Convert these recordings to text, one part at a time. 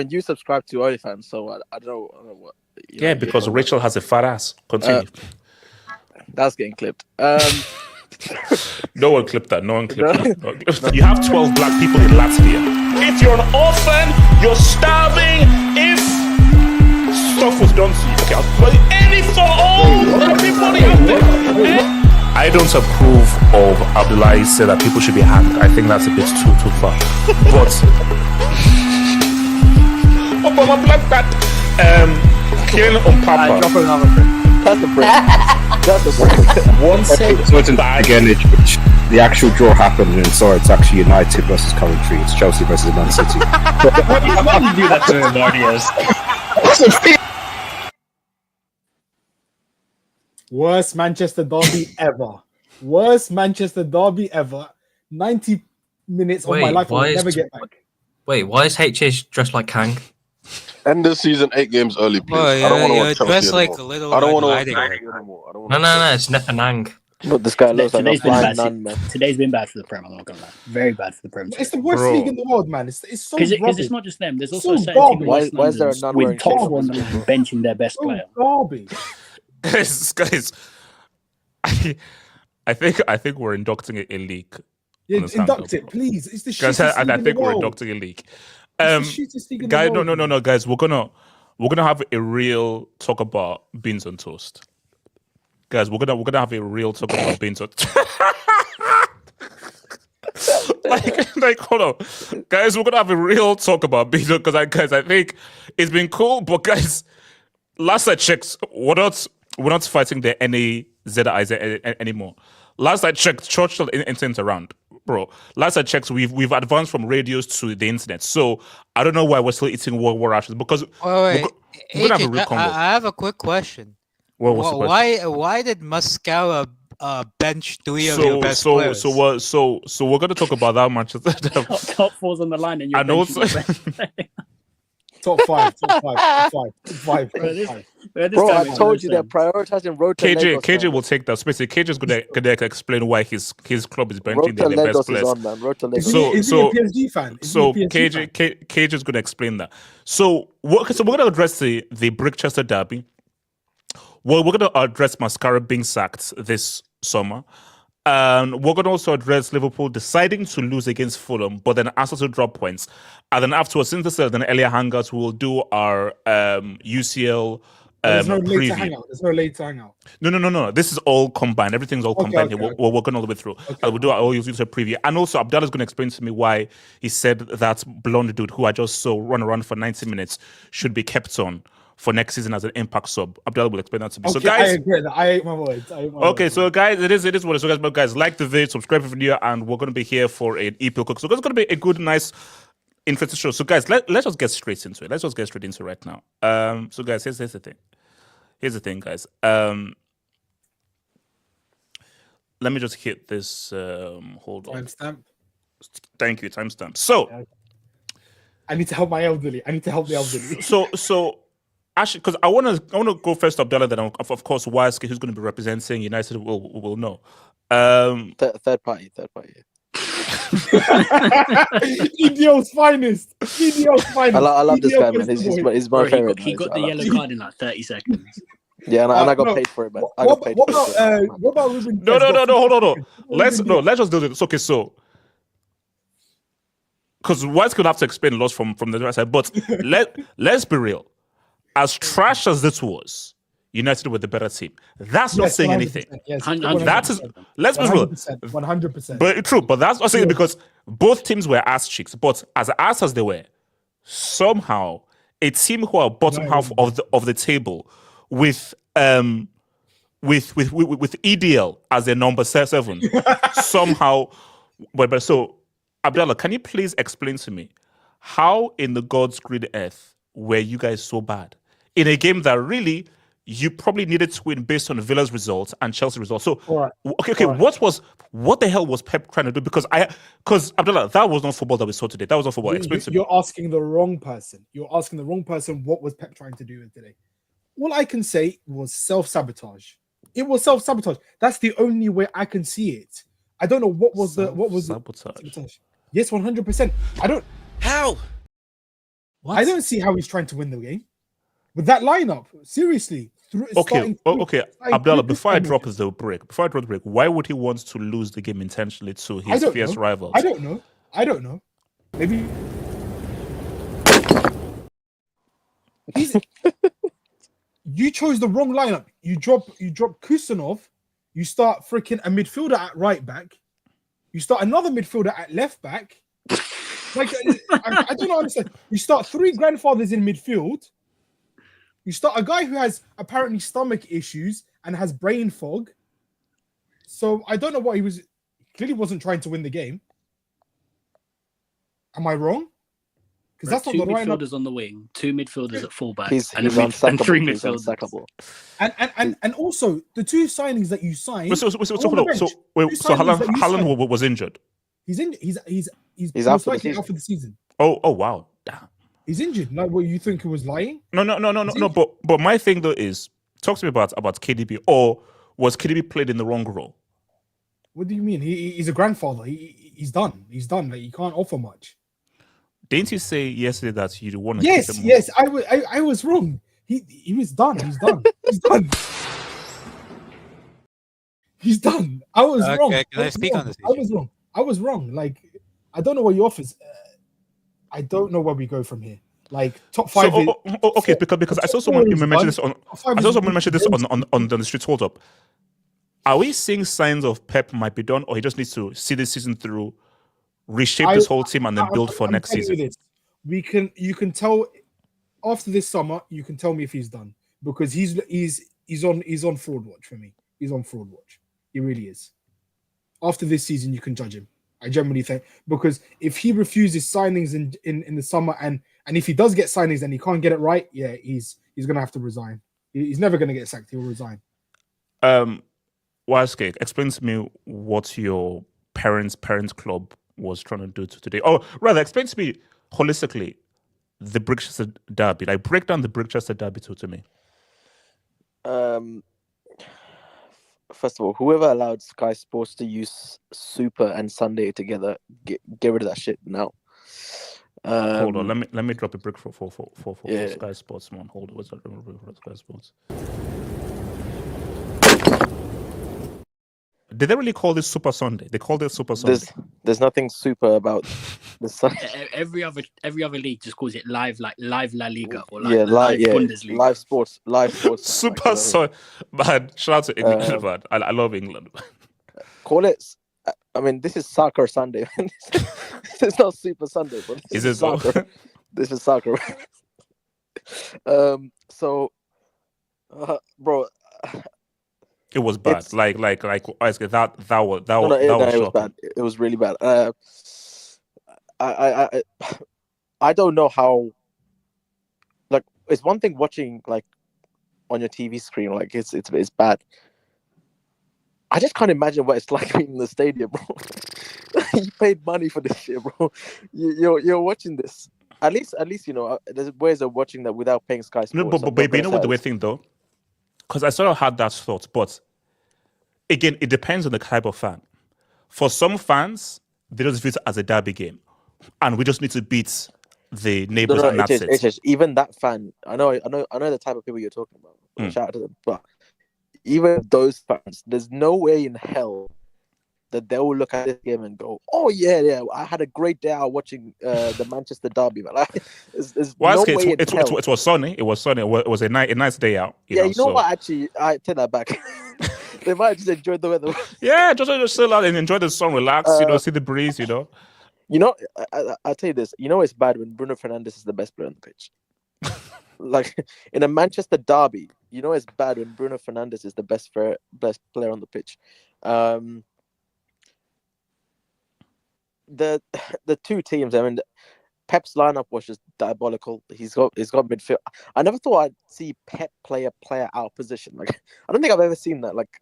mean, you subscribe to OnlyFans, so I don't know what. Yeah, because Rachel has a fat ass. Continue. That's getting clipped. No one clipped that. No one clipped that. You have 12 black people in Latvia. If you're an orphan, you're starving. If stuff was done to you, okay, any for all, everybody out there. I don't approve of Abdullahi said that people should be hanged. I think that's a bit too far. But Obama black that killing on Papa. Drop another brick. That's the brick. That's the brick. One second. So it's again, the actual draw happened, and so it's actually United versus Coventry. It's Chelsea versus Man City. Why did you do that to him, Mardias? Worst Manchester derby ever. Worst Manchester derby ever. 90 minutes of my life I'll never get back. Wait, why is HH dressed like Kang? End the season 8 games early, please. Boy, I don't want to watch dressed Chelsea like anymore. a little. I don't want to watch Nightingale. Chelsea anymore. No, it's Nefanang. But this guy looks like a Today's been flying bad. nun, man. Today's been bad for the Prem. I'm not gonna lie. Very bad for the Prem. It's the worst league in the world, man. It's so Because rubbish. it's not just them. There's So also a certain garbage. team in Why- West why is there a London nun with wearing top shades on one this league? benching their best So player. garbage. guys, I think we're inducting a league. Yeah, on this induct Hangout, it, please. It's the guys, shittiest I league in think the we're world. inducting a league. It's the shittiest league in the Guys, world. no, guys, we're gonna have a real talk about beans on toast. Guys, we're gonna have a real talk about beans on like hold on, guys, we're gonna have a real talk about beans because I think it's been cool, but guys, last I checked, we're not fighting the NAZIZ anymore. Last I checked, Churchill internet around, bro. Last I checked, we've advanced from radios to the internet. So I don't know why we're still eating war ashes because Wait, we're gonna have a Agent, real combo. I have a quick question. What's the question? Why did Mascara bench 3 of your best players? So we're gonna talk about that match. Top four's on the line, and you're And also- benching your best player. Top five. Bro, this Bro, guy I makes told no you they're sense. prioritizing Rota Lagos. KJ will take that space. KJ is gonna explain why his club is benching Rota their best Lagos is players. on, man. Rota Lagos. Is he a PSG fan? Is So he a PSG fan? KJ is going to explain that. So we're going to address the Brickchester derby. Well, we're going to address Mascara being sacked this summer. And we're going to also address Liverpool deciding to lose against Fulham, but then ask us to drop points. And then afterwards, since this is an earlier hangouts, we will do our UCL There's no later preview. hangout. There's no later hangout. No. This is all combined. Everything's all combined okay, here. We're working all the way through. We'll do our user preview. And also, Abdallah's going to explain to me why he said that blonde dude who I just saw run around for 90 minutes should be kept on for next season as an impact sub. Abdallah will explain that to me. Okay, So, guys, I agree. I ate my words. okay, so guys, it is what it is. So, guys, like the video, subscribe to the video, and we're going to be here for an EPL cook. So, it's going to be a good, nice, interesting show. So, guys, let's just get straight into it. Let's just get straight into it right now. So, guys, here's the thing. Here's the thing, guys. Let me just hit this. Hold on. Timestamp. Thank you, timestamp. So, I need to help my elderly. I need to help the elderly. so actually, because I want to go first to Abdallah, then of course Waske, who's going to be representing United, will know. Third party. EDO's finest. EDO's finest. I love this EDO guy, man. is He's the my Bro, favorite. he got the yellow card in like 30 seconds. Yeah, and I got no. paid for it, man. I What got paid what for it. about what about Ruben? No, hold on. Let's Ruben just do this. Okay, so because White's gonna have to explain loss from the other side, but let's be real. As trash as this was, United were the better team. That's not saying anything. Yes, That is, let's be real. 100%. But true, but that's not saying because both teams were ass cheeks. But as ass as they were, somehow a team who are bottom half of the table with EDL as their number 7 somehow. But so Abdallah, can you please explain to me how in the God's green earth were you guys so bad in a game that really you probably needed to win based on Villa's results and Chelsea results? So okay, what the hell was Pep trying to do? Because Abdallah, that was not football that we saw today. That was not football. Explain to me. You're asking the wrong person. You're asking the wrong person. What was Pep trying to do today? All I can say was self-sabotage. It was self-sabotage. That's the only way I can see it. I don't know what was sabotage. Yes, 100%. I don't. How? What? I don't see how he's trying to win the game with that lineup. Seriously. Okay, Abdallah. Before I drop this, the break, why would he want to lose the game intentionally to I his don't fierce know. rivals? I don't know. Maybe you chose the wrong lineup. You drop Kusanov. You start freaking a midfielder at right back. You start another midfielder at left back. Like I don't understand. You start 3 grandfathers in midfield. You start a guy who has apparently stomach issues and has brain fog. So I don't know what he was. Clearly wasn't trying to win the game. Am I wrong? Because that's not two the right midfielders on the wing, 2 midfielders at fullback, He's and 3 unsackable. He's midfielders. unsackable. And also the 2 signings that you signed. So signings that you Haaland signed. was injured. He's in. He's He's most out for the likely season. out for the season. Oh wow, damn. He's injured. Like, what, you think he was lying? No. But my thing though is, talk to me about KDB. Or was KDB played in the wrong role? What do you mean? He's a grandfather. He's done. He's done. Like, he can't offer much. Didn't you say yesterday that you want to? Yes. I was wrong. He was done. He's done. He's done. He's done. I was wrong. Can I speak on this issue? I was wrong. Like, I don't know what he offers. I don't know where we go from here. Like, top 5. Okay, because I saw someone mention this on. I saw someone mention this on the street. Hold up. Are we seeing signs of Pep might be done, or he just needs to see this season through, reshape this whole team, and then build for next season? You can tell after this summer. You can tell me if he's done, because he's on fraud watch for me. He's on fraud watch. He really is. After this season, you can judge him. I generally think, because if he refuses signings in the summer, and if he does get signings and he can't get it right, yeah, he's gonna have to resign. He's never gonna get sacked. He'll resign. Wisecake, explain to me what your parents' club was trying to do today. Or rather, explain to me holistically the Brickchester derby. Like, break down the Brickchester derby to me. First of all, whoever allowed Sky Sports to use Super and Sunday together, get rid of that shit now. Hold on, let me drop a brick for Yeah. Sky Sports, man. Hold on, what's that for Sky Sports? Did they really call this Super Sunday? They called it Super Sunday. There's nothing super about the Sunday. Every other league just calls it live La Liga or live Bundesliga. live sports. Super Sunday. Man, shout out to England, man. I love England. Call it. I mean, this is soccer Sunday. This is not Super Sunday, but this is soccer. This is soccer. Bro. It was bad. Like that was it was bad. It was really bad. I don't know how. Like, it's one thing watching like on your TV screen, like it's bad. I just can't imagine what it's like being in the stadium, bro. You paid money for this shit, bro. You're watching this. At least you know there's ways of watching that without paying Sky Sports. No, but you know what the weird thing though, because I sort of had that thought, but again, it depends on the type of fan. For some fans, they just view it as a derby game, and we just need to beat the neighbors, and that's it. Even that fan, I know the type of people you're talking about. Shout out to them, but even those fans, there's no way in hell that they will look at this game and go, "Oh yeah, I had a great day out watching the Manchester derby." But like, there's no way in hell. It was sunny. It was sunny. It was a nice day out. You know what? Actually, I take that back. They might just enjoy the weather. Yeah, just chill out and enjoy the sun, relax. See the breeze. You know, I'll tell you this. You know, it's bad when Bruno Fernandes is the best player on the pitch. Like in a Manchester derby, you know, it's bad when Bruno Fernandes is the best player on the pitch. The two teams, I mean, Pep's lineup was just diabolical. He's got midfield. I never thought I'd see Pep play a player out of position. Like, I don't think I've ever seen that. Like,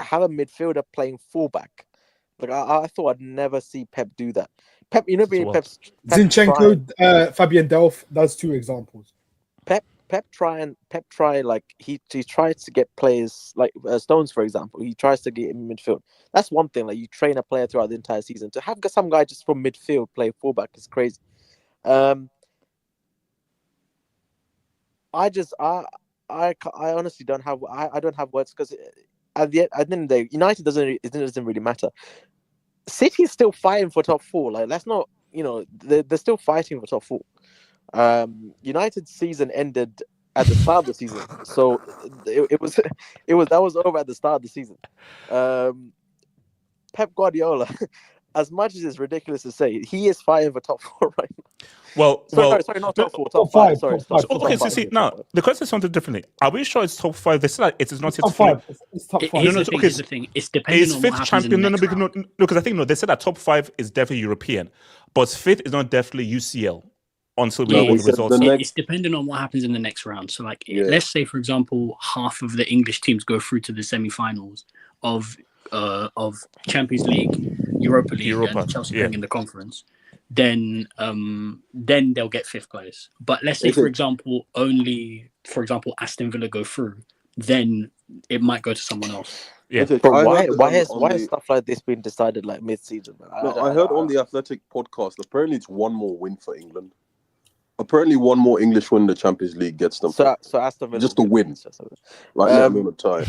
have a midfielder playing fullback. Like, I thought I'd never see Pep do that. Pep, you know, Pep's Zinchenko, Fabian Delph. That's 2 examples. Pep try like he tries to get players like Stones, for example. He tries to get him in midfield. That's one thing. Like, you train a player throughout the entire season. To have some guy just from midfield play fullback is crazy. I honestly don't have I don't have words because at the end of the day, United doesn't really matter. City is still fighting for top four. Like let's not they're still fighting for top four. United's season ended at the start of the season, so it was that was over at the start of the season. Pep Guardiola, as much as it's ridiculous to say, he is fighting for top four right now. Well, Sorry, not top four, top five. Sorry, top five. Okay, see, now the question is something differently. Are we sure it's top five? They said like it is not top five. It's top five. Here's the thing. It's depending Is on what fifth happens champion? in the next round. No, because I think they said that top five is definitely European, but fifth is not definitely UCL until we know what the results. It's depending on what happens in the next round. So, like, let's say, for example, half of the English teams go through to the semi-finals of Champions League, Europa League, and Chelsea playing in the conference. Then they'll get fifth place. But let's say, for example, Aston Villa go through, then it might go to someone else. Yeah. But why has stuff like this been decided like mid-season? I heard on the Athletic podcast. Apparently, it's one more win for England. Apparently, one more English win in the Champions League gets them. So Aston Villa just a win, like a tie.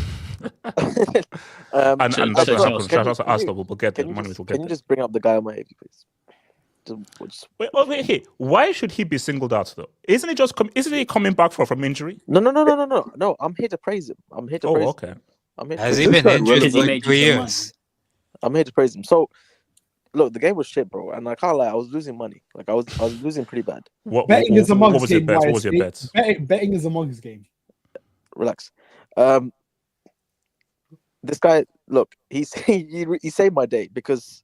And that's what happens. Also, Arsenal will get the money. Can you just bring up the guy on my AV, please? Wait, why should he be singled out though? Isn't he coming back from injury? No. I'm here to praise him. I'm here to praise him. Okay. Has he been injured for like 3 years? I'm here to praise him. So, look, the game was shit, bro, and I can't lie. I was losing money. Like I was losing pretty bad. Betting is amongst was your bet? What was your bet? Betting is amongst game. Relax. This guy, look, he saved my day because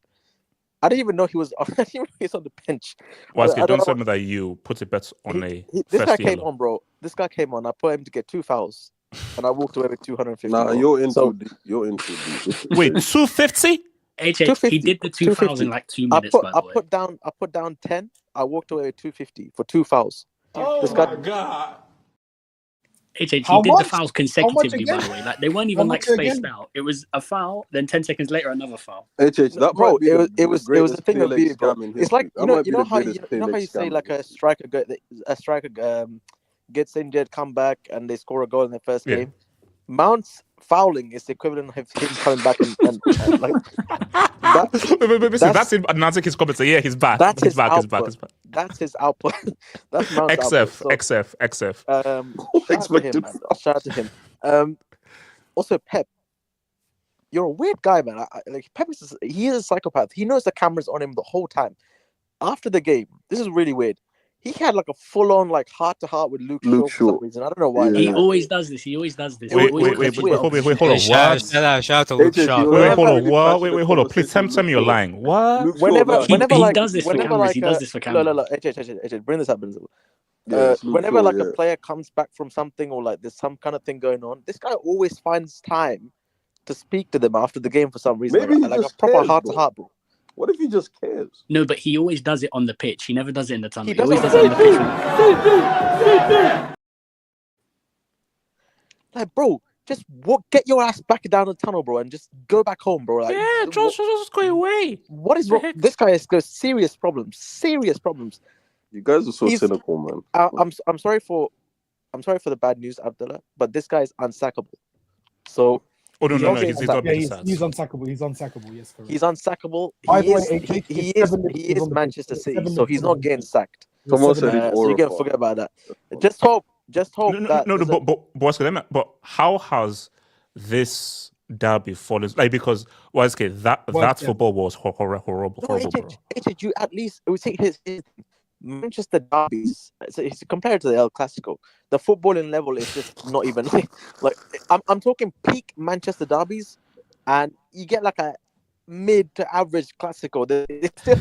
I didn't even know he was. I didn't even know he was on the bench. Don't tell me that you put a bet on this guy came on, bro. This guy came on. I put him to get 2 fouls, and I walked away with 250. Nah, you're in too deep. You're in too deep. Wait, 250? He did the 2 fouls in like 2 minutes. I put down 10. I walked away with 250 for 2 fouls. My god. He did the fouls consecutively, by the way. Like they weren't even like spaced out. It was a foul, then 10 seconds later another foul. That bro, it was a thing of PLX beauty, bro. It's like you know how you say like a striker gets injured, come back, and they score a goal in their first game. Mount's fouling is the equivalent of him coming back and like that's him announcing his comments. Yeah, he's back. He's back. That's his output. That's Mount's XF. Shout out to him. Also, Pep, you're a weird guy, man. Pep is a psychopath. He knows the camera's on him the whole time. After the game, this is really weird. He had like a full-on like heart-to-heart with Luke Shaw for some reason. I don't know why. He always does this. Wait, hold on. Shout out to Luke Shaw. Wait, hold on. Please tell me you're lying. What? Whenever he does this for cameras, he does this for cameras. No, bring this up. Whenever a player comes back from something or like there's some kind of thing going on, this guy always finds time to speak to them after the game for some reason. Maybe like a proper heart-to-heart, bro. What if he just cares? No, but he always does it on the pitch. He never does it in the tunnel. He always does it on the pitch. Like, bro, just get your ass back down the tunnel, bro, and just go back home, bro. Like, just go away. What is wrong? This guy has got serious problems. You guys are so cynical, man. I'm sorry for the bad news, Abdullah, but this guy is unsackable. So. Oh no! He's not. He's unsackable. Yes, correct. He's unsackable. He is Manchester City, so he's not getting sacked. So you can forget about that. Just hope that. But how has this derby fallen? Like because that football was horrible, bro. You at least it would take his Manchester derbies. So compared to the El Clasico, the footballing level is just not even like I'm talking peak Manchester derbies, and you get like a mid to average Clasico. It's still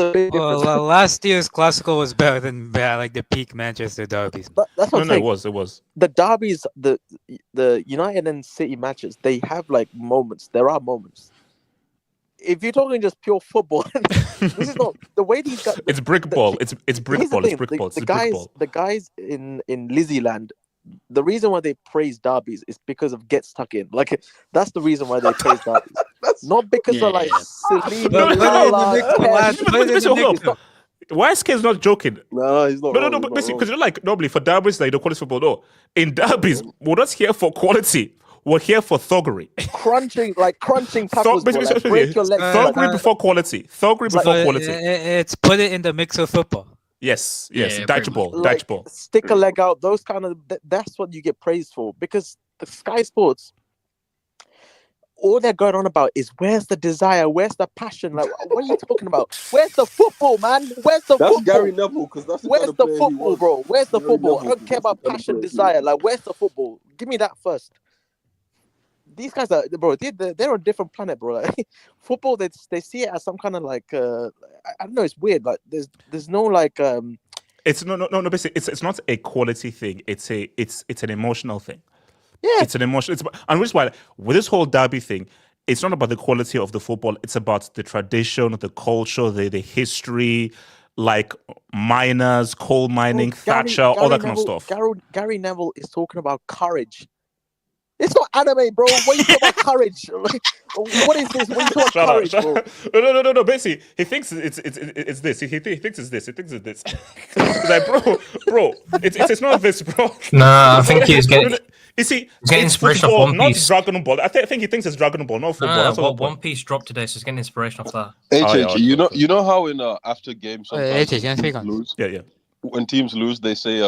a big difference. Well, last year's Clasico was better than like the peak Manchester derbies. That's what I'm saying. It was. The derbies, the United and City matches, they have like moments. There are moments. If you're talking just pure football, this is not the way these guys. It's brick ball. It's brick ball. The guys in Lizzie Land, the reason why they praise derbies is because of get stuck in. Like that's the reason why they praise derbies. Not because of like Celine. Why is K's not joking? No, he's not. No. But basically, because you're like normally for derbies, like the quality football. No, in derbies, we're not here for quality. We're here for thuggery. crunching tackles, bro, like, break your legs. Thuggery before quality. Thuggery before quality. It's put it in the mix of football. Yes. Yeah, Dodge ball. Like, stick a leg out. Those kind of that's what you get praised for, because the Sky Sports, all they're going on about is where's the desire, where's the passion? Like, what are you talking about? Where's the football, man? Where's the That's football? Gary Neville, because that's Where's the football, bro? Where's the Gary football? I Neville, don't care that's about the kind of passion, player he desire. Like, where's the football? Give me that first. These guys are, bro. They're on a different planet, bro. Like, football, they see it as some kind of like, I don't know. It's weird. Like, there's no like. It's no. Basically, it's not a quality thing. It's an emotional thing. Yeah, it's an emotion. And which is why with this whole derby thing, it's not about the quality of the football. It's about the tradition, the culture, the history, like miners, coal mining, Thatcher, all that kind of stuff. Gary Neville is talking about courage. It's not anime, bro. What are you talking about courage? Like, what is this? What are you talking about courage, bro? No. Basically, he thinks it's this. He thinks it's this. He thinks it's this. It's like, bro. It's not this, bro. Nah, I think he's getting. You see, He's getting it's inspiration football, off One not Piece. Dragon Ball. I think he thinks it's Dragon Ball, not football. That's all. One Piece dropped today, so he's getting inspiration off that. you know how in after games sometimes can speak on. lose. Yeah. When teams lose, they say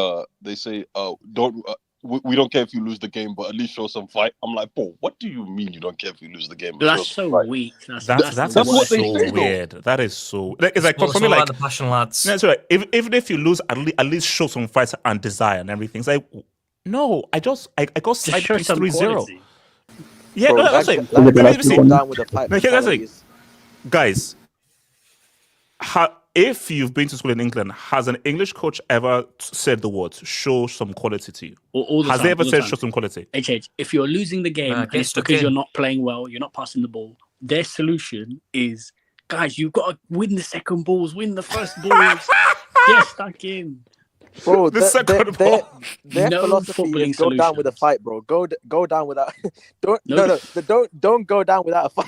don't. We don't care if you lose the game, but at least show some fight. I'm like, bro, what do you mean you don't care if you lose the game? That's so fight. weak. That's what they so say, though. weird. That is so. It's like Well, for me, like the passion lads. no, sorry. Even if you lose, at least show some fight and desire and everything. It's like, no, I got side show piece some 3-0. quality. Yeah, Bro, no, that's like, like, like, let me see. go down with the fight. No, here's the thing. mentalities. Guys, if you've been to school in England, has an English coach ever said the words "show some quality" to you? All the Has time, they ever all the said time. "show some quality"? If you're losing the game and get it's stuck because in. you're not playing well, you're not passing the ball, their solution is, guys, you've got to win the second balls, win the first balls, get stuck in. Bro, The second ball. their No philosophy footballing is go down with a solutions. fight, bro. Go down without. No. Don't go down without a fight.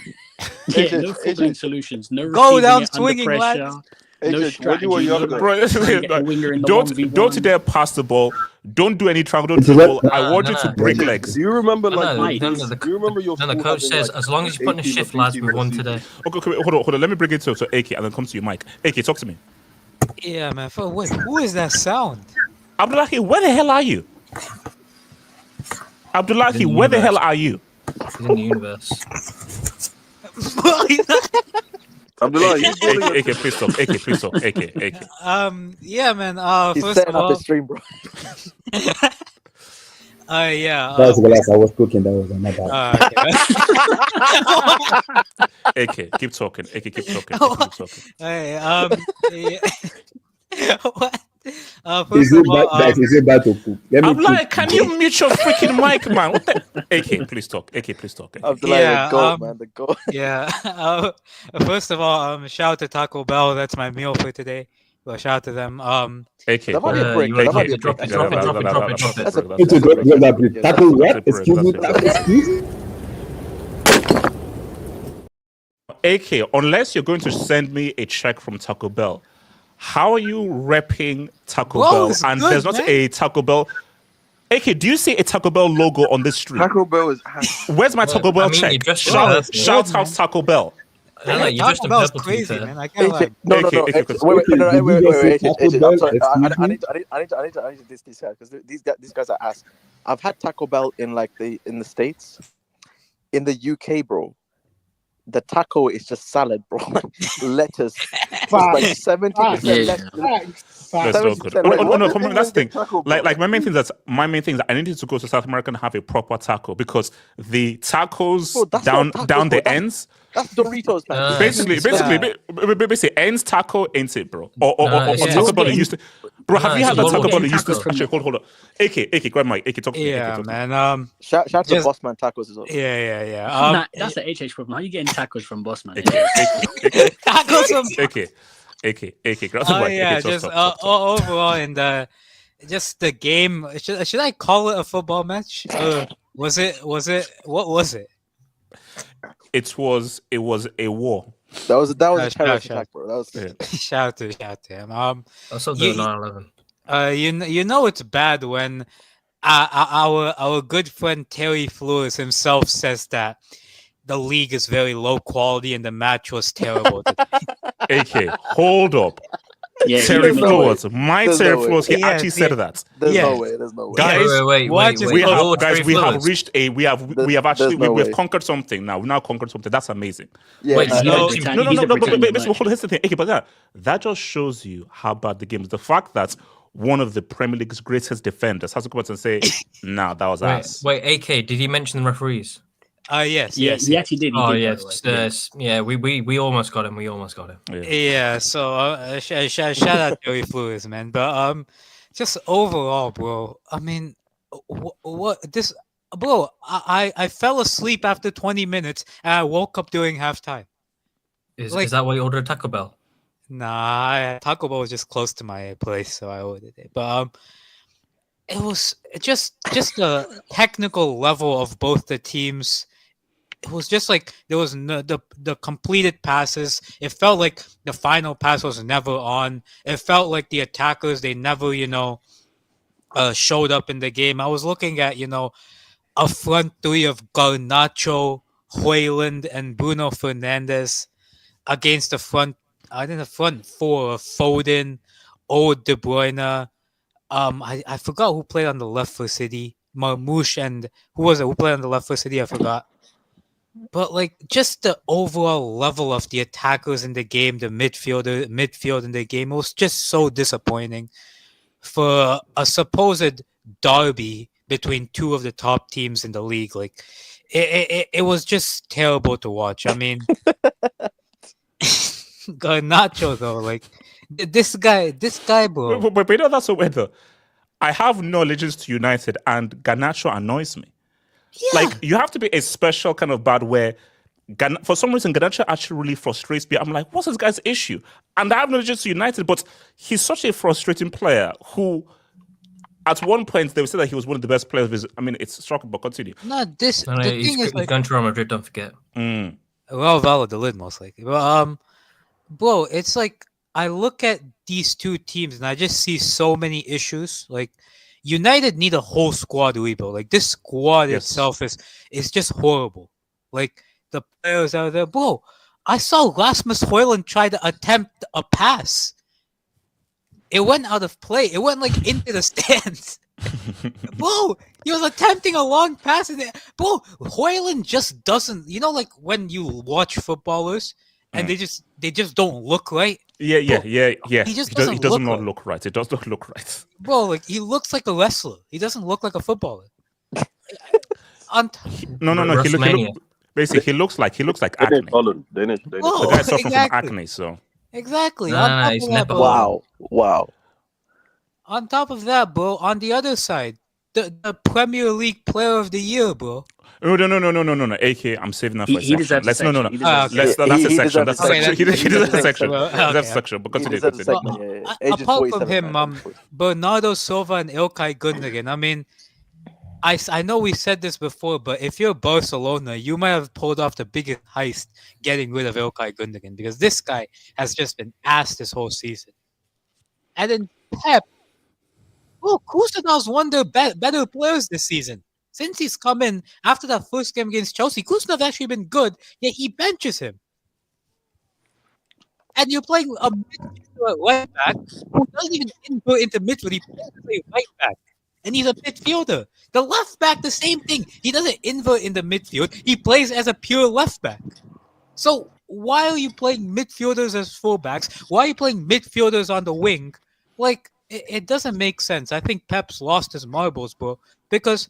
Yeah, no footballing solutions. No Go receiving down it swinging, under pressure. lads. No When you strategy. were no younger, Bro, trying to get a winger in the don't 1v1. dare pass the ball. Don't do any triangle It's a dribble. red- I want you to No. break legs. do you remember like? No, do you remember your? No, the school coach having, says like, as long as you put in a 18 or shift, lads, 15 we've won in the today. Okay, hold on. Let me bring it to AK and then come to you, Mike. AK, talk to me. Yeah, man. Wait, who is that sound? Abdullahi, where the hell are you? Abdullahi, where the hell are you? He's in the universe. Abdullah, you AK, please talk. AK, please talk. AK. Yeah, man. He's First setting of up all, the stream, bro. yeah. That was the last I was cooking. That was my bad. AK, keep talking. AK, keep talking. Hey, yeah. What? First Is of it all, bad? Is it bad to cook? Let me I'm like, cook. can you mute your freaking mic, man? What the? AK, please talk. AK, please talk. Abdullah, Yeah, the goat, man, the goat. yeah. First of all, shout out to Taco Bell. That's my meal for today. Well, shout out to them. AK, That might be a break. you That want might to be a drop break. it, drop it. That's a- Need to drop that bread. Taco what? Excuse me. Excuse me. AK, unless you're going to send me a check from Taco Bell, how are you repping Taco Whoa, Bell? it's And good, there's not man. a Taco Bell. AK, do you see a Taco Bell logo on this street? Taco Bell is. Where's my Taco Bell I mean, you check? dressed Shout up. out Taco Bell. No, you Taco dressed in Bell's purple, to be crazy, fair. man. I can't lie. No. AK, Wait, Okay, no, wait, did you just say AJ, Taco I'm Bell? sorry. I Excuse need to diss these guys because these guys are ass. I've had Taco Bell in the States, in the UK, bro. The taco is just salad, bro. Lettuce. It's like 70% lettuce. That's so good. 70%. Oh, Wait, no, what? come on, that's the thing. Taco Bell. Like my main thing is I needed to go to South America and have a proper taco because the tacos Bro, that's down not tacos, down bro. the ends. That's Doritos, man. Basically, ends taco ain't it, bro? Or yeah. Taco Bell used to. Bro, have you had it's the a Taco little Bell used to? taco. Actually, hold on. AK, grab mic. AK, talk to me. Yeah, AK, talk to me. man. Shout out to Just- Bossman Tacos as well. Yeah. Nah, that's an HH problem. How you getting tacos from Boss Man? Tacos from AK, grab the mic. yeah, AK, just talk. overall in just the game. Should I call it a football match? Was it? What was it? It was a war. That was a terrorist shout. attack, bro. That was shout to him. That's up You- to 9/11. You know it's bad when our good friend Terry Flores himself says that the league is very low quality and the match was terrible. AK, hold up. Yeah, Terry There's no Flores, way. my There's Terry no way. Flores, he Yes, actually said yeah. that. There's Yeah. no way. There's no way. Guys, wait. watch his- We Your have, guys, Terry we have Flores. reached a, we have There's actually, no we've way. conquered something now. We've now conquered something. That's amazing. Yeah, Wait, nah, he's no, a No, Britannian- no, he's no, a no, but Britannian hold on, merchant. here's the thing. Okay, but that just shows you how bad the game is. The fact that one of the Premier League's greatest defenders has to come out and say, nah, that was ass. Wait, AK, did he mention the referees? Yes, Yeah, yes. he actually did. He Oh did, yeah, by the way. yeah. We almost got him. We almost got him. Yeah, so shout out Terry Flores, man. But just overall, bro. I mean, what this, bro? I fell asleep after 20 minutes and I woke up during halftime. Is Like- that why you ordered a Taco Bell? Nah, Taco Bell was just close to my place, so I ordered it. But it was just the technical level of both the teams. It was just like there was no, the completed passes. It felt like the final pass was never on. It felt like the attackers, they never, showed up in the game. I was looking at, a front three of Garnacho, Hoyland, and Bruno Fernandes against the front four of Foden, De Bruyne. I forgot who played on the left for City. Marmouche and who was it? Who played on the left for City? I forgot. But like just the overall level of the attackers in the game, the midfield in the game, it was just so disappointing for a supposed derby between two of the top teams in the league. Like it was just terrible to watch. I mean, Garnacho though, like this guy, bro. But you know, that's so weird though. I have no allegiance to United, and Garnacho annoys me. Yeah. Like, you have to be a special kind of bad where, for some reason, Garnacho actually really frustrates me. I'm like, what's this guy's issue? And I have no allegiance to United, but he's such a frustrating player who, at one point, they would say that he was one of the best players of his. I mean, it's shocking, but continue. No, this No, the he's, thing is he's like, going to Real Madrid. Don't forget. well, Valladolid most likely. But bro, it's like I look at these two teams and I just see so many issues. Like United need a whole squad rebuild. Like this squad itself is just horrible. Like the players out there, bro. I saw Rasmus Højlund try to attempt a pass. It went out of play. It went like into the stands. Bro, he was attempting a long pass. Bro, Højlund just doesn't. You know, like when you watch footballers and they just don't look right. Yeah. He just doesn't He does look not right. look right. It does not look right. Bro, like he looks like a wrestler. He doesn't look like a footballer. No. Basically, he looks like acne. Danish. Oh, The guy suffers from exactly. acne, so. Exactly. Nah, he's never- Wow. On top of that, bro, on the other side, the Premier League Player of the Year, bro. No. AK, I'm saving that for a He deserves section. a No. section. He deserves a That's section. a He section. deserves That's a a section. section. He deserves a section. Well, That's a okay. section. But He continue. deserves a continue. segment, yeah. Ages Apart from 47, him, man. Bernardo Silva and Ilkay Gundogan. I mean, I know we said this before, but if you're Barcelona, you might have pulled off the biggest heist getting rid of Ilkay Gundogan because this guy has just been ass this whole season. And then Pep, Kusanov's one of the better players this season. Since he's come in after that first game against Chelsea, Kusanov's actually been good, yet he benches him. And you're playing a midfielder right back who doesn't even invert into midfield. He plays right back. And he's a midfielder. The left back, the same thing. He doesn't invert in the midfield. He plays as a pure left back. So why are you playing midfielders as fullbacks? Why are you playing midfielders on the wing? Like, it doesn't make sense. I think Pep's lost his marbles, bro. Because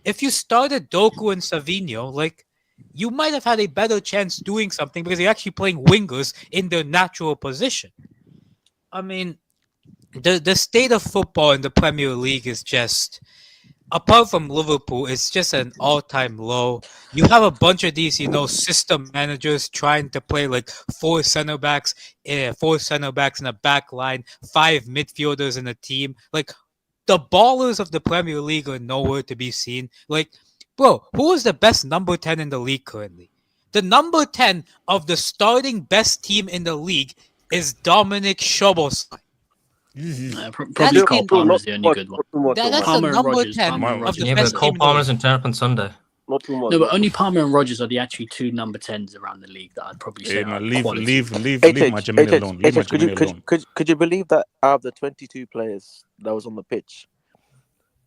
if you started Doku and Savinho, like, you might have had a better chance doing something because you're actually playing wingers in their natural position. I mean, the state of football in the Premier League is just, apart from Liverpool, it's just an all-time low. You have a bunch of these, system managers trying to play like four center backs in a back line, 5 midfielders in a team. Like, the ballers of the Premier League are nowhere to be seen. Like, bro, who is the best number 10 in the league currently? The number 10 of the starting best team in the league is Dominic Szoboszlai. Probably That's Cole in- Palmer's the only good one. That's the Palmer and number Rodgers, 10 Palmer and of the Rodgers. Yeah, best but Cole team in the Palmer's league. in turn up on Sunday. Not too much. No, but only Palmer and Rodgers are the actually two number 10s around the league that I'd probably say Yeah, are leave quality. my Gemini alone. Leave my Gemini alone. Could you believe that out of the 22 players that was on the pitch,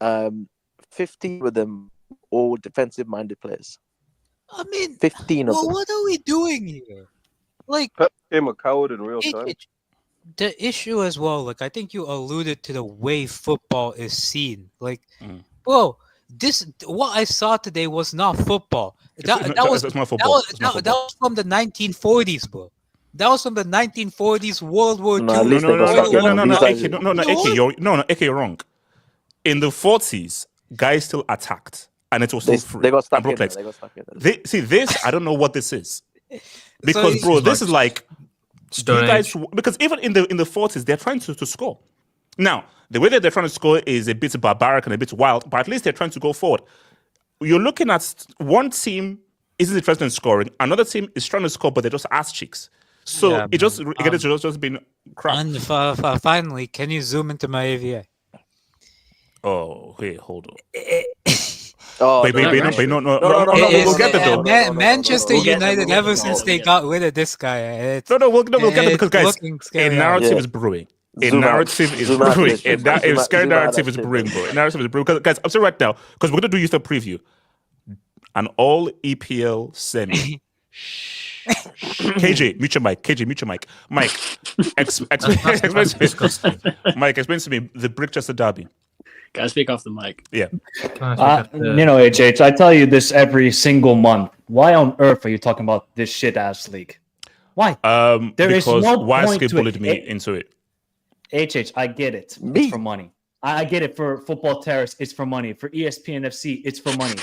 15 of them all defensive-minded players? I mean, 15 of well, them. what are we doing here? Like, Pep became a coward in real time. the issue as well, like, I think you alluded to the way football is seen. Like, bro, what I saw today was not football. It's not football. That was from the 1940s, bro. That was from the 1940s, World War II. No, at least they got stuck in. Eke, you're wrong. In the 40s, guys still attacked, and it was still free. They got stuck and in. broke legs. They got stuck in. See this, I don't know what this is, because So bro, it's this like is like Stone you guys. Age. Because even in the 40s, they're trying to score. Now, the way that they're trying to score is a bit barbaric and a bit wild, but at least they're trying to go forward. You're looking at one team isn't interested in scoring, another team is trying to score, but they're just ass cheeks. So Yeah, it's just been crap. And finally, can you zoom into my AVI? Oh, wait, hold on. Oh, Wait, no, no, we'll get there though. Manchester We'll get there, United, we'll ever get since there. they got rid of this guy, We'll get there because guys, looking a scary. narrative Yeah. is brewing. A Zoom out. narrative is Zoom out, brewing. please. A scary Zoom out narrative that is shit, brewing, bro. bro. A narrative is brewing. Guys, I'm saying right now, because we're going to do youth preview. An all EPL semi. KJ, mute your mic. Mike, explain to me. Mike, explain to me the Brickchester derby. Guys, speak off the mic. Yeah. HH, I tell you this every single month. Why on earth are you talking about this shit ass league? Why? There is Because no Wiseky point to bullied it. me into it. HH, I get it. Me? It's for money. I get it. For Football Terrace, it's for money. For ESPN FC, it's for money.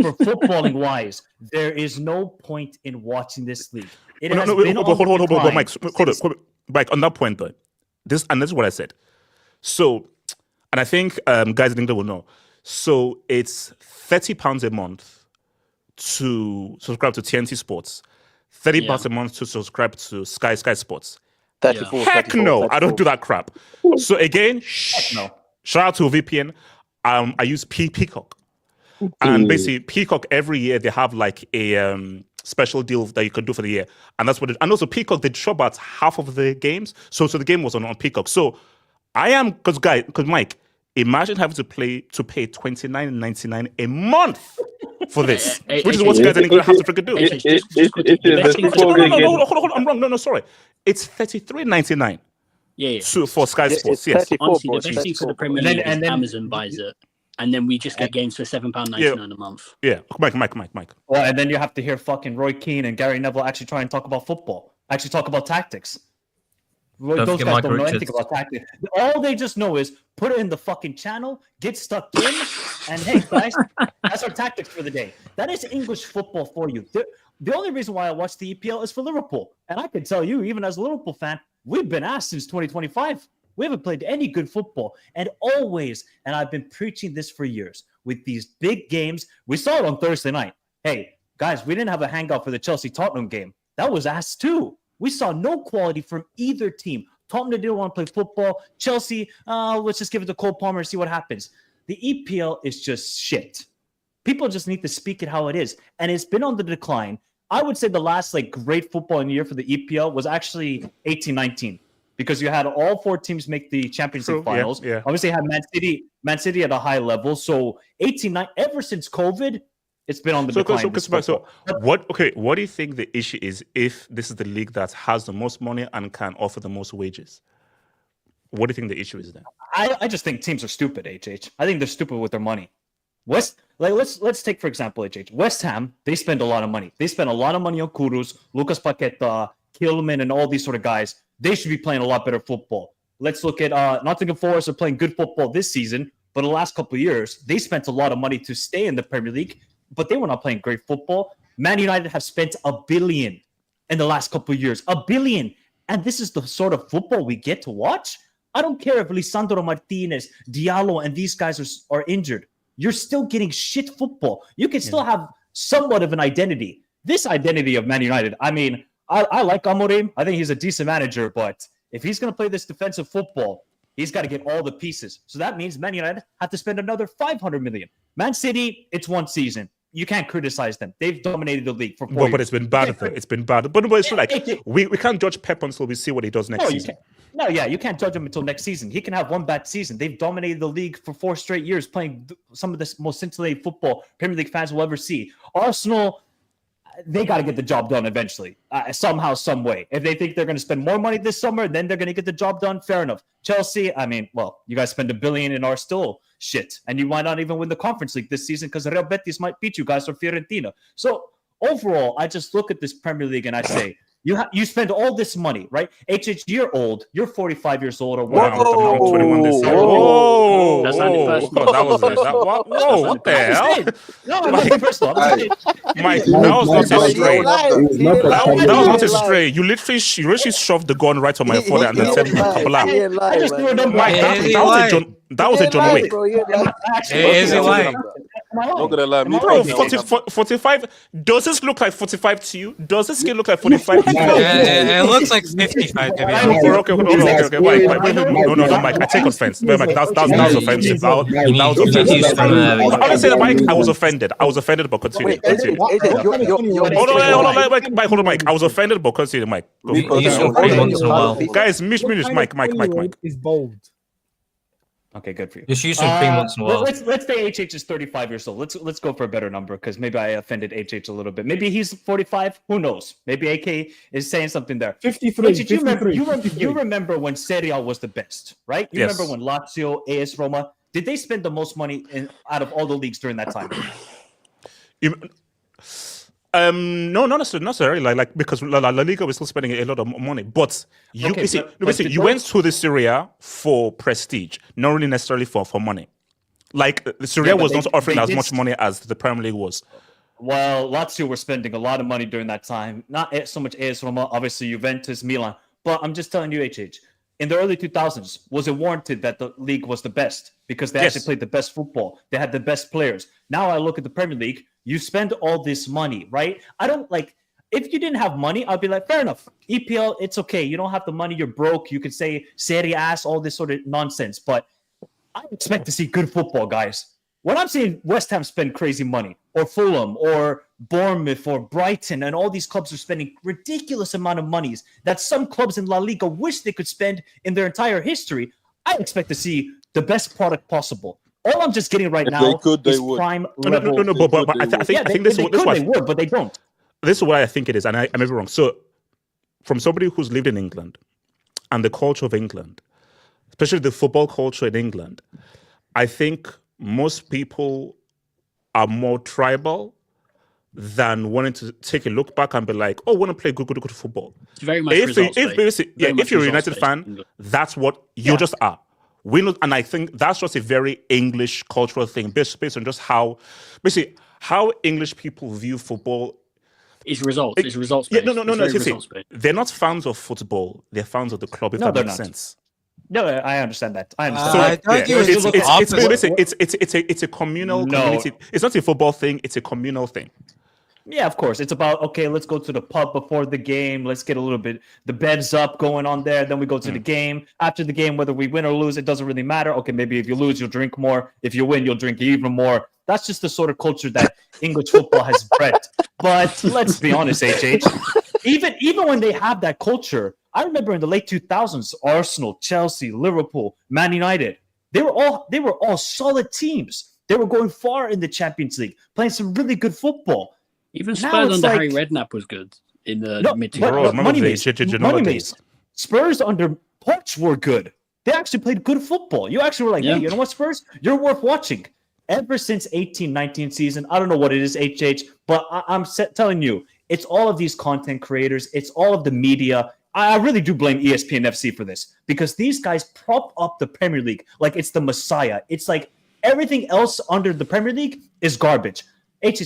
For footballing wise, there is no point in watching this league. It has been on Hold on, decline Mike. Hold on, Mike. On that point, though, this is what I said. So, and I think guys in England will know. So it's £30 a month to subscribe to TNT Sports, £30 a month to subscribe to Sky Sports. 34, Heck 34, no, 34. I don't do that crap. So again, no. shout out to VPN. I use Peacock. And basically, Peacock every year they have like a special deal that you can do for the year, and that's what. And also, Peacock they show about half of the games, so the game was on Peacock. So I am because Mike, imagine having to pay $29.99 a month for this, which is what you guys in England have to freaking do. Hold on, I'm wrong. No, sorry, it's $33.99. Yeah. For Sky Sports. Yes. 34, Honestly, bro, the best thing for the 34. Premier And then- League and is then- Amazon buys it, and then we just get games for £7.99 a month. Yeah, Mike. Well, and then you have to hear fucking Roy Keane and Gary Neville actually try and talk about football, actually talk about tactics. Don't Those forget guys Mike don't know Richards. anything about tactics. All they just know is put it in the fucking channel, get stuck in, and hey, guys, that's our tactics for the day. That is English football for you. The only reason why I watch the EPL is for Liverpool. And I can tell you, even as a Liverpool fan, we've been asked since 2025. We haven't played any good football. And always, and I've been preaching this for years, with these big games, we saw it on Thursday night. Hey, guys, we didn't have a hangout for the Chelsea-Tottenham game. That was asked too. We saw no quality from either team. Tottenham didn't want to play football. Chelsea, let's just give it to Cole Palmer and see what happens. The EPL is just shit. People just need to speak it how it is. And it's been on the decline. I would say the last great football in the year for the EPL was actually 18-19. Because you had all four teams make the Champions League finals. Yeah. Obviously, you had Man City at a high level. So 18-9, ever since COVID, it's been on the decline. So what do you think the issue is if this is the league that has the most money and can offer the most wages? What do you think the issue is then? I just think teams are stupid, HH. I think they're stupid with their money. Let's take, for example, HH. West Ham, they spend a lot of money. They spend a lot of money on Kudus, Lucas Paqueta, Kilman, and all these sort of guys. They should be playing a lot better football. Let's look at Nottingham Forest are playing good football this season, but the last couple of years, they spent a lot of money to stay in the Premier League, but they were not playing great football. Man United have spent $1 billion in the last couple of years. $1 billion. And this is the sort of football we get to watch? I don't care if Lisandro Martinez, Diallo, and these guys are injured. You're still getting shit football. You can still have somewhat of an identity. this identity of Man United. I mean, I like Amorim. I think he's a decent manager, but if he's going to play this defensive football, he's got to get all the pieces. So that means Man United have to spend another 500 million. Man City, it's one season. You can't criticize them. They've dominated the league for 4 years. But it's been bad. It's been bad. But it's like we can't judge Pep until we see what he does next season. You can't judge him until next season. He can have one bad season. They've dominated the league for 4 straight years, playing some of the most scintillating football Premier League fans will ever see. Arsenal, they got to get the job done eventually, somehow, some way. If they think they're going to spend more money this summer, then they're going to get the job done. Fair enough. Chelsea, I mean, well, you guys spend $1 billion and are still shit, and you might not even win the Conference League this season because Real Betis might beat you guys or Fiorentina. So overall, I just look at this Premier League and I say, you spend all this money, right? HH, you're old. You're 45 years old or whatever. I'm 21 this year. Whoa! That's not personal. Whoa! What the hell? No, I'm not personal. Mike, that was not a stray. That was not a stray. You literally shoved the gun right on my forehead and then said, "Kablam." I just threw a number. Mike, that was a John Wick. Is it lying? Not gonna lie, me Bro, personally, 45. Does this look like 45 to you? Does this skin look like 45? It looks like 55 to be honest. Okay. No, Mike. I take offense. Mike, that was offensive. That was offensive. Honestly, Mike, I was offended. But continue. Hold on, Mike. I was offended, but continue, Mike. You show 3 months in a while. Guys, Mike. Is bold. Okay, good for you. Just use some 3 months in a while. Let's say HH is 35 years old. Let's go for a better number because maybe I offended HH a little bit. Maybe he's 45. Who knows? Maybe AK is saying something there. 53. You remember when Serie was the best, right? You remember when Lazio, AS Roma, did they spend the most money out of all the leagues during that time? No, not necessarily. Like because La Liga was still spending a lot of money, but you went to the Serie for prestige, not really necessarily for money. Like the Serie was not offering as much money as the Premier League was. Well, Lazio were spending a lot of money during that time. Not so much AS Roma, obviously Juventus, Milan. But I'm just telling you, HH, in the early 2000s, was it warranted that the league was the best? Because they actually played the best football. They had the best players. Now I look at the Premier League, you spend all this money, right? I don't like, if you didn't have money, I'd be like, fair enough. EPL, it's okay. You don't have the money, you're broke. You could say Serie ass, all this sort of nonsense. But I expect to see good football, guys. When I'm seeing West Ham spend crazy money, or Fulham, or Bournemouth, or Brighton, and all these clubs are spending ridiculous amount of monies that some clubs in La Liga wish they could spend in their entire history, I expect to see the best product possible. All I'm just getting right now is prime level. No, but I think this is what they would, but they don't. This is what I think it is, and I may be wrong. So, from somebody who's lived in England and the culture of England, especially the football culture in England, I think most people are more tribal than wanting to take a look back and be like, "Oh, I want to play good football." It's very much if you're a United fan, that's what you just are. And I think that's just a very English cultural thing, based on just how English people view football. It's results. It's results based. No. They're not fans of football. They're fans of the club. If that makes sense. No, I understand that. I understand. It's a communal community. It's not a football thing. It's a communal thing. Yeah, of course. It's about, okay, let's go to the pub before the game. Let's get a little bit, the beds up going on there. Then we go to the game. After the game, whether we win or lose, it doesn't really matter. Okay, maybe if you lose, you'll drink more. If you win, you'll drink even more. That's just the sort of culture that English football has bred. But let's be honest, HH. Even when they have that culture, I remember in the late 2000s, Arsenal, Chelsea, Liverpool, Man United, they were all solid teams. They were going far in the Champions League, playing some really good football. Even Spurs under Harry Redknapp was good in the mid-2000s. Spurs under Poch were good. They actually played good football. You actually were like, hey, you know what, Spurs? You're worth watching. Ever since 18-19 season, I don't know what it is, HH, but I'm telling you, it's all of these content creators. It's all of the media. I really do blame ESPN FC for this because these guys prop up the Premier League like it's the Messiah. It's like everything else under the Premier League is garbage. What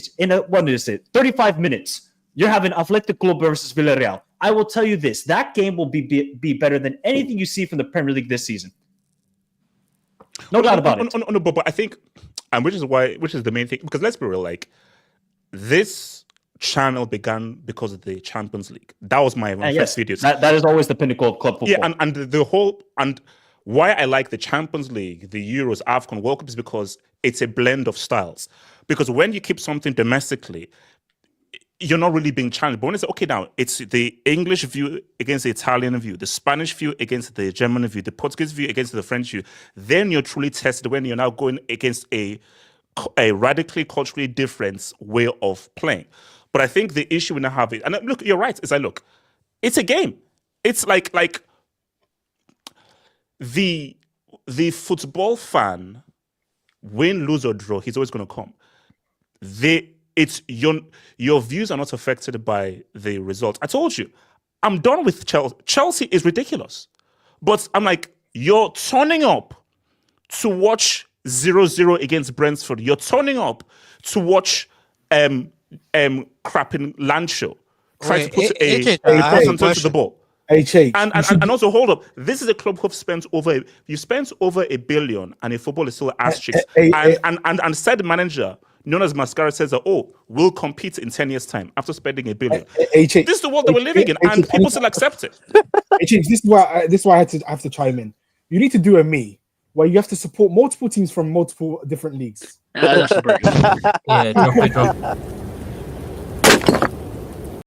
is it? 35 minutes. You're having Athletic Club versus Villarreal. I will tell you this: that game will be better than anything you see from the Premier League this season. No doubt about it. But I think, and which is the main thing. Because let's be real, like this channel began because of the Champions League. That was my first yes, video. that is always the pinnacle of club football. Yeah, and the whole and why I like the Champions League, the Euros, AFCON, World Cup is because it's a blend of styles. Because when you keep something domestically, you're not really being challenged. But when it's okay, now it's the English view against the Italian view, the Spanish view against the German view, the Portuguese view against the French view, then you're truly tested when you're now going against a radically culturally different way of playing. But I think the issue we now have is, and look, you're right, is look, it's a game. It's like the football fan, win, lose or draw, he's always going to come. It's your views are not affected by the result. I told you, I'm done with Chelsea. Chelsea is ridiculous, but I'm like, you're turning up to watch 0-0 against Brentford. You're turning up to watch crapping Lancho try to put a person to the ball. And also hold up. This is a club who've spent over $1 billion, and a football is still ass cheeks. And said manager known as Mascara says that we'll compete in 10 years' time after spending $1 billion. This is the world that we're living in, and people still accept it. This is why I have to chime in. You need to do a me where you have to support multiple teams from multiple different leagues. That's a break. Yeah, drop.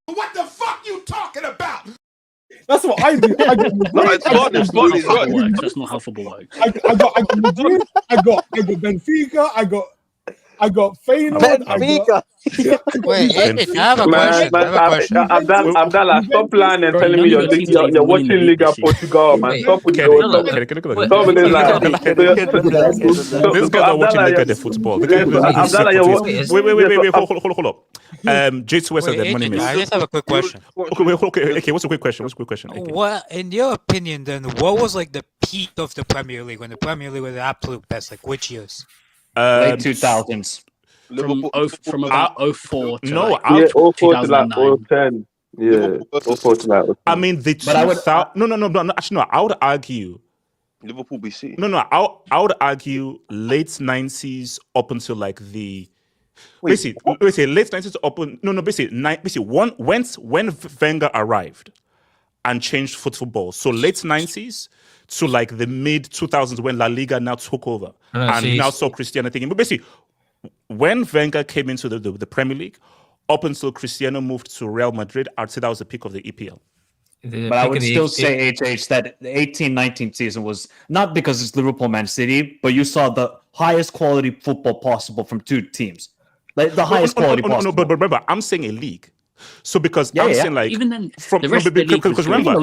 What the fuck you talking about? That's what I do. That's not how football works. I got Madrid, I got Benfica, I got Feyenoord. Wait, I have a question. Abdallah, stop lying and telling me you're watching Liga Portugal, man. Stop with This guy's not watching Liga de Football. Wait, hold up. J2 West said that money I just have a quick question. Okay, what's a quick question? What, in your opinion, then, what was like the peak of the Premier League when the Premier League was the absolute best? Like which years? Late 2000s. From about 04 to to like 010. Yeah, 04 to like 010. I mean, the 2000. No. Actually, no. I would argue Liverpool BC. No. I would argue late 90s up until like the. Basically, late 90s up. Basically, when Wenger arrived and changed football. So late 90s to like the mid 2000s when La Liga now took over and now saw Cristiano thinking. But basically, when Wenger came into the Premier League, up until Cristiano moved to Real Madrid, I'd say that was the peak of the EPL. But I would still say, HH, that the 18-19 season was not because it's Liverpool, Man City, but you saw the highest quality football possible from two teams. Like the highest quality possible. No, but remember, I'm saying a league. So because I'm saying like even then, from the rest of the league because remember the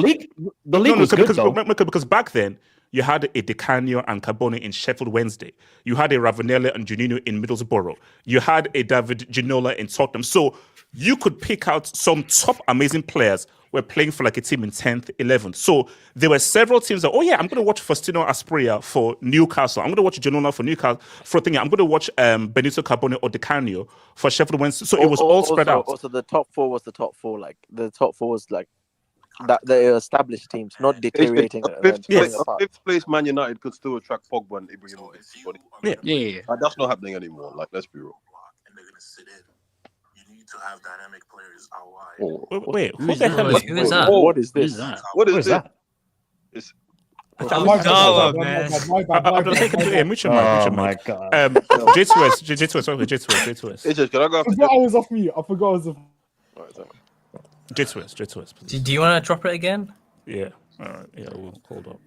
league was good though. Because back then you had a Di Canio and Carbone in Sheffield Wednesday. You had a Ravanelli and Juninho in Middlesbrough. You had a David Ginola in Tottenham. So you could pick out some top amazing players were playing for like a team in 10th, 11th. So there were several teams that, I'm going to watch Faustino Asprilla for Newcastle. I'm going to watch Ginola for Newcastle. I'm going to watch Benito Carbone or Di Canio for Sheffield Wednesday. So it was all spread out. Also, the top four was the top four. Like the top four was like that the established teams, not deteriorating. Fifth place Man United could still attract Pogba and Ibrahimovic. Yeah. That's not happening anymore. Like, let's be real. And they're gonna sit in. You need to have dynamic players out wide. Wait, who the hell is Who is that? What is this? What is that? It's Oh, man. Oh my god. J2S. AJ, can I go I after forgot I was off mute. J2S, please. Do you want to drop it again? Yeah. All right. Yeah, we'll hold up.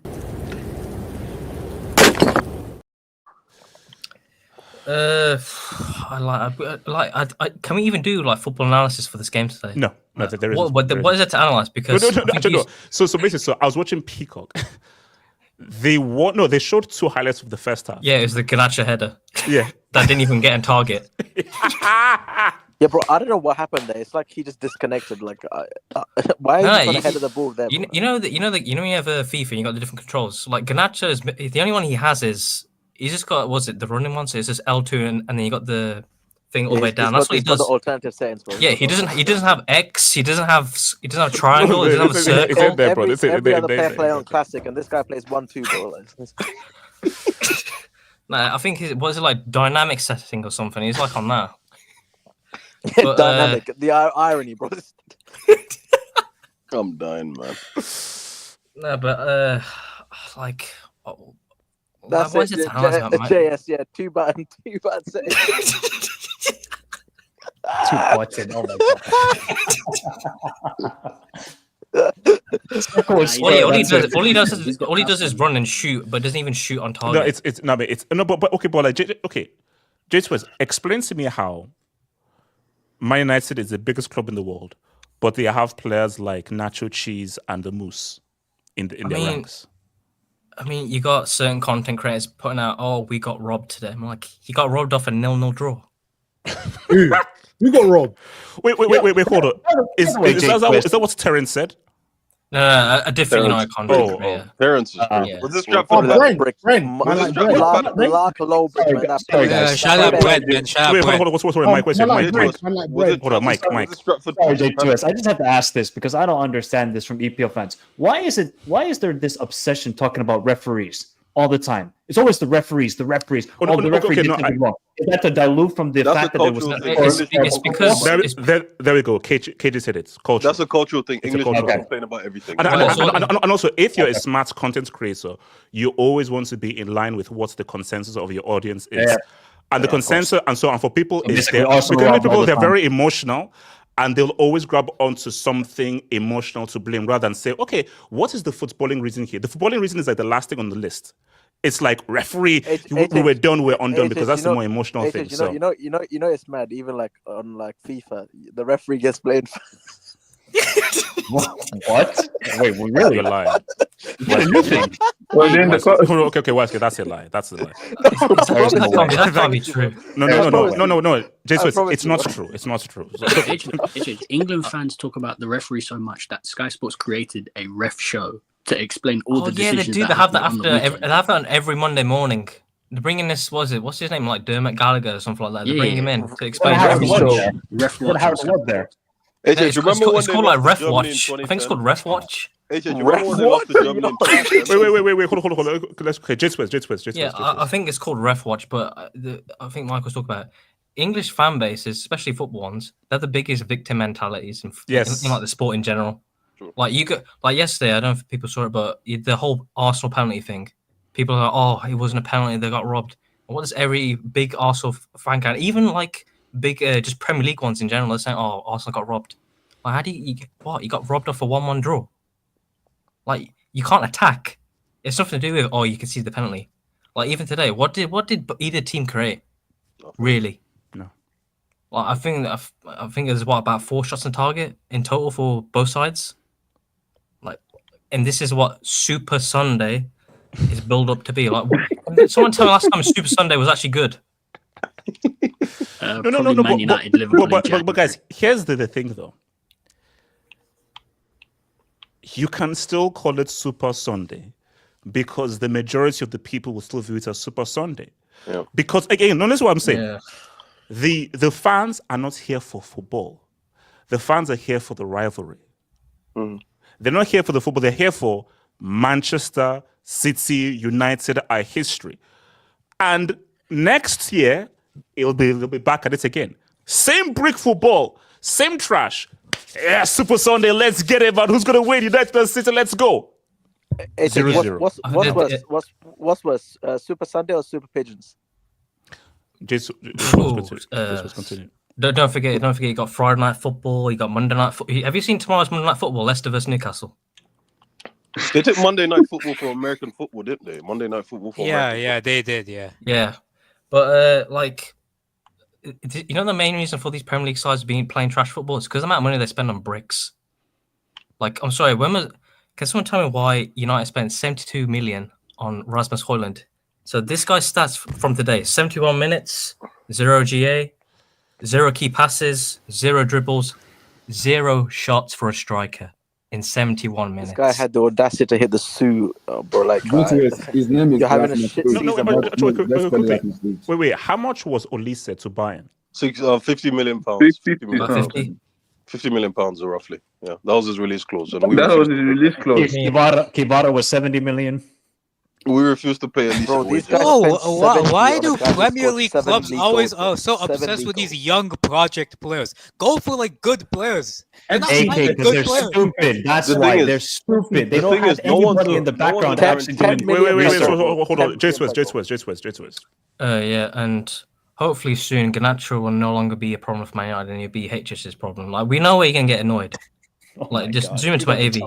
Can we even do like football analysis for this game today? No, there isn't. What is there to analyze? Because No. So basically, I was watching Peacock. They showed two highlights of the first half. Yeah, it was the Garnacho header. Yeah, that didn't even get in target. Yeah, bro, I don't know what happened there. It's like he just disconnected. Like, why are you trying to head of the ball there? You know when you have a FIFA and you got the different controls. Like Garnacho is the only one he has is he's just got the running one, so it's just L2 and then you got the thing all the way down. That's what he does. The alternative settings, bro. Yeah, he doesn't have X. He doesn't have triangle. He doesn't have a circle. Every other player play on classic, and this guy plays 1-2, bro. Nah, I think what is it like dynamic setting or something? He's like on that. But, Dynamic. The irony, bro. I'm dying, man. No, but like, That's why it. is it highlighting about JS, yeah. Too bad. Say. Two button. Oh my god. All he does is run and shoot, but doesn't even shoot on target. But okay. J-Twist, explain to me how Man United is the biggest club in the world, but they have players like Nacho Cheese and the Moose in their ranks. I mean, you got certain content creators putting out, "Oh, we got robbed today." I'm like, you got robbed off a 0-0 draw. You got robbed. Wait, hold on. Is that what Terence said? No, a different United content creator. Terence is Yeah. Was this Stratford? Shut up, Brad, man. Shut up, Wait, Brad. hold on. What's Mike? Question. Hold on, Mike. Sorry, J2S. I just have to ask this because I don't understand this from EPL fans. Why is there this obsession talking about referees all the time? It's always the referees. The referee did something wrong. Is that to dilute from the fact that there was? It's because there we go. KJ said it's culture. That's a cultural thing. English people cultural complain about everything. And also, if you're a smart content creator, you always want to be in line with what the consensus of your audience is. Yeah. And the consensus and so on for people is they're very emotional. And they'll always grab onto something emotional to blame rather than say, okay, what is the footballing reason here? The footballing reason is like the last thing on the list. It's like referee, we were done, we're undone, because that's the more emotional thing. You know, it's mad. Even like on like FIFA, the referee gets blamed. What? Wait, really? You're lying. What a new thing. Okay, Wesley, that's a lie. That's a lie. That can't be true. No. Jesus, it's not true. It's not true. England fans talk about the referee so much that Sky Sports created a ref show to explain all the decisions. They do. They have that they have that on every Monday morning. They're bringing this. What's his name? Like Dermot Gallagher or something like that. They're bringing him in to explain everything. Ref watch. There. It's called like Ref Watch. I think it's called Ref Watch. AJ, do you remember when they lost to Germany in 2010? Wait, hold on. Okay, J-Twist. Yeah, I think it's called Ref Watch, but I think Mike was talking about it. English fan bases, especially football ones, they're the biggest victim mentalities in like the sport in general. True. Like yesterday, I don't know if people saw it, but the whole Arsenal penalty thing. People are like, "Oh, it wasn't a penalty; they got robbed." And what does every big Arsenal fan can, even like big just Premier League ones in general, they're saying, "Oh, Arsenal got robbed." Like, how do you what? You got robbed off a 1-1 draw. Like, you can't attack. It's nothing to do with you can see the penalty. Like even today, what did either team create? Really? No. Well, I think there's about 4 shots on target in total for both sides. Like, and this is what Super Sunday is built up to be. Like, someone tell me last time Super Sunday was actually good. No. Man United, Liverpool, but guys, here's the thing though. You can still call it Super Sunday because the majority of the people will still view it as Super Sunday. Yeah. Because again, notice what I'm saying. Yeah. The fans are not here for football. The fans are here for the rivalry. Mm. They're not here for the football. They're here for Manchester City United, our history. And next year, they'll be back at it again. Same brick football, same trash. Yeah, Super Sunday, let's get it, man. Who's going to win? United City, let's go. 0-0. What's worse, Super Sunday or Super Pigeons? Continue. Don't forget, you got Friday night football, you got Monday night football. Have you seen tomorrow's Monday night football, Leicester versus Newcastle? They took Monday night football for American football, didn't they? Monday night football for American football. They did, yeah. But you know the main reason for these Premier League sides playing trash football is because the amount of money they spend on bricks. Like, I'm sorry, can someone tell me why United spent 72 million on Rasmus Højlund? So this guy's stats from today: 71 minutes, 0 GA, 0 key passes, 0 dribbles, 0 shots for a striker in 71 minutes. This guy had the audacity to hit the suit, bro. Like, his name is you're having a shit season. Wait. How much was Olise to Bayern? 50 million pounds. 50 million pounds, roughly. Yeah, that was his release clause. That was his release clause. Kibara was 70 million. We refuse to pay at least. Bro, these guys No, spent 70 why on do a guy who Premier scored League 7 clubs league always goals, so 7 obsessed league with these goals. young project players? Go for like good players. They're not AK, signing because good they're players. stupid. That's The why thing is- they're stupid. They the don't thing have is, no one's anybody a- in the no background one's a actually doing. guaranteed- Wait. So, Hold on. 10 J-Twist. Yeah, and hopefully soon Garnacho will no longer be a problem for Man United and he'll be HS's problem. Like we know where you can get annoyed. Oh my Like just God. zoom into my AV.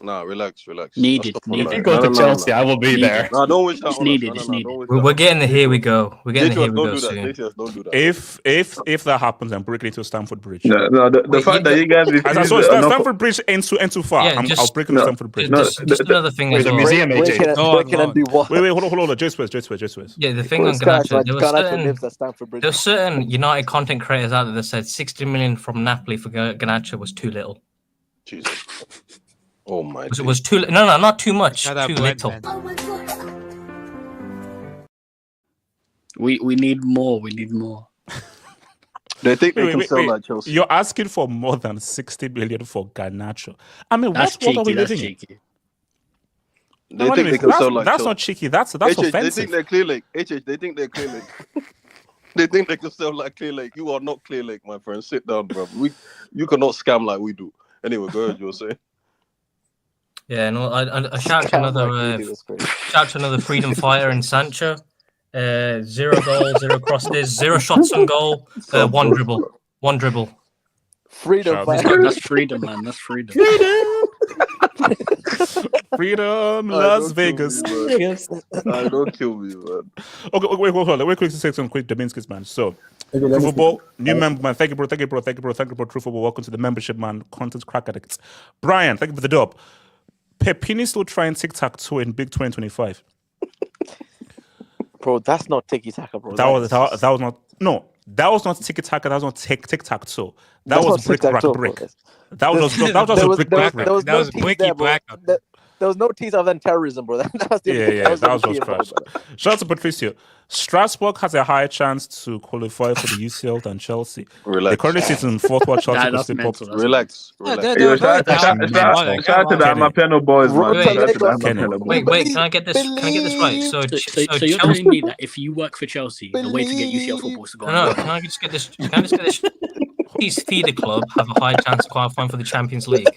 Nah, relax. Needed, That's not needed. If you polite. go to Chelsea, I will be Needed. there. Nah, don't wish that It's on needed, us. it's No, needed. don't wish We're that. getting the here we go. We're getting the here we Don't go do that. soon. JTS, don't do that. If that happens, I'm breaking into Stamford Bridge. No, the Wait, fact that you guys refuse So enough- Stamford Bridge ain't too far. Yeah, I'll break into no. Stamford Bridge. No, Just another thing as the well. museum, AJ. Break it and do what? Wait, hold on. J-Twist. Yeah, the thing Bro, on this guy's Garnacho, like there Garnacho lives at Stamford Bridge. were certain United content creators out there that said 60 million from Napoli for Garnacho was too little. Jesus. Oh my. It was too no, not too much, Shout out too Brent, little. man. We need more. We need more. They think they Wait, can sell wait. like Chelsea. You're asking for more than 60 million for Garnacho. I mean, That's what world are cheeky. we That's living in? cheeky. They think they can that's, sell like that's Chelsea. not cheeky. That's HH, they offensive. think they're Clear Lake. HH, they think they're Clear Lake. They think they can sell like Clear Lake. You are not Clear Lake, my friend. Sit down, bro. You cannot scam like we do. Anyway, go ahead. You were saying. Yeah, no, I shout to another freedom fighter in Sancho. 0 goals, 0 crosses, 0 shots on goal, 1 dribble. 1 dribble. Freedom. That's freedom, man. That's freedom. Freedom, Las Vegas. Don't kill me, man. Okay, wait, hold on. Let me quickly say some quick Dominskis, man. So, True Football, new member, man. Thank you, bro. True Football. Welcome to the membership, man. Content crack addicts. Brian, thank you for the dub. Pepini still trying tic-tac-toe in Big 2025. Bro, that's not tiki-taka, bro. That was not. No, that was not tiki-taka. That was not tic-tac-toe. That That's was not brick, tic-tac-toe, brick. bro. That was a brick. There was That no was team Blinky there, bro. Black. There was no teams other than terrorism, bro. That was the Yeah, that was the what's key trash. involved, brother. Shout out to Patricio. Strasbourg has a higher chance to qualify for the UCL than Chelsea. Relax. They currently sit in fourth, while Chelsea will That's step up. mental. That's Relax. Yeah, Relax. they're Yo, very shout out to the Amapiano boys, man. Wait, Shout out to the Kenny. Amapiano boys. Wait, can I get this right? So So you're Chelsea. telling me that if you work for Chelsea, the way to get UCL football is to go on. No, can I just get this? These feeder club have a high chance of qualifying for the Champions League.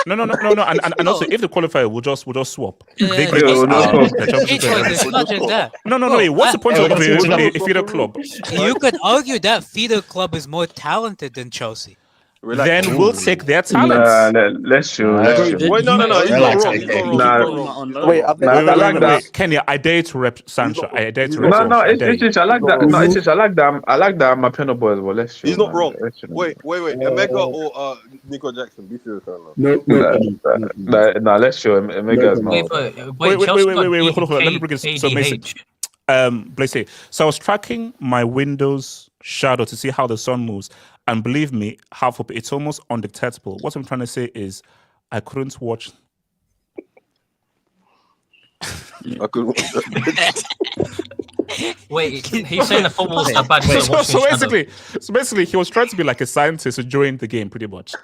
No. And also, if they qualify, we'll just swap. They get Yo, us no, out no. of the Champions It's League. like, it's not just that. No. Wait, what's the point of if you're a club? You could argue that feeder club is more talented than Chelsea. Relax. Then we'll take their Nah, talents. let's chill. Wait, no. He's not Relax, wrong. okay. He's not Nah. wrong. Wait, I've Nah, never I like that. Wait, Kenya, I dare to rep Sancho. I dare to rep No, Sancho. I dare it's you. just I like that. No, it's just I like that. I like that Amapiano boys. Well, let's chill. He's not man. wrong. Let's chill. Wait. Emeka or Nico Jackson? Be serious right now. Nah, let's chill. Omega is Wait, not. wait, Chelsea got Wait, hold on. Let me beat bring this. So basically, ADH. Blaise, so I was tracking my Windows shadow to see how the sun moves, and believe me, it's almost undetectable. What I'm trying to say is, I couldn't watch. I could. Wait, he's saying the football's that bad. he's not So watching Shadow. basically, he was trying to be like a scientist during the game, pretty much.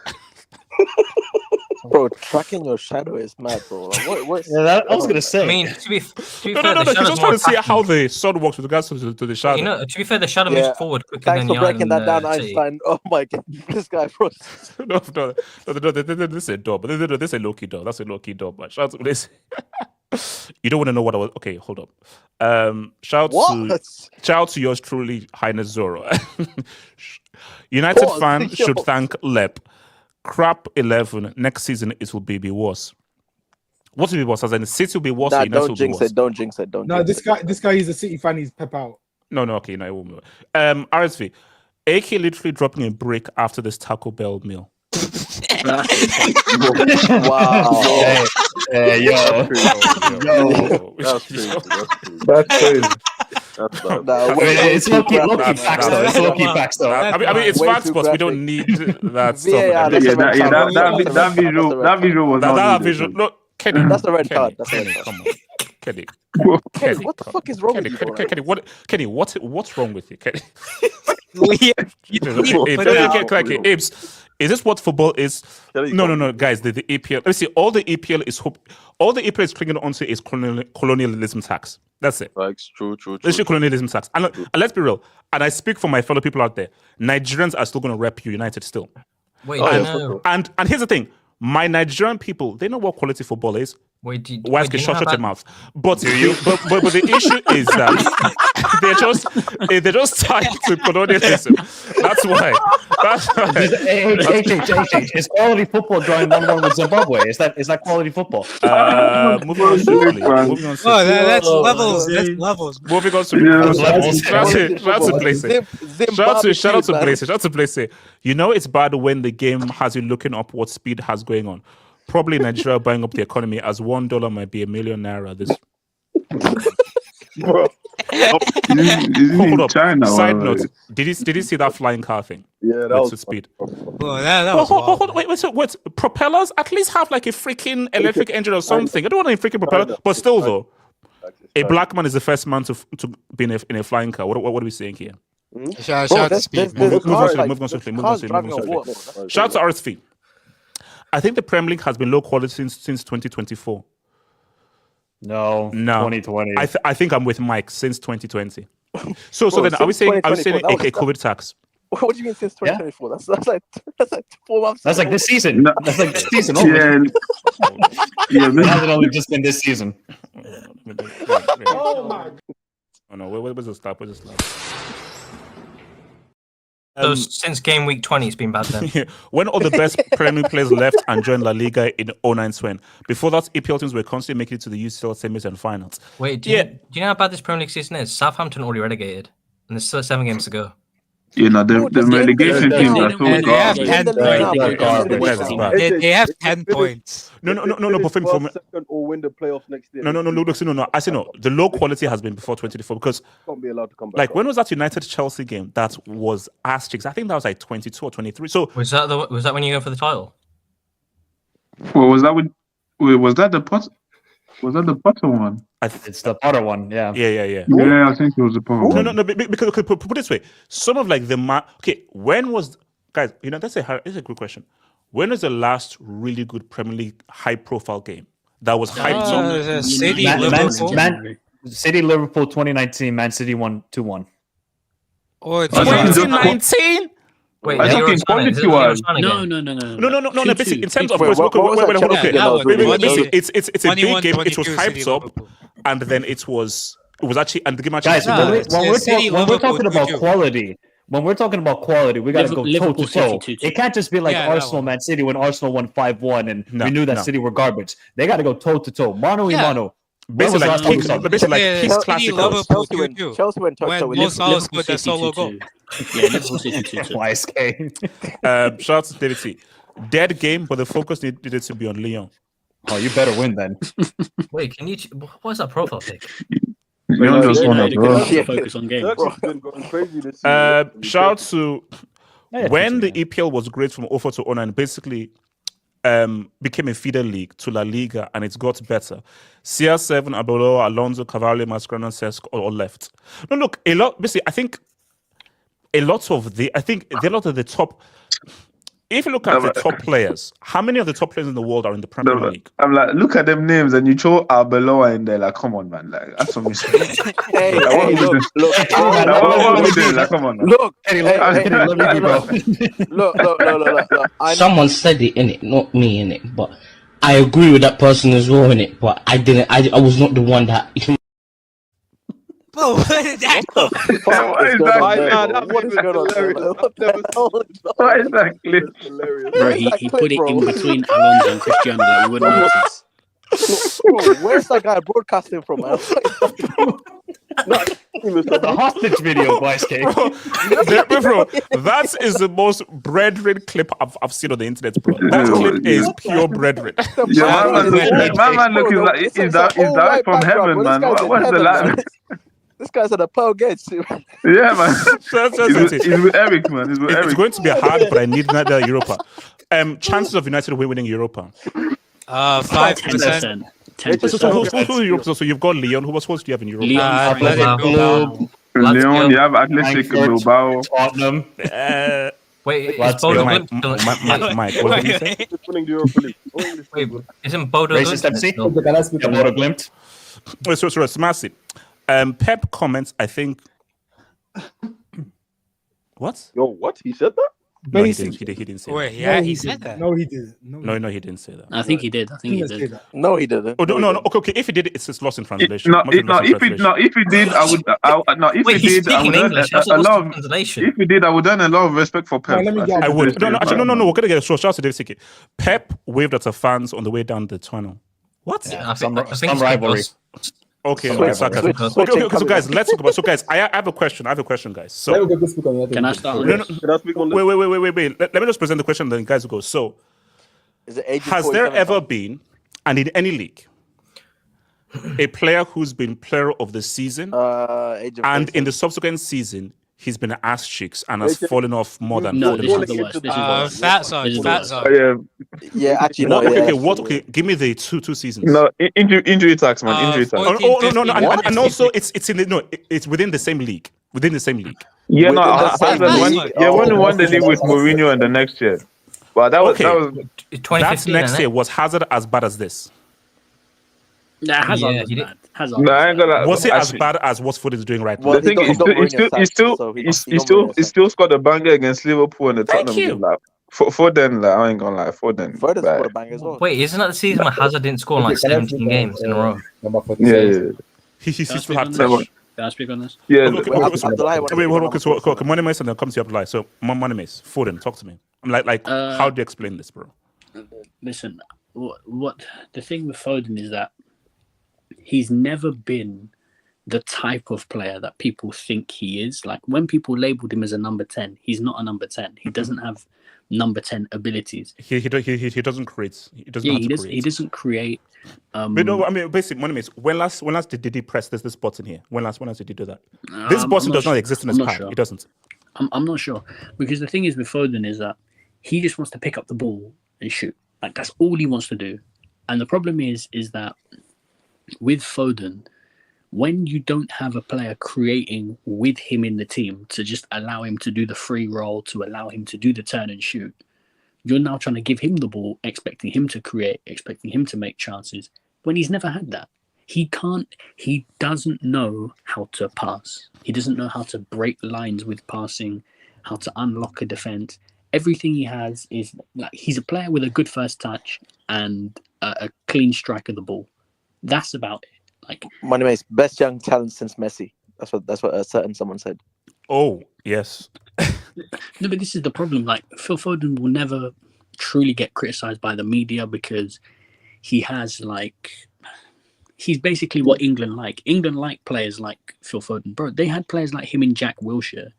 Bro, tracking your shadow is mad, bro. Like, what? Yeah, I was gonna say. I mean, to be fair, No. the He's Shadow's just more trying to see attacking. how the sun works with regards to the shadow. You know, to be fair, the Shadow Yeah. moves forward quicker Thanks than for United breaking that down, City. Einstein. Oh my god, this guy, bro. No, this is a dub. This is a low-key dub. That's a low-key dub, man. Shout out to this. You don't want to know what I was. Okay, hold up. Shout out to yours truly, Highness Zoro. United Pause. fan Yo. should thank Lep. Crap 11. Next season it will be worse. What will be worse? As in, City will be worse. Nah, or United don't will be jinx worse? it. Don't jinx it. Don't. No, jinx this guy is a City fan. He's pep out. No, okay, no, it won't be. RSV. AK literally dropping a brick after this Taco Bell meal. it. Wow. Hey, yo. That's crazy. That's crazy. That's bad. Nah, It's low-key That's- facts, though. It's low-key facts, though. I mean, it's Way facts, too but we graphic. don't need that stuff. VAR, That- that's a red card. That visual was that not visual. needed. Look, Kenny. That's a red Kenny, card. That's a red Kenny, card. come on. Kenny. Kenny, what the fuck is wrong with you, bro? Kenny, what's wrong with you, Kenny? We- Ibs, Is this what football is? No, guys. The EPL. Let me see. All the EPL is clinging onto is colonialism tax. That's it. Like, true. It's colonialism tax. And let's be real. And I speak for my fellow people out there. Nigerians are still going to rep United still. Wait, no. And here's the thing. My Nigerian people, they know what quality football is. Shut your mouth. But the issue is that they're just tied to colonialism. That's why. Is quality football drawing 1-1 with Zimbabwe? Is that quality football? Moving on swiftly. That's levels. That's levels. Moving on swiftly. Shout out to Blaise. Shout out to Blaise. You know it's bad when the game has you looking up what speed has going on. Probably Nigeria buying up the economy as $1 might be $1,000,000. This. Bro. Hold up. China, Side note: Did you see that flying car thing? Yeah, that was speed. Well, that was wild. Wait. Propellers at least have like a freaking electric engine or something. I don't want a freaking propeller, but still though, a black man is the first man to be in a flying car. What are we saying here? Shout out to speed. Move on swiftly. Shout out to RSV. I think the Premier League has been low quality since 2024. No, 2020. I think I'm with Mike since 2020. So then are we saying a COVID tax? What do you mean since 2024? Yeah. That's like 4 months. That's like this season. No. That's like this season only. Yeah, it hasn't only just been this season. Oh my! Oh no, where's the stop? So since game week 20, it's been bad then. When all the best Premier League players left and joined La Liga in 09-20. Before that, EPL teams were constantly making it to the UCL semis and finals. Wait, do you know how bad this Premier League season is? Southampton already relegated, and there's still 7 games to go. You know, the relegation teams are so They have 10 points. No. But for second or win the playoffs next year. No. I say no. The low quality has been before 2024 because Can't be allowed to come back. like when was that United Chelsea game? That was asterisks. I think that was like 22 or 23. So was that when you go for the title? Well, was that the pot? Was that the Potter one? It's the Potter one, yeah. Yeah. Yeah, I think it was the Potter one. No, because put it this way. Some of like when was guys? You know, that's a good question. When was the last really good Premier League high-profile game that was hyped on? City Liverpool 2019. Man City won 2-1. Oh, 2019. Wait, I think quality was No. No. Basically, in terms of Wait, what was that? It's a big game. It was hyped up, and then it was actually, and the game actually. Guys, when we're talking about quality. When we're talking about quality, we got to go toe to toe. It can't just be like Arsenal, Man City when Arsenal won 5-1 and we knew that City were garbage. They got to go toe to toe, mano y mano. Basically, Kings Classic. Chelsea went toe to toe. Mo Salah scored that solo goal. Yeah, Liverpool City 2-2. Shout out to David C. Dead game, but the focus needed to be on Lyon. Oh, you better win then. Wait, can you? What is that profile pic? Focus on games. Shout out to when the EPL was great from 04 to 09, basically became a feeder league to La Liga, and it's got better. CR7, Abelo, Alonso, Cavalli, Mascherano, Cesc all left. No, look, I think a lot of the top. If you look at the top players, how many of the top players in the world are in the Premier League? I'm like, look at them names, and you throw Arbeloa in there. Like, come on, man. Like, that's some respect. Look. Someone said it in it, not me in it, but I agree with that person as well in it. But I didn't. I was not the one that. Bro, where did that go? What exactly? Bro, he put it in between Alonso and Cristiano that we wouldn't notice. Where's that guy broadcasting from, man? The hostage video, Vice K. Bro, that is the most brethren clip I've seen on the internet, bro. That clip is pure brethren. My man looking like is that from heaven, man? What's the line? This guy's at a Pearl Gates. Yeah, man. He's with Eric, man. It's going to be hard, but I need another Europa. Chances of United winning Europa? 5%. 10%. So you've got Lyon. Who else do you have in Europa? Lyon, you have Athletic Bilbao. Tottenham. Wait, is What's Bodo Mike, Glimt Mike, what did you say? It's winning the Europa League. Wait, isn't Bodo Racist Glimt MC? still? Can I speak Yeah, on Bodo that? Glimt. Wait, so Smasi. Pep comments, I think. What? Yo, what? He said that? No, he Basically. didn't. He didn't say Wait, that. yeah, No, he he said didn't. that. No, he didn't. No, he didn't say that. I think he did. I think he Let's say did. that. No, he didn't. Oh no. Okay. If he did, it's lost in translation. No, Must be lost in translation. if he did, I would. No, if Wait, he he's did, I speaking would earn English. a How's it lot lost in of. translation? If he did, I would earn a lot of respect for Pep. Right, let me get I on would. this. No. We're gonna get a shout out to Dave Siki. Pep waved at the fans on the way down the tunnel. What? Yeah, I Some think some it's rivalry. because- Okay, Switch, okay, sarcasm. switch, Okay, so guys, let's talk about. So guys, I have a question. guys. Let me So go speak on that. Can I start on no, this? Can I speak on this? wait. Let me just present the question, then guys will go. So, Is it age has there ever been, and in any league, a player who's been player of the season, age of and 47? in the subsequent season he's been ass cheeks and has Wait, fallen off more than No, 40 this is pounds? the worst. This is the worst. Fat zone, This is the fat worst. zone. Yeah, actually, no. What? Yeah, Okay. Give me the two seasons. No, injury tax, man. Injury tax. 14, No. 15, And also it's in the it's within the same league. Within the same league. Yeah, no, Within the same Hazard won. league? Yeah, Oh, won the league with Mourinho in the next year. But that was Okay. that was. 2015, That's next isn't year. it? Was Hazard as bad as this? Nah, Hazard Yeah, was he did. bad. Hazard No, I ain't gonna lie. Was it as Actually, bad as what Foden is doing right now? Well, the thing he's is, got he still scored a banger against Liverpool in the Thank Tottenham you. game. Like, Foden, like, I ain't gonna lie, Foden. Foden like, scored a bang as well. Wait, isn't that the season where Hazard didn't score in like Can I 17 speak on, games in a row? number yeah, 46? yeah, He Can I still speak had on touch. this? Can I speak on this? yeah. Okay, Wait, so- Abdullah, wait, hold on. Okay, Money Mace and then comes to Abdullah. So Money Mace, Foden, talk to me. I'm like, how do you explain this, bro? Listen, what the thing with Foden is that he's never been the type of player that people think he is. Like when people labeled him as a number 10, he's not a number 10. He doesn't have number 10 abilities. He doesn't create. He doesn't. Yeah, know how he to does. create. He doesn't create. But no, I mean, basically, Money Mace. When last did he press this button here? When last did he do that? This button does not exist in his pad. Sure. It doesn't. I'm not sure because the thing is with Foden is that he just wants to pick up the ball and shoot. Like that's all he wants to do. And the problem is that with Foden, when you don't have a player creating with him in the team to just allow him to do the free roll, to allow him to do the turn and shoot, you're now trying to give him the ball, expecting him to create, expecting him to make chances when he's never had that. He doesn't know how to pass. He doesn't know how to break lines with passing, how to unlock a defense. Everything he has is like he's a player with a good first touch and a clean strike of the ball. That's about it. Like Money Mace, best young talent since Messi. That's what a certain someone said. Oh yes. no, but this is the problem. Like Phil Foden will never truly get criticized by the media because he has he's basically what England like. England like players like Phil Foden. Bro, they had players like him and Jack Wilshere.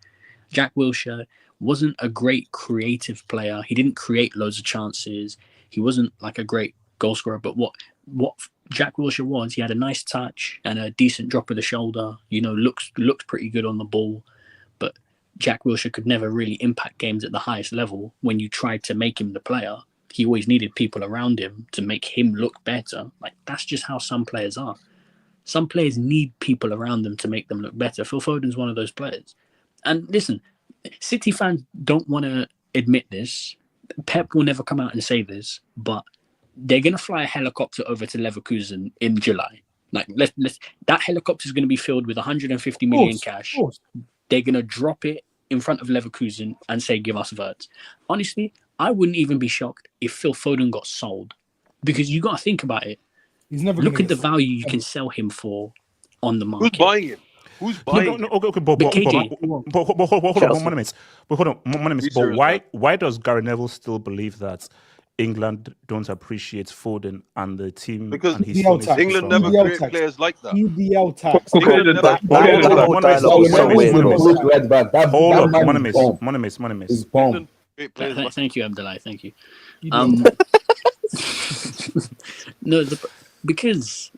Jack Wilshere wasn't a great creative player. He didn't create loads of chances. He wasn't like a great goal scorer. But what Jack Wilshere was, he had a nice touch and a decent drop of the shoulder. You know, looked pretty good on the ball. But Jack Wilshere could never really impact games at the highest level. When you tried to make him the player, he always needed people around him to make him look better. Like that's just how some players are. Some players need people around them to make them look better. Phil Foden's one of those players. And listen, City fans don't want to admit this. Pep will never come out and say this, but they're going to fly a helicopter over to Leverkusen in July. Like, that helicopter is going to be filled with 150 million cash. They're going to drop it in front of Leverkusen and say, give us Wirtz. Honestly, I wouldn't even be shocked if Phil Foden got sold because you got to think about it. He's never Look gonna at the get value you can sell him for on the market. Who's buying it? Who's buying No, okay, but hold on, one minute. But why does Gary Neville still believe that England don't appreciate Foden and the team? Because and his EPL tax. England never EPL create tax. players like that. EPL tax. England never. Hold on, Money Mace. Thank you, Abdullah. Thank you. No, because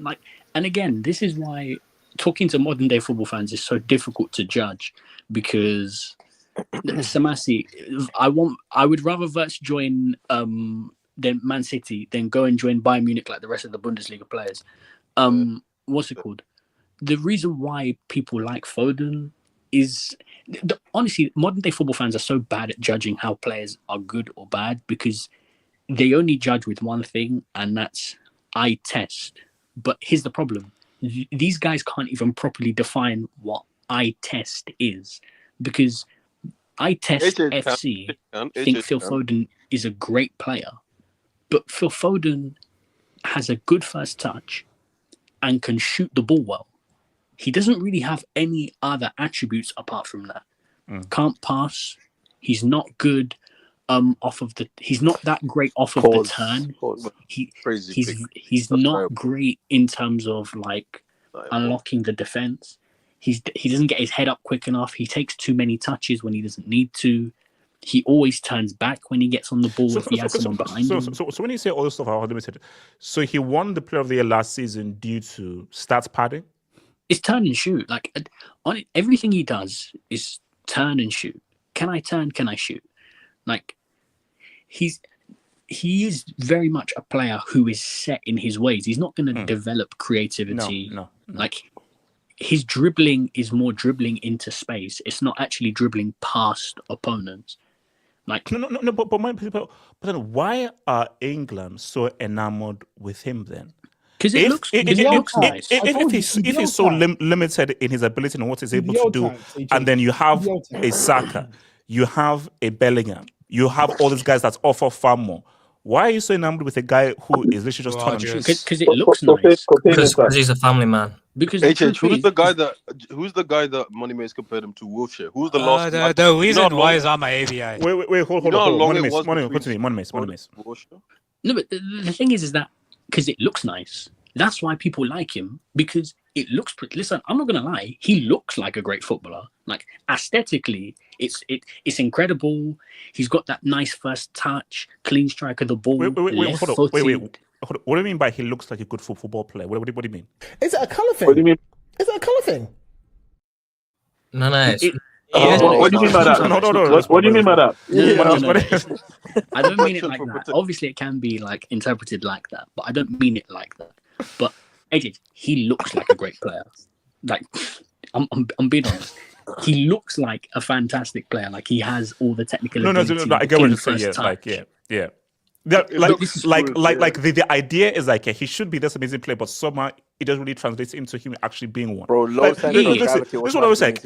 and again, this is why talking to modern day football fans is so difficult to judge because Samasi, I would rather Wirtz join than Man City than go and join Bayern Munich like the rest of the Bundesliga players. What's it called? The reason why people like Foden is honestly, modern day football fans are so bad at judging how players are good or bad because they only judge with one thing, and that's eye test. But here's the problem: these guys can't even properly define what eye test is, because eye test FC think Phil Foden is a great player, but Phil Foden has a good first touch and can shoot the ball well. He doesn't really have any other attributes apart from that. Can't pass. He's not good off of the. He's not that great off of the turn. He's not great in terms of like unlocking the defense. He doesn't get his head up quick enough. He takes too many touches when he doesn't need to. He always turns back when he gets on the ball if he has someone behind him. So when you say all this stuff about limited, so he won the Player of the Year last season due to stats padding? It's turn and shoot. Like everything he does is turn and shoot. Can I turn? Can I shoot? Like he is very much a player who is set in his ways. He's not going to develop creativity. No. Like his dribbling is more dribbling into space. It's not actually dribbling past opponents. Like no. But then why are England so enamored with him then? Because it looks nice. If he's so limited in his ability and what he's able to do, and then you have a Saka, you have a Bellingham, you have all these guys that offer far more. Why are you so enamored with a guy who is literally just turning? Because it looks nice. Because he's a family man. Because who's the guy that Moneymates compared him to? Wilshere. Who's the last? The reason why is on my ABI. Wait, hold on. Moneymates. No, but the thing is that because it looks nice. That's why people like him, because it looks pretty. Listen, I'm not gonna lie. He looks like a great footballer. Like aesthetically, it's incredible. He's got that nice first touch, clean strike of the ball. Wait, hold on. What do you mean by he looks like a good football player? What do you mean? Is it a colour thing? What do you mean? Is it a colour thing? No. What do you mean by that? No. What do you mean by that? I don't mean it like that. Obviously, it can be like interpreted like that, but I don't mean it like that. But AJ, he looks like a great player. Like I'm being honest. He looks like a fantastic player. Like he has all the technical. No. I get what you're saying. Yeah. The idea is like he should be this amazing player, but somehow it doesn't really translate into him actually being one. Bro, this is what I was saying.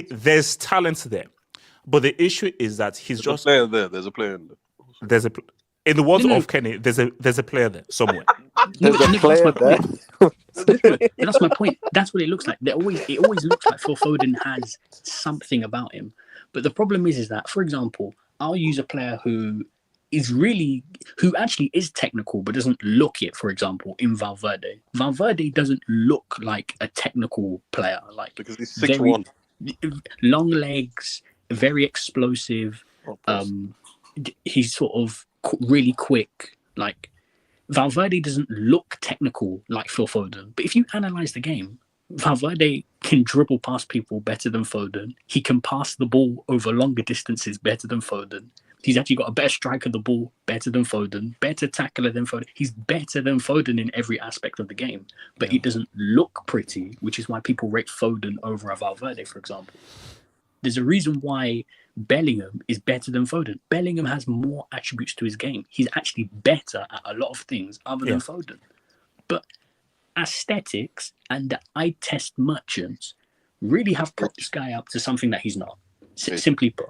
There's talent there, but the issue is that he's just a player there. There's a player in there. In the words of Kenny, there's a player there somewhere. There's a player there. That's my point. That's what it looks like. It always looks like Phil Foden has something about him. But the problem is that, for example, I'll use a player who actually is technical but doesn't look it. For example, in Valverde. Valverde doesn't look like a technical player. Like because he's 6'1", long legs, very explosive. He's sort of really quick. Like Valverde doesn't look technical like Phil Foden, but if you analyze the game, Valverde can dribble past people better than Foden. He can pass the ball over longer distances better than Foden. He's actually got a better strike of the ball better than Foden, better tackler than Foden. He's better than Foden in every aspect of the game, but it doesn't look pretty, which is why people rate Foden over a Valverde, for example. There's a reason why Bellingham is better than Foden. Bellingham has more attributes to his game. He's actually better at a lot of things other than Foden. But aesthetics and the eye test merchants really have propped this guy up to something that he's not. Simply put.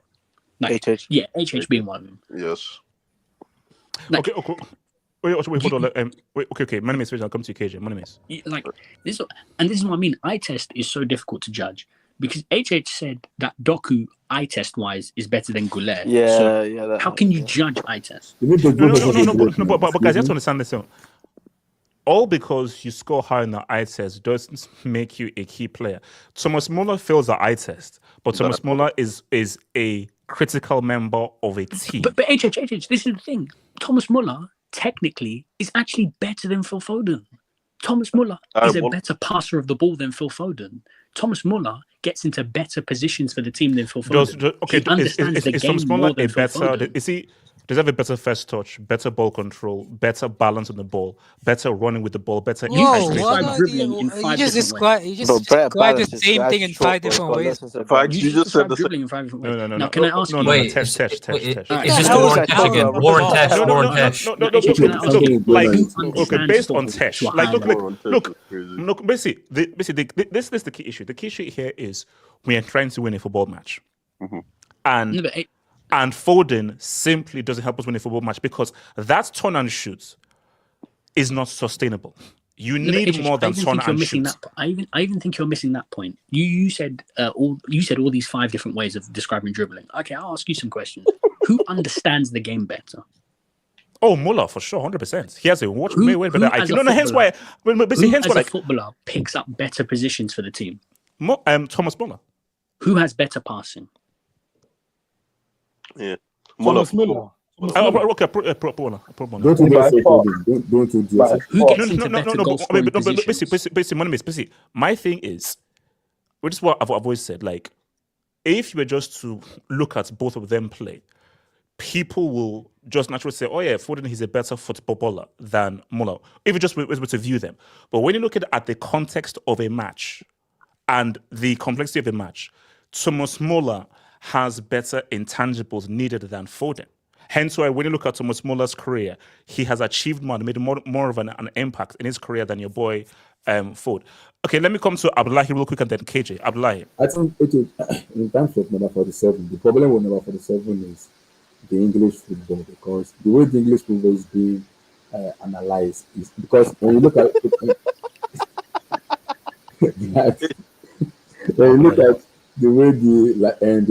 Like, HH. Yeah, HH being one of them. Yes. Like, okay. Wait, hold on. Okay. Moneymates, I'll come to you, KJ. Moneymates. Like this is what I mean. Eye test is so difficult to judge because HH said that Doku eye test wise is better than Goulet. How can you judge eye test? No, but guys, you have to understand this. All because you score high in the eye test doesn't make you a key player. Thomas Muller fails the eye test, but Thomas Muller is a critical member of a team. But HH, this is the thing. Thomas Muller technically is actually better than Phil Foden. Thomas Muller is a better passer of the ball than Phil Foden. Thomas Muller gets into better positions for the team than Phil Foden. Is Thomas Muller a better? Does have a better first touch, better ball control, better balance on the ball, better running with the ball, better dribbling in five different ways. You just described the same thing in 5 different ways. You just said dribbling in 5 different ways. No. Now, can I ask you? Wait, Tesh. Is this the War and Tesh again? War and Tesh, War and Tesh. Look, like, okay, based on Tesh, like, look, basically, this is the key issue. The key issue here is we are trying to win a football match, and Foden simply doesn't help us win a football match because that turn and shoot is not sustainable. You need more than turn and shoot. I even think you're missing that point. You said all these 5 different ways of describing dribbling. Okay, I'll ask you some questions. Who understands the game better? Oh, Muller for sure, 100%. He has a way better IQ. Hence why. A footballer picks up better positions for the team. Thomas Muller. Who has better passing? Yeah, Thomas Muller. Okay, Don't you just say Foden? Don't you just say Who gets into better goal scoring positions? Basically, my thing is, which is what I've always said, like, if you were just to look at both of them play, people will just naturally say, oh yeah, Foden is a better footballer than Muller, if you just were to view them. But when you look at the context of a match and the complexity of a match, Thomas Muller has better intangibles needed than Foden. Hence why when you look at Thomas Muller's career, he has achieved more, made more of an impact in his career than your boy Foden. Okay, let me come to Abdullahi real quick and then KJ. Abdullahi. I think in terms of number 47, the problem with number 47 is the English football, because the way the English football is being analyzed is because when you look at the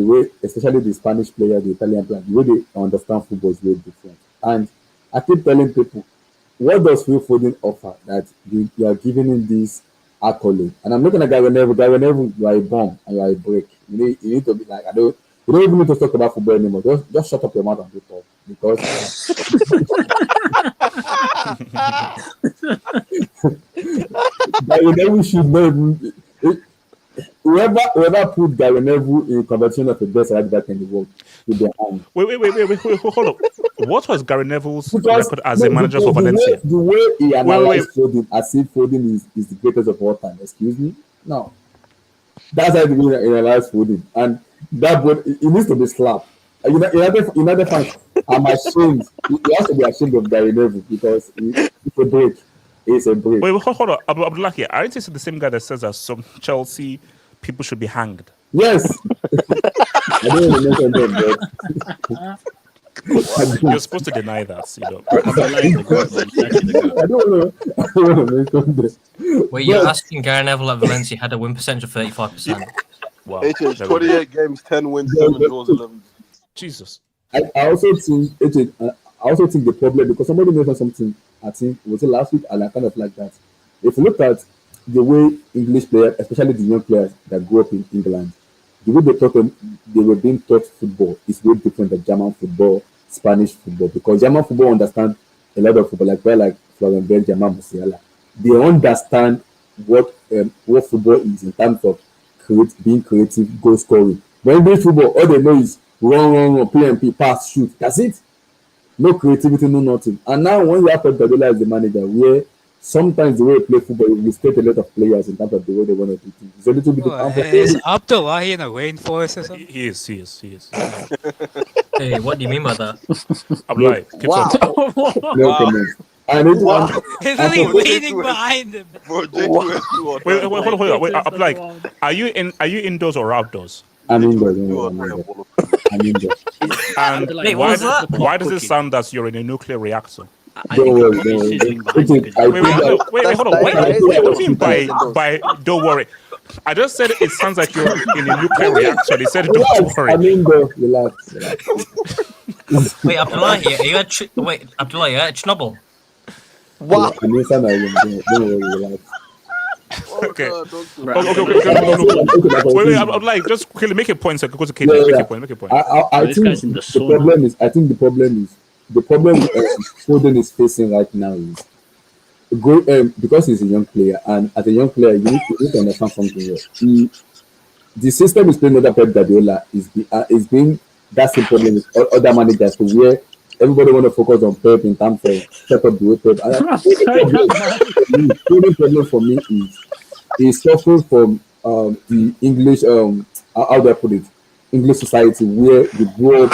way especially the Spanish player, the Italian player, the way they understand football is very different. And I keep telling people, what does Phil Foden offer that you are giving him this accolade? And I'm looking at Gary Neville, you are a bomb and you are a break. You need to be like, you don't even need to talk about football anymore. Just shut up your mouth and do talk. Because Gary Neville should not even. Whoever put Gary Neville in conversation of the best right back in the world with their hand. Wait, hold up. What was Gary Neville's record as a manager for Valencia? The way he analyzed Foden, as if Foden is the greatest of all time. Excuse me? No. That's how he analyzed Foden. And that boy, he needs to be slapped. United fans, I'm ashamed. He has to be ashamed of Gary Neville because it's a break. It's a break. Wait, hold on. Abdullahi, aren't you the same guy that says that some Chelsea people should be hanged? Yes. I don't want to mention them, but you're supposed to deny that, you know. I don't want to mention them. Wait, you're asking Gary Neville at Valencia had a win percentage of 35%. Wow. 28 games, 10 wins, 7 draws, 11. Jesus. I also think the problem, because somebody mentioned something, I think was it last week, and I kind of like that. If you look at the way English players, especially the young players that grew up in England, the way they were being taught football is way different than German football, Spanish football, because German football understand a lot of football, like Florian Berg, German Musiala. They understand what football is in terms of being creative, goal scoring. When English football, all they know is run, play and pass, shoot. That's it. No creativity, no nothing. And now when you have Pep Guardiola as the manager, where sometimes the way you play football, you mistake a lot of players in terms of the way they want to do things. It's a little bit Is Abdullahi in a rainforest or something? He is. Hey, what do you mean by that? Abdullahi, keep on. No comment. He's only leaning behind him. Wait, hold on. Abdullahi, are you indoors or outdoors? I'm indoors. And Wait, why does it sound that you're in a nuclear reactor? Don't worry. Wait, hold on. What do you mean by don't worry? I just said it sounds like you're in a nuclear reactor. They said don't worry. I'm indoors. Relax. Wait, Abdullahi, are you at Chernobyl? Wow. I'm inside my room. Don't worry. Relax. Okay. Wait, I'm like, just quickly make a point so I can go to KJ. Make a point. I think the problem Foden is facing right now is because he's a young player, and as a young player, you need to understand something here. The system is playing under Pep Guardiola is being that's the problem with other managers, where everybody want to focus on Pep in terms of step up the way Pep. The problem for me is he's suffering from the English how do I put it? English society where the grow up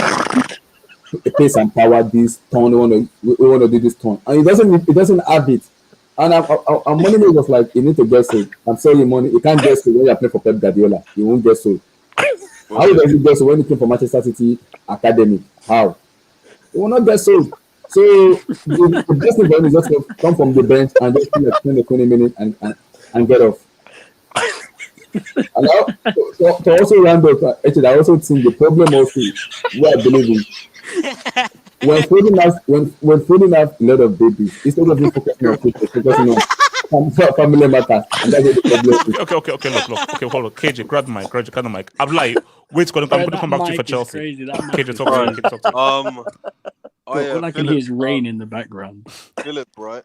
pace and power this turn we want to do this turn and it doesn't have it. And I'm money was like you need to get sold. I'm sorry, money you can't get sold when you're playing for Pep Guardiola. You won't get sold. How does it get sold when you came for Manchester City Academy? How? You will not get sold. So the best thing for him is just to come from the bench and just play like 20 minutes and get off. And to also round up, actually, I also think the problem also where I believe in when Foden has a lot of babies, instead of being focusing on football, focusing on family matters, and that's what the problem is. Okay, look, okay, hold on, KJ, grab the mic, grab the mic. I'm like, wait, I'm going to come back to you for Chelsea. KJ, talk to me. All I can hear is rain in the background. Philip, right?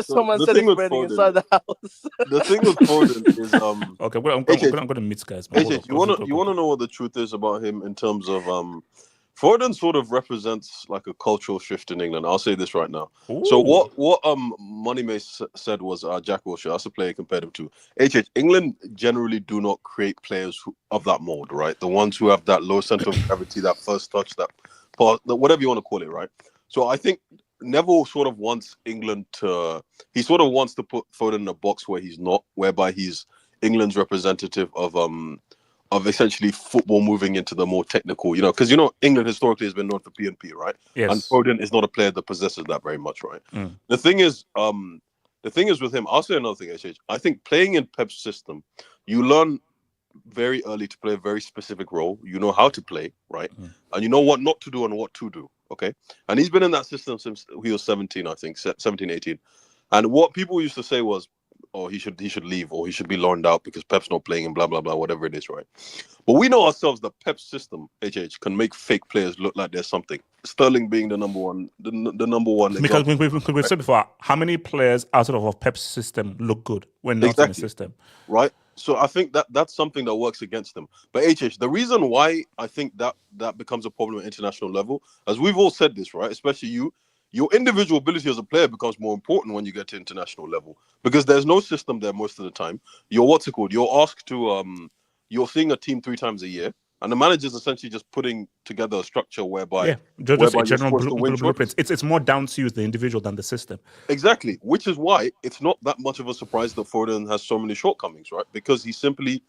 Someone said it's raining inside the house. The thing with Foden is okay, well, I'm going to meet guys. AJ, you want to know what the truth is about him in terms of Foden sort of represents like a cultural shift in England. I'll say this right now. Ooh. So what Moneymace said was Jack Wilshere, that's a player compared him to. England generally do not create players of that mold, right? The ones who have that low center of gravity, that first touch, that part, whatever you want to call it, right? So I think Neville sort of wants England to put Foden in a box where he's not, whereby he's England's representative of essentially football moving into the more technical, because England historically has been known for P&P, right? Yes. And Foden is not a player that possesses that very much, right? Mm. The thing is with him, I'll say another thing, HH. I think playing in Pep's system, you learn very early to play a very specific role. You know how to play, right? Mm. And you know what not to do and what to do, okay? And he's been in that system since he was 17, I think, 17, 18. And what people used to say was, oh, he should leave or he should be loaned out because Pep's not playing and blah, blah, blah, whatever it is, right? But we know ourselves that Pep's system, HH, can make fake players look like there's something. Sterling being the number one. Because we've said before, how many players outside of Pep's system look good when not in the system? Right? So I think that's something that works against them. But HH, the reason why I think that becomes a problem at international level, as we've all said this, right? Especially you, your individual ability as a player becomes more important when you get to international level because there's no system there most of the time. You're asked to you're seeing a team 3 times a year, and the manager's essentially just putting together a structure whereby just a general blueprint. It's more down to you, the individual, than the system. Exactly, which is why it's not that much of a surprise that Foden has so many shortcomings, right? Because he simply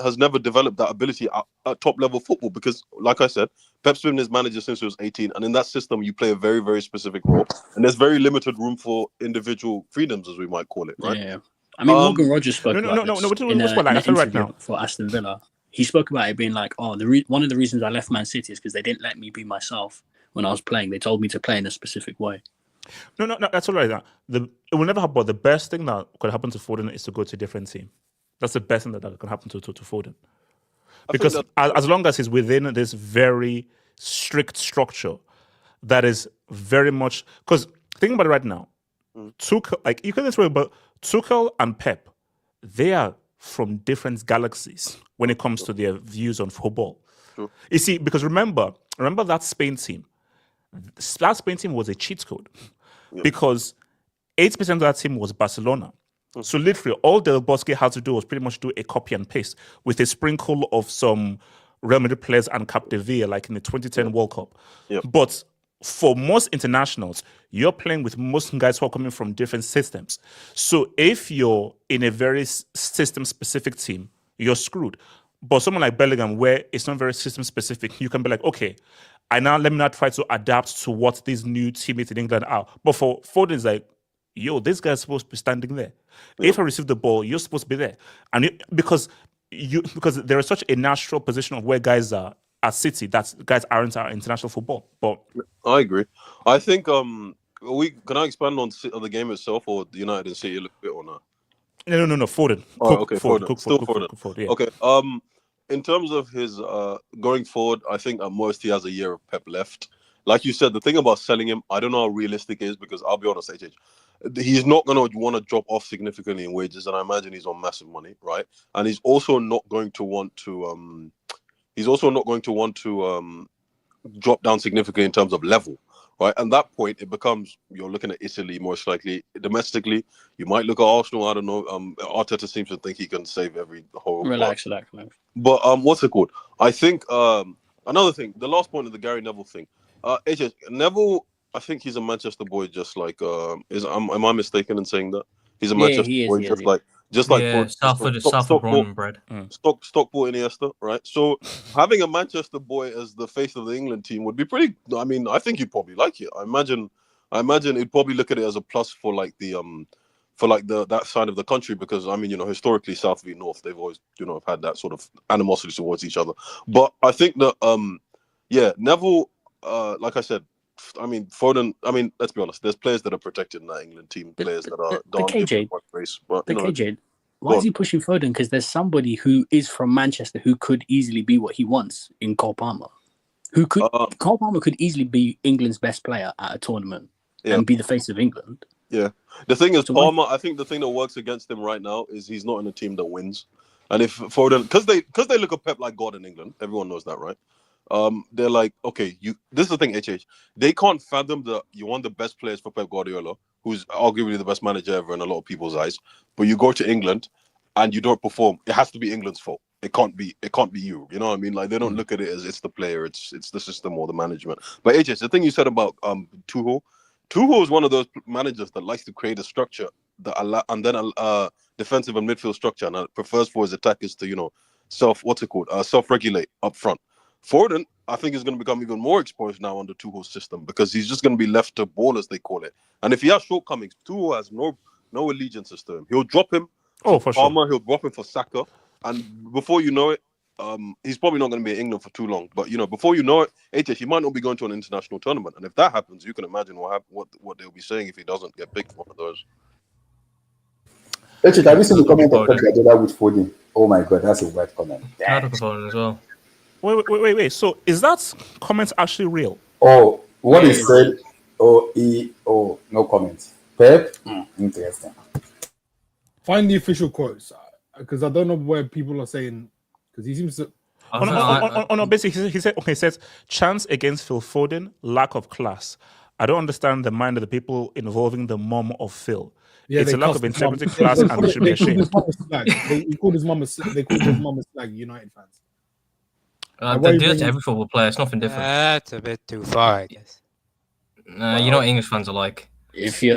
has never developed that ability at top level football. Because, like I said, Pep's been his manager since he was 18, and in that system, you play a very, very specific role, and there's very limited room for individual freedoms, as we might call it, right? Yeah. I mean, Morgan Rogers spoke about this in an interview right now for Aston Villa. He spoke about it being like, one of the reasons I left Man City is because they didn't let me be myself when I was playing. They told me to play in a specific way. No, that's all right. It will never happen. But the best thing that could happen to Foden is to go to a different team. That's the best thing that can happen to Foden. Because as long as he's within this very strict structure, that is very much... Because think about it right now. Tuchel, like you can say, but Tuchel and Pep, they are from different galaxies when it comes to their views on football. Sure. You see, because remember that Spain team. That Spain team was a cheat code because 80% of that team was Barcelona. So literally, all Del Bosque had to do was pretty much do a copy and paste with a sprinkle of some Real Madrid players and Capdeville, like in the 2010 World Cup. Yep. But for most internationals, you're playing with most guys who are coming from different systems. So if you're in a very system-specific team, you're screwed. But someone like Bellingham, where it's not very system-specific, you can be like, okay, let me not try to adapt to what these new teammates in England are. But for Foden, it's like, yo, this guy's supposed to be standing there. Yeah. If I receive the ball, you're supposed to be there. And because there is such a natural position of where guys are at City, that guys aren't at international football. But I agree. I think can I expand on the game itself or the United and City a little bit or not? No. Foden. Foden. Yeah. Okay. In terms of his going forward, I think at most he has a year of Pep left. Like you said, the thing about selling him, I don't know how realistic it is because I'll be honest, HH, he's not going to want to drop off significantly in wages, and I imagine he's on massive money, right? And he's also not going to want to. drop down significantly in terms of level, right? And that point, it becomes you're looking at Italy most likely. Domestically, you might look at Arsenal. I don't know. Arteta seems to think he can save every whole. Relax. But what's it called? I think another thing. The last point of the Gary Neville thing. AJ Neville. I think he's a Manchester boy, just like am I mistaken in saying that? He's a Manchester boy, just like Southwood born bred. Stockport Iniesta, right? So having a Manchester boy as the face of the England team would be pretty. I mean, I think he'd probably like it. I imagine he'd probably look at it as a plus for like that side of the country, because I mean, historically South v North, they've always have had that sort of animosity towards each other. But I think that Neville, like I said. I mean, Foden. I mean, let's be honest. There's players that are protected in that England team. Players that are KJ. KJ. Why is he pushing Foden? Because there's somebody who is from Manchester who could easily be what he wants in Cole Palmer. Cole Palmer could easily be England's best player at a tournament and be the face of England. Yeah. The thing is, Palmer. I think the thing that works against him right now is he's not in a team that wins. And if Foden, because they look at Pep like God in England. Everyone knows that, right? They're like, okay, this is the thing, HH. They can't fathom that you want the best players for Pep Guardiola, who's arguably the best manager ever in a lot of people's eyes, but you go to England and you don't perform. It has to be England's fault. It can't be you. You know what I mean? Like, they don't look at it as it's the player, it's the system or the management. But HH, the thing you said about Tuchel is one of those managers that likes to create a structure defensive and midfield structure, and prefers for his attackers to, self-regulate up front. Foden, I think, is going to become even more exposed now under Tuchel's system, because he's just going to be left to ball, as they call it. And if he has shortcomings, Tuchel has no allegiances to him. He'll drop him for Palmer, he'll drop him for Saka, and before you know it, he's probably not going to be in England for too long. But before you know it, he might not be going to an international tournament. And if that happens, you can imagine what they'll be saying if he doesn't get picked for one of those. Have you seen the comment of Guardiola with Foden? Oh my God, that's a bad comment. I look at Foden as well. Wait. So is that comment actually real? Oh, what he said? No comment. Pep? Interesting. Find the official quotes, because I don't know where people are saying, because he seems to. Basically, he says, chance against Phil Foden, lack of class. I don't understand the mind of the people involving the mom of Phil. Yeah, it's a lack of integrity, class, and they should be ashamed. They called his mum a slag, United fans. They do it to every football player. It's nothing different. That's a bit too far, I guess. You know what English fans are like. Did you see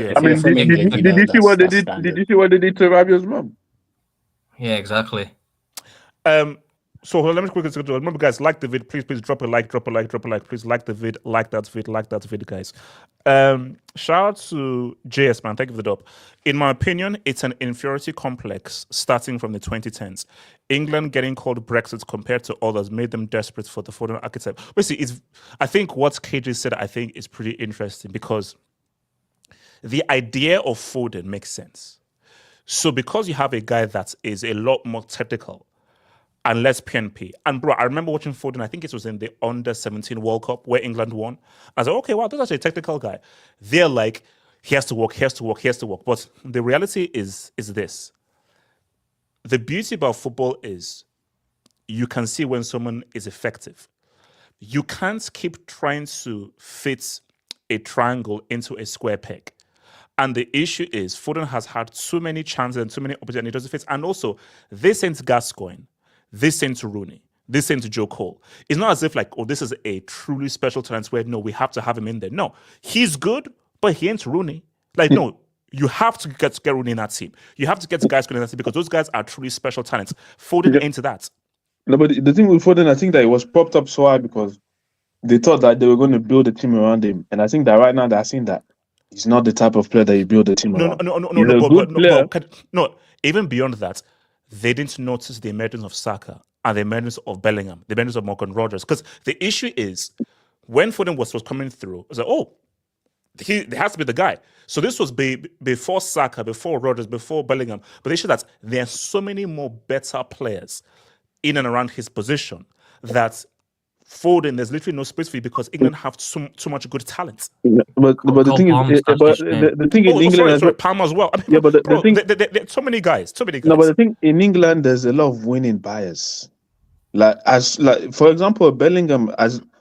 what they did? Did you see what they did to Rabiot's mum? Yeah, exactly. So let me quickly remember, guys, like the vid. Please drop a like. Please like the vid, like that vid, guys. Shout out to JS, man. Thank you for the dub. In my opinion, it's an inferiority complex starting from the 2010s. England getting called Brexit compared to others made them desperate for the Foden archetype. Basically, I think what KJ said, I think, is pretty interesting, because the idea of Foden makes sense. So because you have a guy that is a lot more technical and less PNP. And bro, I remember watching Foden, I think it was in the Under-17 World Cup where England won. I was like, okay, wow, this is actually a technical guy. They're like, he has to work. But the reality is this. The beauty about football is you can see when someone is effective. You can't keep trying to fit a triangle into a square peg. And the issue is Foden has had too many chances and too many opportunities, and it doesn't fit. And also, this ain't Gascoigne. This ain't Rooney. This ain't Joe Cole. It's not as if this is a truly special talent where, no, we have to have him in there. No, he's good, but he ain't Rooney. No, you have to get Rooney in that team. You have to get guys in that team, because those guys are truly special talents. Foden ain't that. No, but the thing with Foden, I think that it was propped up so high because they thought that they were going to build a team around him. And I think that right now they're seeing that he's not the type of player that you build a team around. No, even beyond that, they didn't notice the emergence of Saka and the emergence of Bellingham, the emergence of Morgan Rogers. Because the issue is, when Foden was coming through, it was like, there has to be the guy. So this was before Saka, before Rogers, before Bellingham. But the issue is that there are so many more better players in and around his position that Foden, there's literally no space for you, because England have too much good talent. But the thing is, the thing in England, sorry, Palmer as well. I mean, the thing, there so many guys. No, but the thing in England, there's a lot of winning bias. For example, Bellingham,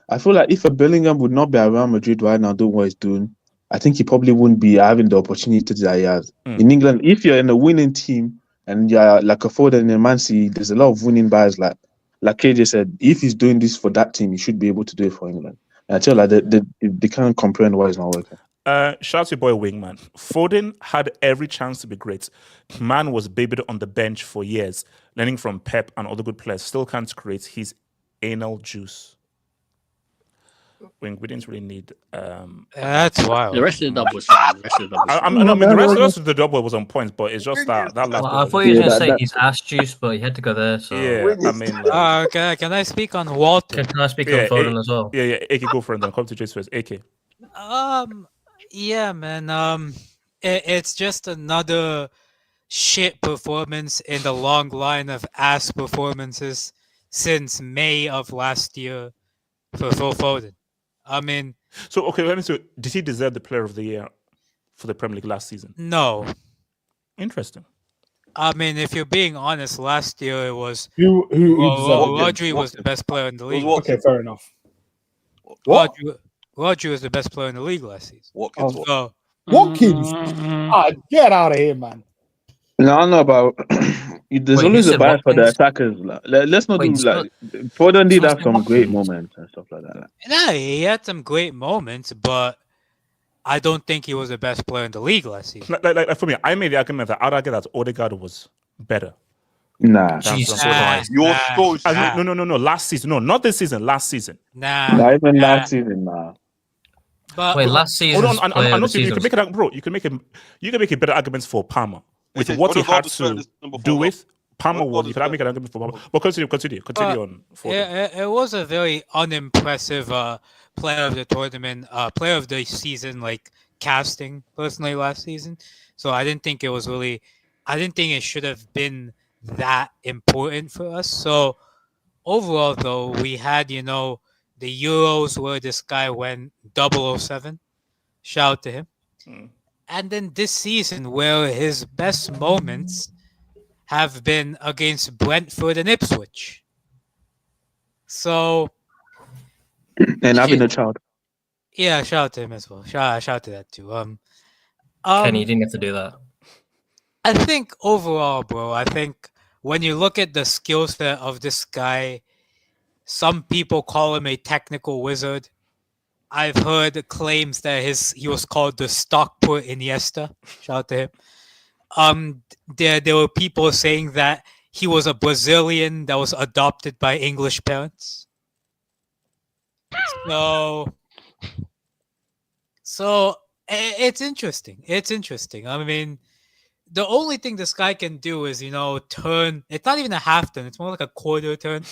I feel like if a Bellingham would not be around Madrid right now doing what he's doing, I think he probably wouldn't be having the opportunity that he has. In England, if you're in a winning team and you're like a Foden in Man City, there's a lot of winning buyers. Like KJ said, if he's doing this for that team, he should be able to do it for England. And I tell you, like they can't comprehend why it's not working. Shout out to your boy Wingman. Foden had every chance to be great. Man was babied on the bench for years, learning from Pep and other good players. Still can't create his anal juice. We didn't really need. That's wild. The rest of the dub was fine. The rest of the double was on point, but it's just that last. I thought you were going to say his ass juice, but he had to go there. So yeah, I mean. Can I speak on Walter? Can I speak on Foden as well? Yeah. AK, go for it. Then come to Jace first. AK. Yeah, man. It's just another shit performance in the long line of ass performances since May of last year for Phil Foden. I mean, so did he deserve the Player of the Year for the Premier League last season? No. Interesting. I mean, if you're being honest, last year it was Rodri was the best player in the league. Okay, fair enough. Rodri was the best player in the league last season. Watkins? Get out of here, man. No, I don't know about. There's always a bias for the attackers. Let's not do like Foden did have some great moments and stuff like that. Yeah, he had some great moments, but I don't think he was the best player in the league last season. Like for me, I made the argument that I'd argue that Odegaard was better. Nah, you're so no. Last season, no, not this season. Last season, not even last season, nah. But wait, last season. I know you can make it, bro. You can make it better arguments for Palmer with what he had to do with. Palmer was. You can make an argument for Palmer. But continue on. Yeah, it was a very unimpressive player of the tournament, player of the season, like casting personally last season. So I didn't think it should have been that important for us. So overall, though, we had the Euros where this guy went 007. Shout out to him. And then this season where his best moments have been against Brentford and Ipswich. So, and having a child. Yeah, shout out to him as well. Shout out to that too. Kenny, you didn't have to do that. I think overall, bro, when you look at the skill set of this guy, some people call him a technical wizard. I've heard claims that he was called the Stockport Iniesta. Shout out to him. There were people saying that he was a Brazilian that was adopted by English parents. So it's interesting. I mean, the only thing this guy can do is, turn. It's not even a half turn. It's more like a quarter turn.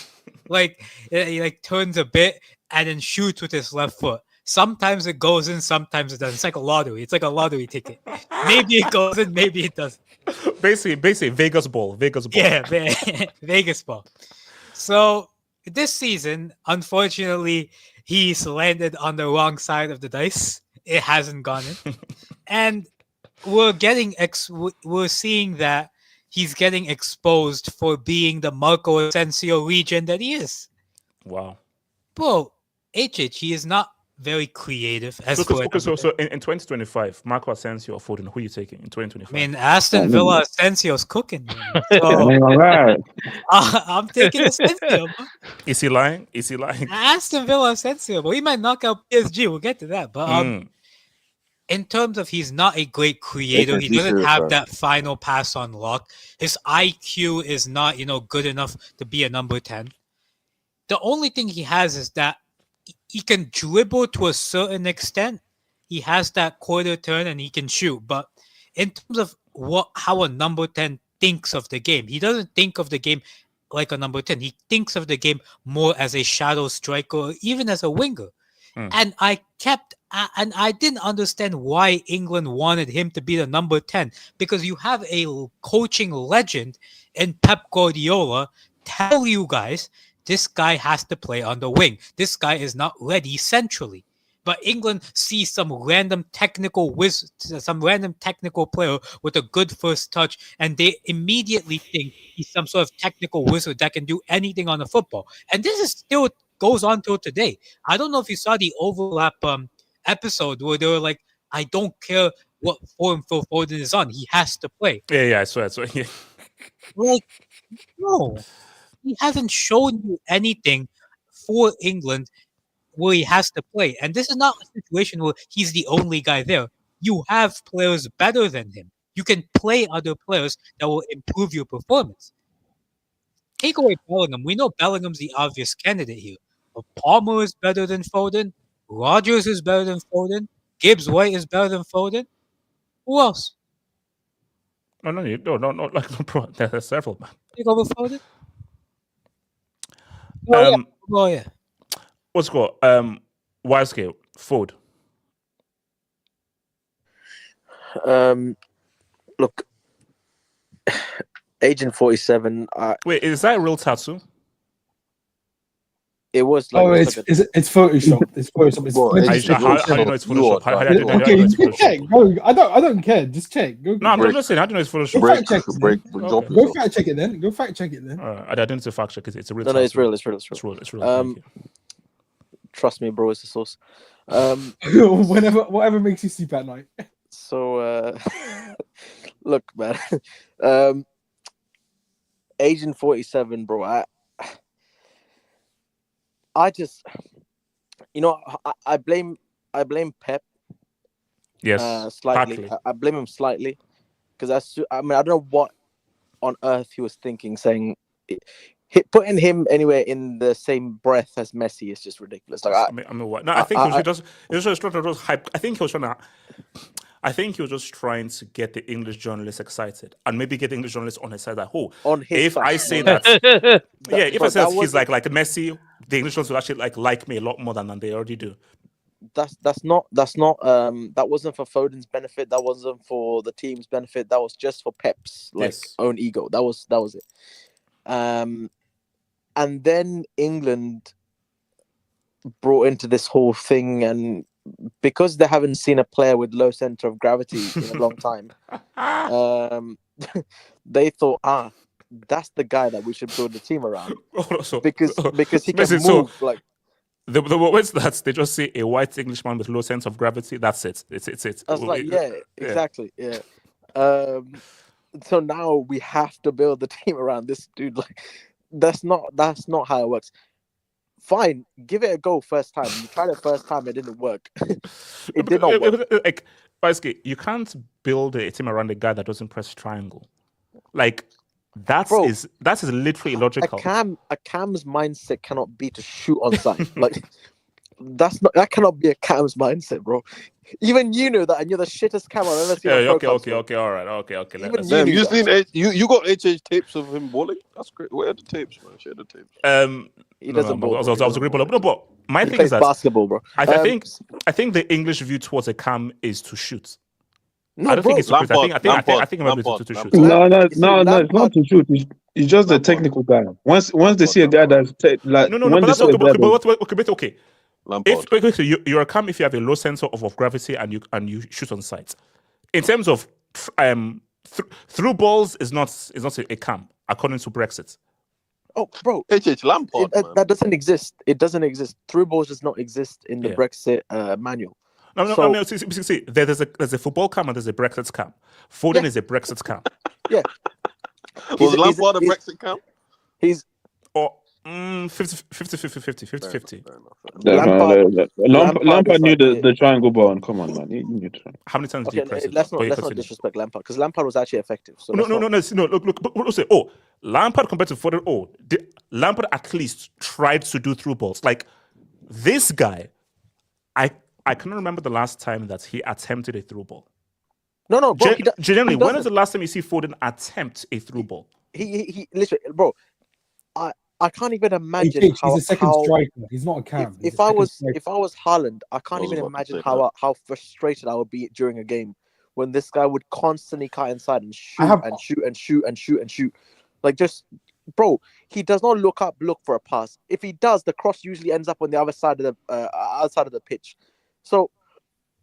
He turns a bit and then shoots with his left foot. Sometimes it goes in, sometimes it doesn't. It's like a lottery. It's like a lottery ticket. Maybe it goes in, maybe it doesn't. Basically, Vegas ball. Yeah, Vegas ball. So this season, unfortunately, he's landed on the wrong side of the dice. It hasn't gone in, and we're seeing that he's getting exposed for being the Marco Asensio region that he is. Wow, bro, he is not very creative. So in 2025, Marco Asensio or Foden, who are you taking in 2025? I mean, Aston Villa Asensio's cooking. I'm taking Asensio. Is he lying? Aston Villa Asensio, but he might knock out PSG. We'll get to that. But in terms of he's not a great creator, he doesn't have that final pass on lock. His IQ is not, good enough to be a number 10. The only thing he has is that he can dribble to a certain extent. He has that quarter turn and he can shoot. But in terms of how a number 10 thinks of the game, he doesn't think of the game like a number 10. He thinks of the game more as a shadow striker or even as a winger. And I didn't understand why England wanted him to be the number 10, because you have a coaching legend in Pep Guardiola tell you guys this guy has to play on the wing. This guy is not ready centrally. But England sees some random technical player with a good first touch, and they immediately think he's some sort of technical wizard that can do anything on the football. And this is still goes on till today. I don't know if you saw the overlap episode where they were like, I don't care what form Phil Foden is on, he has to play. Yeah, I swear. Yeah. Like, no, he hasn't shown you anything for England where he has to play. And this is not a situation where he's the only guy there. You have players better than him. You can play other players that will improve your performance. Take away Bellingham. We know Bellingham's the obvious candidate here. But Palmer is better than Foden. Rodgers is better than Foden. Gibbs White is better than Foden. Who else? No, like no problem. There's several, man. Take over Foden. Yeah. What's it called? Wisegate, Ford. Look, Agent 47. Wait, is that a real tattoo? It was like. Oh, it's Photoshop. It's Photoshop. How do you know it's Photoshop? Okay, you can check. Go. I don't care. Just check. Go. No, I'm just saying. How do you know it's Photoshop? Go fact check it then. Go fact check it then. I don't need to fact check it. It's a real. No, it's real. It's real. It's real. Trust me, bro. It's the source. Whatever makes you sleep at night. So, look, man. Agent 47, bro. I just, I blame Pep. Yes, slightly. I blame him slightly because I don't know what on earth he was thinking, saying putting him anywhere in the same breath as Messi is just ridiculous. Like, I think he was just trying to hype. I think he was just trying to get the English journalists excited and maybe get the English journalists on his side. Like, if I say that, if I say he's like Messi, the English journalists will actually like me a lot more than they already do. That wasn't for Foden's benefit. That wasn't for the team's benefit. That was just for Pep's own ego. That was it. And then England brought into this whole thing, and because they haven't seen a player with low center of gravity in a long time, they thought, that's the guy that we should build the team around. Because he can move like. The words that they just say a white Englishman with low sense of gravity. That's it. It's I was like, exactly, yeah. So now we have to build the team around this dude. Like, that's not how it works. Fine, give it a go first time. You tried it first time, it didn't work. It did not work. Like, basically, you can't build a team around a guy that doesn't press triangle. Like, that is literally illogical. A Cam's mindset cannot be to shoot on sight. Like, that cannot be a Cam's mindset, bro. Even you know that, and you're the shittest Cam I've ever seen. Okay, all right, okay. You got HH tapes of him balling? That's great. Where are the tapes, man? Share the tapes. He doesn't ball. I was a great baller. No, but my thing is that basketball, bro. I think the English view towards a Cam is to shoot. No, I don't think it's to Lampard, shoot. I think maybe it's to shoot. No, it's not to shoot. It's just a technical guy. Once they see a guy that's like no, but that's okay. Lampard. If you're a Cam if you have a low sense of gravity and you shoot on sight. In terms of through balls is not a Cam according to Brexit. Oh, bro, Lampard. That doesn't exist. It doesn't exist. Through balls does not exist in the Brexit manual. No. See, there's a football Cam and there's a Brexit Cam. Foden is a Brexit Cam. Yeah. Was Lampard a Brexit Cam? He's 50-50. Lampard knew the triangle ball. Come on, man. He knew how many times did you press it? Let's not disrespect Lampard, because Lampard was actually effective. So no. Look. Say, Lampard compared to Foden. Lampard at least tried to do through balls. Like this guy, I cannot remember the last time that he attempted a through ball. No, bro. Generally, when is the last time you see Foden attempt a through ball? He literally, bro. I can't even imagine he's a second striker. He's not a Cam. If I was Haaland, I can't even imagine how frustrated I would be during a game when this guy would constantly cut inside and shoot. Like, just, bro, he does not look for a pass. If he does, the cross usually ends up on the other side of the outside of the pitch. So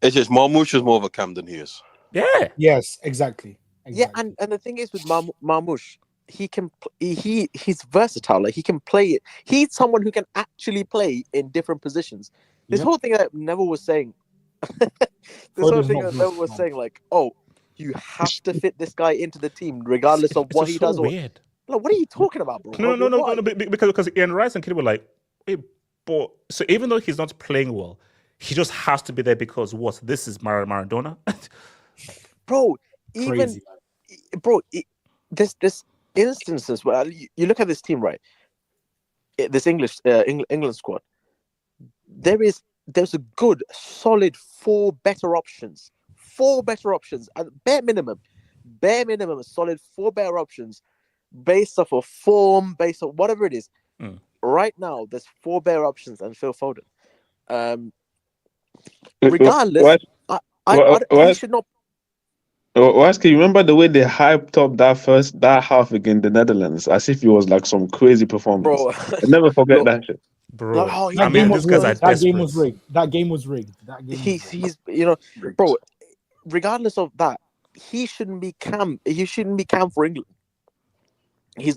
it's just Marmoush is more of a Cam than he is. Yeah. Yes, exactly. Yeah, and the thing is with Marmoush, he's versatile. Like he can play it. He's someone who can actually play in different positions. This whole thing that Neville was saying. Like, oh, you have to fit this guy into the team regardless of what he does. Weird. Like, what are you talking about, bro? No. Because Ian Rice and Kid were like, hey, but so even though he's not playing well, he just has to be there because what? This is Maradona, bro. Crazy. This instances where you look at this team, right? This England squad. There's a good, solid four better options. At bare minimum, a solid four better options based off of form, based on whatever it is. Right now, there's four better options than Phil Foden. Regardless, I should not. Can you remember the way they hyped up that half against the Netherlands as if it was like some crazy performance? Bro, I never forget that shit. Bro, These guys are that game was rigged. That game was rigged. He's bro. Regardless of that, he shouldn't be camped. He shouldn't be camped for England. He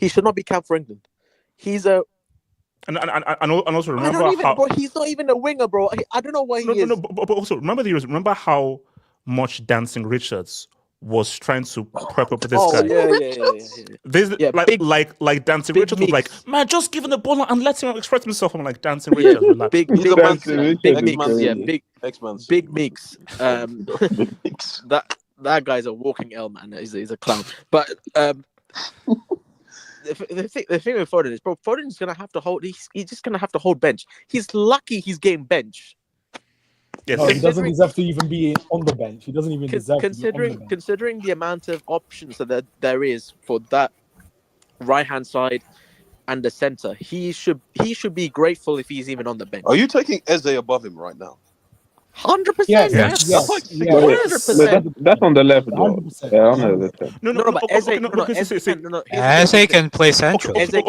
should not be camped for England. He's a. And also remember bro, he's not even a winger, bro. I don't know why he is. No, but also remember how much Dancing Richards was trying to prep up this guy. Like Dancing Richards was like, man, just give him the ball and let him express himself. I'm like, Dancing Richards, relax. Big Meeks. That guy's a walking L, man. He's a clown. But the thing with Foden is, bro, Foden's gonna have to hold. He's just gonna have to hold bench. He's lucky he's getting bench. Yes. No, he doesn't deserve to even be on the bench. He doesn't even deserve to be on the bench. Considering the amount of options that there is for that right-hand side and the center, he should be grateful if he's even on the bench. Are you taking Eze above him right now? 100%. Yes. 100%. That's on the left, bro. Yeah, on the left. No. Eze can play central. Let me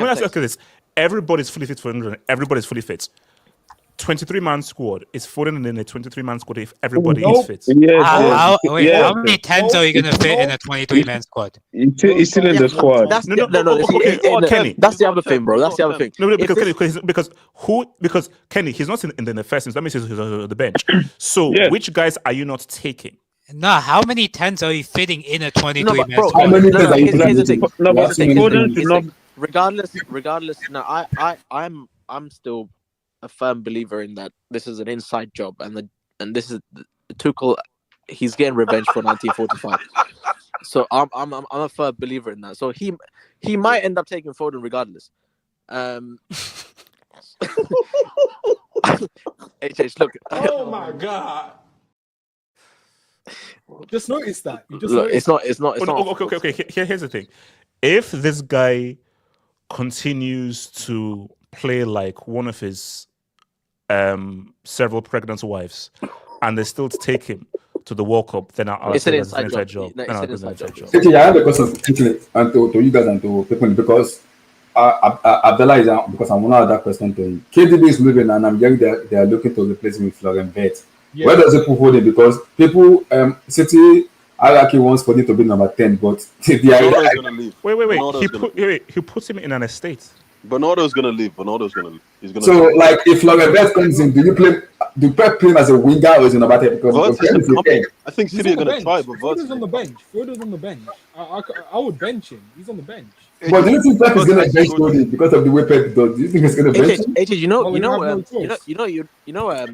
ask you this. Everybody's fully fit for England. Everybody's fully fit. 23-man squad is Foden in a 23-man squad if everybody is fit. How many tens are you going to fit in a 23-man squad? He's still in the squad. Kenny. That's the other thing, bro. That's the other thing. No, because Kenny, he's not in the first team. That means he's on the bench. So which guys are you not taking? No, how many tens are you fitting in a 23-man squad? How many tens are you fitting? Regardless. No, I'm still a firm believer in that this is an inside job, and this is Tuchel. He's getting revenge for 1945. So I'm a firm believer in that. So he might end up taking Foden regardless. HH, look. Oh my god! Just noticed that. It's not. Okay. Here's the thing. If this guy continues to play like one of his several pregnant wives, and they still take him to the World Cup, then it's an inside job. Actually, I have a question to you guys and to people because Abdullah is because I'm one of that question to him. KDB is leaving, and I'm hearing they are looking to replace him with Florian Wirtz. Yeah. Where does it put Foden? Because people City hierarchy wants Foden to be number 10, but Bernardo's gonna leave. Wait. He puts him in an estate. Bernardo's gonna leave. He's gonna. So, like, if Florian Wirtz comes in, do Pep play him as a winger or is he number 10? Because I think City are gonna try, but Foden's on the bench. Foden's on the bench. I would bench him. He's on the bench. But do you think Pep is gonna bench Foden because of the way Pep does? Do you think he's gonna bench him? You know,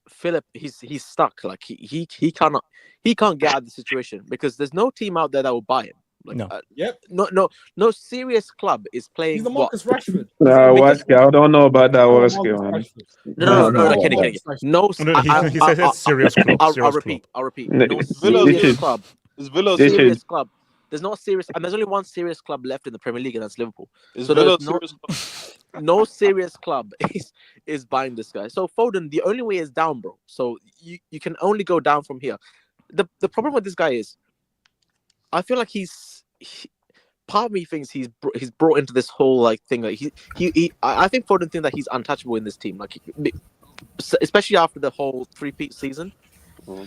Philip, he's stuck. Like he can't get out of the situation because there's no team out there that will buy him. Like, no serious club is playing. He's the Marcus Rashford. I don't know about that Waske, man. No, Kenny. No, he said serious club. I'll repeat. No serious club. Serious club. There's not serious, and there's only one serious club left in the Premier League, and that's Liverpool. So no serious club is buying this guy. So Foden, the only way is down, bro. So you can only go down from here. The problem with this guy is, I feel like part of me thinks he's brought into this whole like thing. Like I think Foden thinks that he's untouchable in this team. Like especially after the whole three-peat season. No,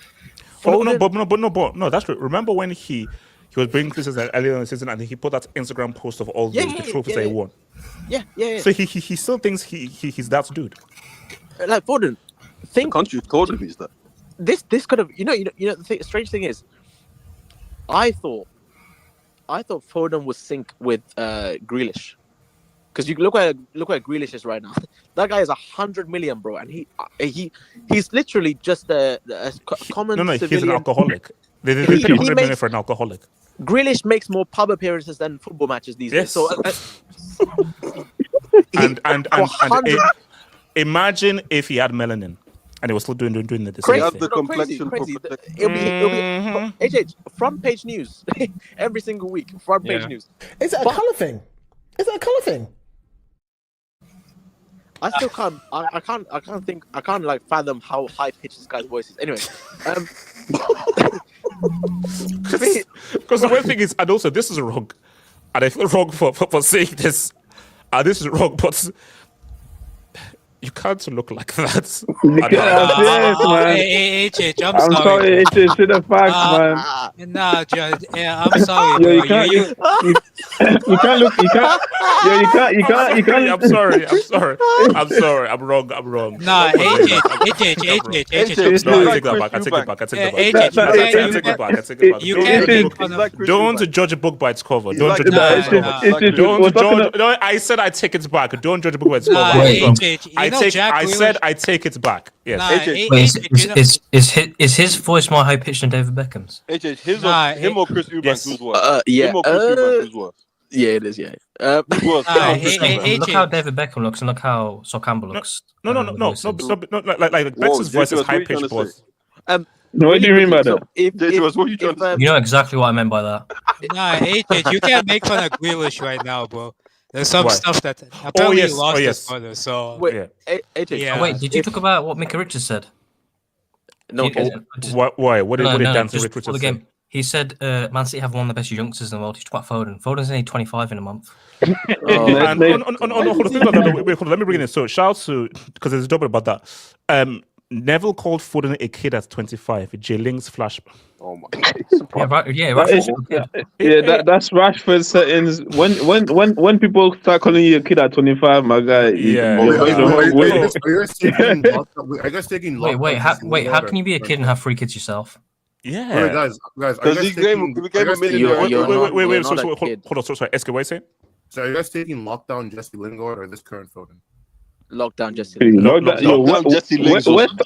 that's true. Remember when he he was bringing criticism earlier in the season, and he put that Instagram post of all the trophies that he won. Yeah. So he still thinks he's that dude. Like Foden, think the country told him he's that. This could have, the strange thing is, I thought Foden would sync with Grealish, because you look where Grealish is right now. That guy is 100 million, bro, and he's literally just a common. No, civilian. he's an alcoholic. They paid 100 million for an alcoholic. Grealish makes more pub appearances than football matches these days. So, imagine if he had melanin and he was still doing the same crazy. thing. Have the complexion. It'll be HH front page news every single week. Front page news. Is it a colour thing? Is it a colour thing? I still can't. I can't like fathom how high pitched this guy's voice is. Anyway, because the weird thing is, and also this is wrong, and I feel wrong for saying this. This is wrong, but you can't look like that. You can't I'm sorry, it's the facts, man. Nah, Judge, I'm sorry. Yo, you can't look. You can't. I'm sorry. I'm wrong. Nah, AJ. No, I take it back. You can't. Don't judge a book by its cover. Don't judge a book by its cover. No, I said I take it back. Don't judge a book by its cover. I said I take it back. Yes. Is his voice more high pitched than David Beckham's? Him or Chris Eubank? Who's worse? Yeah. Him or Chris Eubank? Who's worse? Yeah, it is. Yeah. Who's worse? Look how David Beckham looks and look how Sol Campbell looks. No. Like Beckham's voice is high pitched. No, what do you mean by that? You know exactly what I meant by that. Nah, AJ, you can't make fun of Grealish right now, bro. There's some stuff that apparently lost his brother. So wait, wait, did you talk about what Micah Richards said? No. Why? What did Dan Richards the game? He said Man City have one of the best youngsters in the world. He talked about Foden. Foden's only 25 in a month. Hold on, let me bring it in. So shout out to, because there's a double about that. Neville called Foden a kid at 25. Jay Ling's flash. Oh my God. That's Rashford settings. When people start calling you a kid at 25, my guy. Wait, how can you be a kid and have 3 kids yourself? Yeah. Wait, guys. Because he became a millionaire. Wait. Hold on. Sorry. SK, what are you saying? So are you guys taking lockdown Jesse Lingard or this current Foden? Lockdown Jesse Lingard.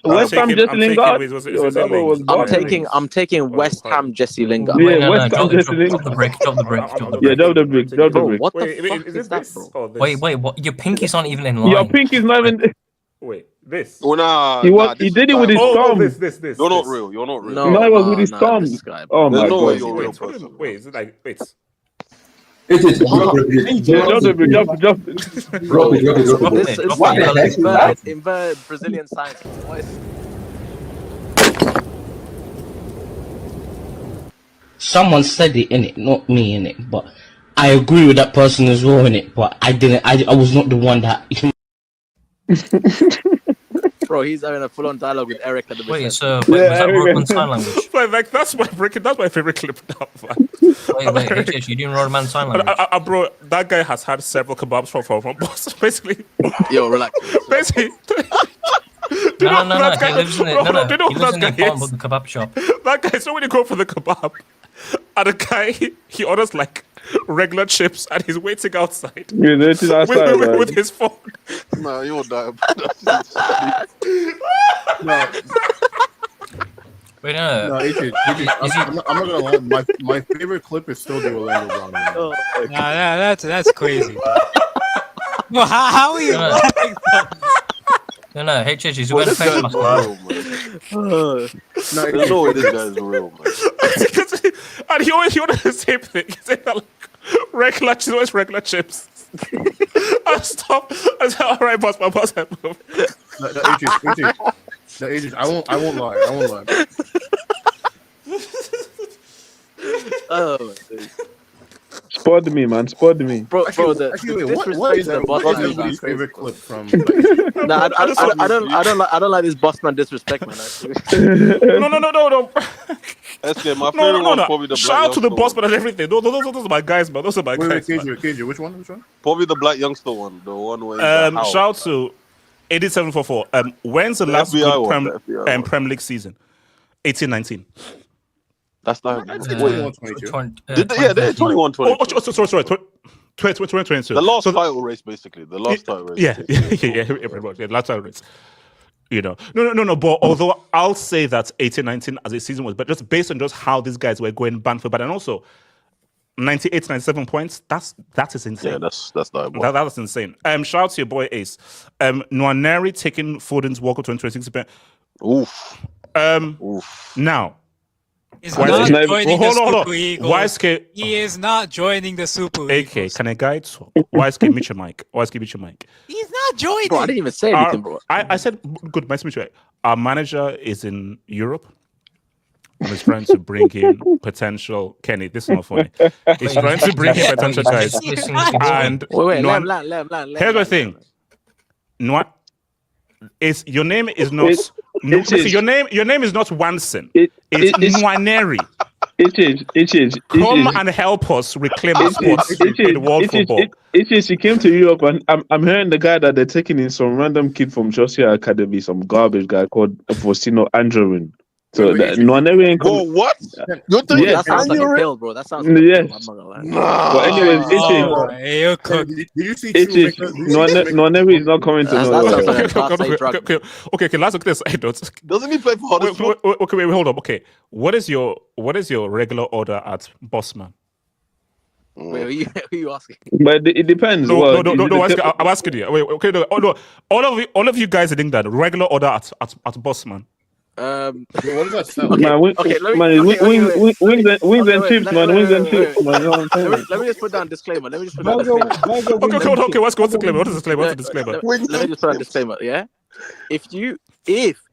West Ham Jesse Lingard. I'm taking West Ham Jesse Lingard. Yeah, West Ham Jesse Lingard. Drop the brick. Yeah, drop the brick. What the fuck is that, bro? Wait, what? Your pinky's not even in line. Your pinky's not even. Wait, this. Oh, nah. He did it with his thumb. This. You're not real. No, it was with his thumb. Oh my God. Wait, is it like wait? Drop the brick. It's invert Brazilian science. Someone said it, innit? Not me, innit? But I agree with that person as well, innit? But I was not the one that... Bro, he's having a full-on dialogue with Eric at the beginning. Was that Roadman Sign Language? Like that's my favorite clip now. Wait, you doing Roadman Sign Language? Bro, that guy has had several kebabs from Boston, basically. Yo, relax. Basically. No. He lives in the kebab shop. That guy, so when you go for the kebab, and the guy, he orders like regular chips and he's waiting outside. With his phone. Nah, you're dying. Wait, no. I'm not gonna lie. My favorite clip is still the Orlando Brown. That's crazy. Well, how are you laughing? No, HH, he's wearing a face mask. No, this guy's real, man. And he always ordered the same thing. He said that, like, regular chips, always regular chips. I stopped. I said, all right, boss, my boss. AJ, I won't lie. Oh, Spud me, man. Spud me. Bro, the what is disrespect to the boss man is everybody's crazy, favorite bro. clip from? Nah, I don't like this boss man disrespect, man. Actually. No. SK, my favorite one's probably the Shout out to the youngster boss one. man and everything. Those are my guys, man. Those are my guys. KJ, which one? Probably the black youngster one, the one where. Shout out to 8744. When's the last good Premier League season? 18-19. That's not. I'd say 21-22. They're 21-22. Oh, sorry. 2022. The last title race, basically. The last title race. Yeah. Last title race. You know, no. But although I'll say that 18-19 as a season was, but just based on just how these guys were going bad for bad, and also 98, 97 points. That is insane. Yeah, that's not. That's insane. Shout out to your boy Ace. Nwaneri taking Foden's Walker 2026. Oof. Now. He's not joining the Super League. YSK, he is not joining the Super League. AK, can I guide? YSK, meet your mic. He's not joining. Bro, I didn't even say anything, bro. I said, good, nice to meet you. Our manager is in Europe. And he's trying to bring in potential Kenny. This is not funny. He's trying to bring in potential guys. And here's the thing. Your name is not. Your name is not Wanson. It's Nwaneri. It is. Come and help us reclaim our spots in world football. He came to Europe, and I'm hearing the guy that they're taking in some random kid from Chelsea Academy, some garbage guy called Faustino Andrerin. So Nwaneri ain't coming. Whoa, what? You're thinking that sounds like a pill, bro. That sounds like yes. a pill. I'm not gonna lie. Nah. But anyways, Did you see Nwaneri is not coming to Okay, let's look at this. Doesn't he play for Huddersfield? Okay, wait, hold up. Okay, what is your regular order at Bossman? Wait, who are you asking? But it depends. No. I'm asking you. Wait, okay, no. All of you guys in England, regular order at Bossman. What does that sound? Wings and chips, man. Wings and chips, man. Let me just put down a disclaimer. Okay, what's the disclaimer? What is the disclaimer? Let me just put a disclaimer. Yeah, if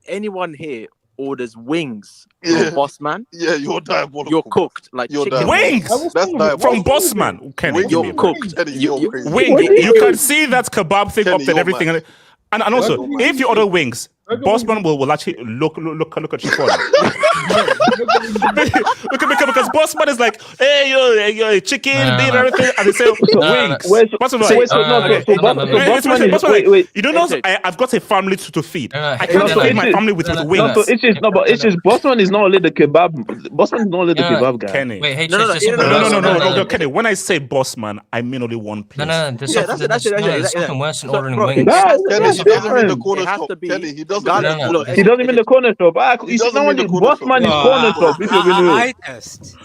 anyone here orders wings from Bossman, you're diabolical. You're cooked. Like you're wings. That's from Bossman. Kenny, you're cooked. Wing. You can see that kebab thing up there and everything. And also, if you order wings, Bossman will actually look at you for because Bossman is like, hey, yo, chicken, beef, everything, and they say wings. Bossman, you don't know, I've got a family to feed. I can't feed my family with wings. It's just Bossman is not only the kebab. Bossman is not only the kebab guy. Kenny, wait, hey, no, Kenny. When I say Bossman, I mean only one place. That's something worse than ordering wings. It has to be. He doesn't. He doesn't mean the corner shop. He's not only Bossman is corner shop. If you I test.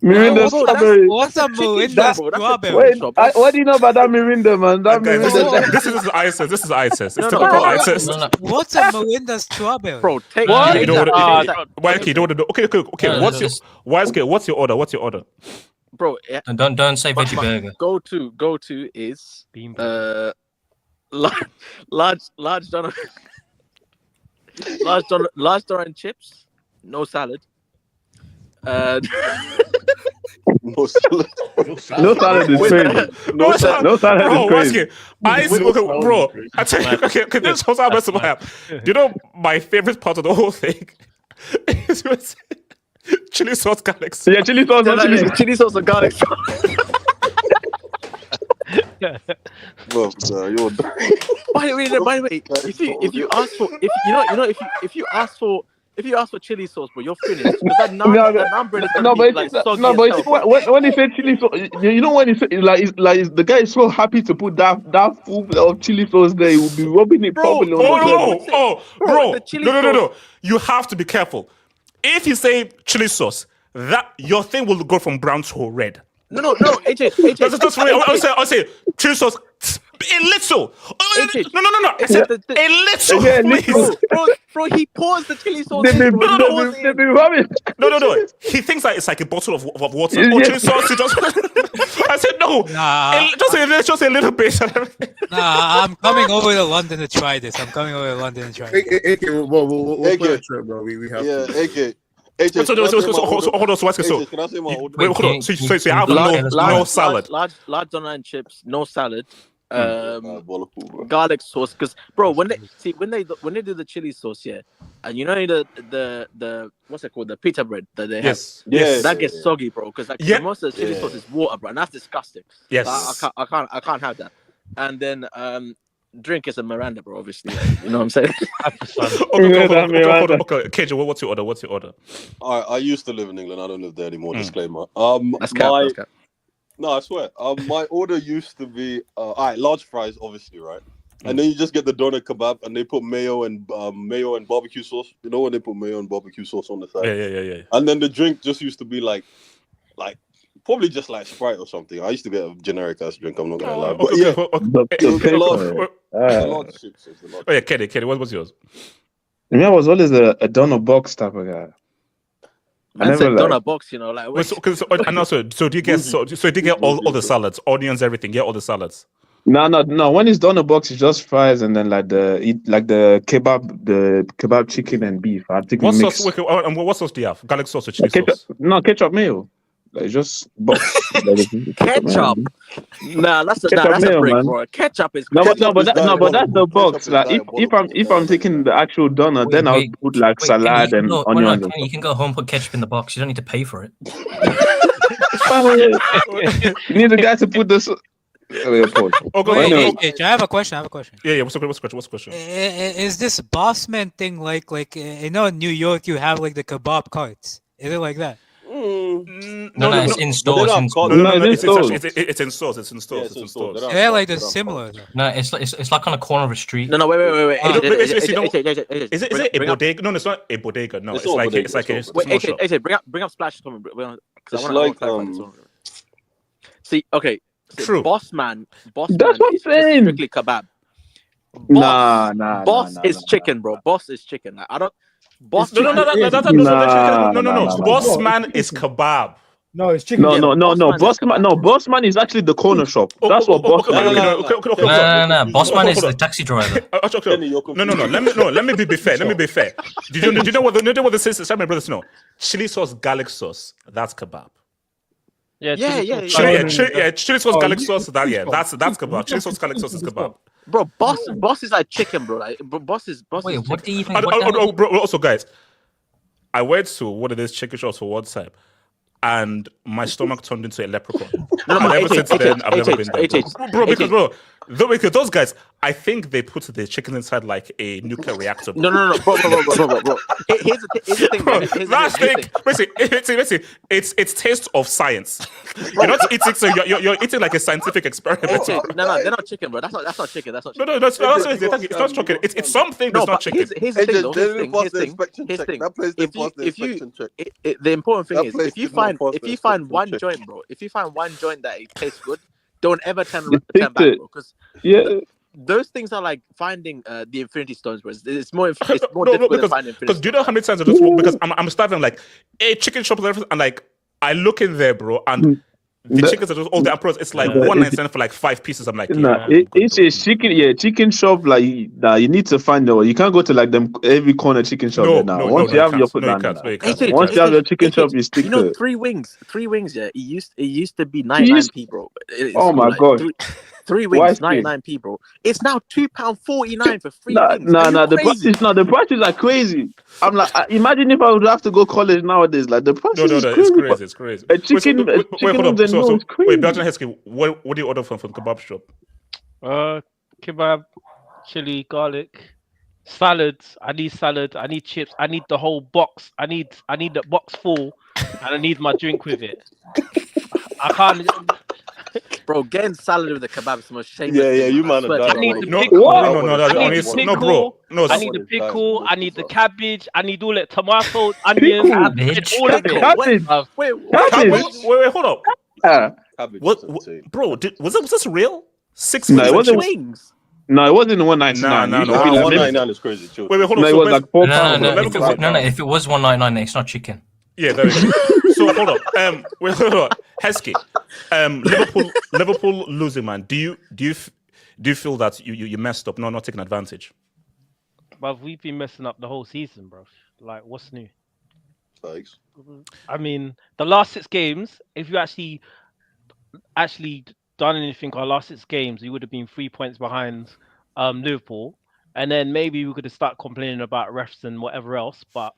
Mirinda strawberry. What's a Mirinda strawberry? Wait, what do you know about that Mirinda, man? That Mirinda. This is ISIS. This is ISIS. It's typical ISIS. What's a Mirinda strawberry? Bro, take what? You don't want to do. Okay. What's your order? What's your order? Bro, don't say veggie burger. Go to is large Doran chips, no salad. No salad. No salad is crazy. No salad is crazy. Bro, I tell you, okay, this whole time mess up. Do you know my favorite part of the whole thing is chili sauce garlic sauce. Yeah, chili sauce and garlic sauce. Well, you're by the way, if you ask for chili sauce, bro, you're finished. Because that naan bread is when he said chili sauce, you know when he said like the guy is so happy to put that full of chili sauce there, he will be rubbing it properly on the table. No. You have to be careful. If you say chili sauce, that your thing will go from brown to red. No, AJ. I'll say chili sauce. A little. No. I said a little. Bro, he pours the chili sauce. No. He thinks that it's like a bottle of water. Chili sauce. He just. I said no. Nah. Just a little bit. Nah, I'm coming over to London to try this. AK, we'll put a trip, bro. We have. AK. AJ, So can I say my hold order? on. So what's AJ, so? can I say my order? Wait, hold on. So you have no salad. Large doner and chips, no salad. Diabolical, bro. Garlic sauce, because bro, when they do the chili sauce, yeah, and you know the what's it called, the pita bread that they have, that gets soggy, bro, because like most of the chili sauce is water, bro, and that's disgusting. Yes, I can't have that. And then drink is a Miranda, bro, obviously. You know what I'm saying? Okay. KJ, what's your order? I used to live in England. I don't live there anymore. Disclaimer. That's cap. No, I swear. My order used to be large fries, obviously, right? And then you just get the doner kebab, and they put mayo and barbecue sauce. You know when they put mayo and barbecue sauce on the side? Yeah. And then the drink just used to be like probably just like Sprite or something. I used to get a generic ass drink. I'm not gonna lie, but a lot of chips. Oh yeah, Kenny, what was yours? I was always a doner box type of guy. I never doner box, you know, like. And also, so do you get all the salads, onions, everything? Yeah, all the salads. No. When it's doner box, it's just fries and then like the kebab chicken and beef. I think what mix. sauce? And what sauce do you have? Garlic sauce or chili sauce? No, ketchup mayo. Like just box. Ketchup. Nah, that's a break, bro. Ketchup is but that's the box. Like if I'm taking the actual doner, then I'll put like salad and onions. You can go home and put ketchup in the box. You don't need to pay for it. You need a guy to put this. I have a question. Yeah. What's the question? Is this bossman thing like you know in New York you have like the kebab carts? Is it like that? No, it's in stores. It's in stores. Yeah, like they're similar. No, it's like on a corner of a street. No, wait. Is it a bodega? No, it's not a bodega. No, it's like a small shop. AJ, bring up Splash comment, because I want to clarify this one. See, okay. True. Bossman. That's what I'm saying. Strictly kebab. Boss is chicken, bro. Boss is chicken. I don't. Boss. No. Bossman is kebab. No, it's chicken. No. Bossman is actually the corner shop. That's what Bossman is. No. Bossman is the taxi driver. No. Let me be fair. Do you know what this is? My brothers know. Chili sauce, garlic sauce. That's kebab. Yeah. Chili sauce, garlic sauce. That's kebab. Chili sauce, garlic sauce is kebab. Bro, boss is like chicken, bro. Like, boss is. Wait, is what do you chicken. think? Bro, also, guys, I went to one of these chicken shops for one time, and my stomach turned into a leprechaun. Ever since then, I've never been there. Bro, because those guys, I think they put the chicken inside like a nuclear reactor. No, bro. Here's the thing, bro. Basically, it's taste of science. You're not eating, so you're eating like a scientific experiment. No, they're not chicken, bro. That's not chicken. That's not chicken. No, it's not chicken. It's something that's not chicken. Here's the thing. The important thing is if you find one joint, bro. If you find one joint that it tastes good, don't ever turn back, bro. Because those things are like finding the Infinity Stones, bro. It's more difficult than finding Infinity Stones. Because do you know how many times I just walk, because I'm starving, like a chicken shop and like I look in there, bro, and the chickens are just all the apples. It's like $1.99 for like 5 pieces. I'm like, it's a chicken shop. Like you need to find you can't go to like them every corner chicken shop now. Once you have your chicken shop, you stick to it. 3 wings. Yeah, it used to be 99p, bro. Oh my god. 3 wings, 99p, bro. It's now £2.49 for 3 wings. The prices are crazy. I'm like, imagine if I would have to go college nowadays. Like the prices it's crazy. A chicken. Wait, Belgian Hesky, what do you order from kebab shop? Kebab, chili, garlic, salads. I need salad. I need chips. I need the whole box. I need the box full, and I need my drink with it. I can't. Bro, getting salad with the kebab is the most shameless. Yeah, you man are I need the pickle. I need the pickle. I need the cabbage. I need all the tomatoes, onions, all of it. Wait, hold up. What, bro? Was this real? 6 wings? No, it wasn't 199. No, 199 is crazy. Wait, hold on. No, it was like £4. No, if it was 199, it's not chicken. Yeah, there we go. So hold on. Wait, hold on. Heskey, Liverpool losing, man. Do you feel that you messed up, not taking advantage? But we've been messing up the whole season, bro. Like, what's new? Thanks. I mean, the last 6 games, if you actually done anything our last 6 games, we would have been 3 points behind Liverpool, and then maybe we could have started complaining about refs and whatever else. But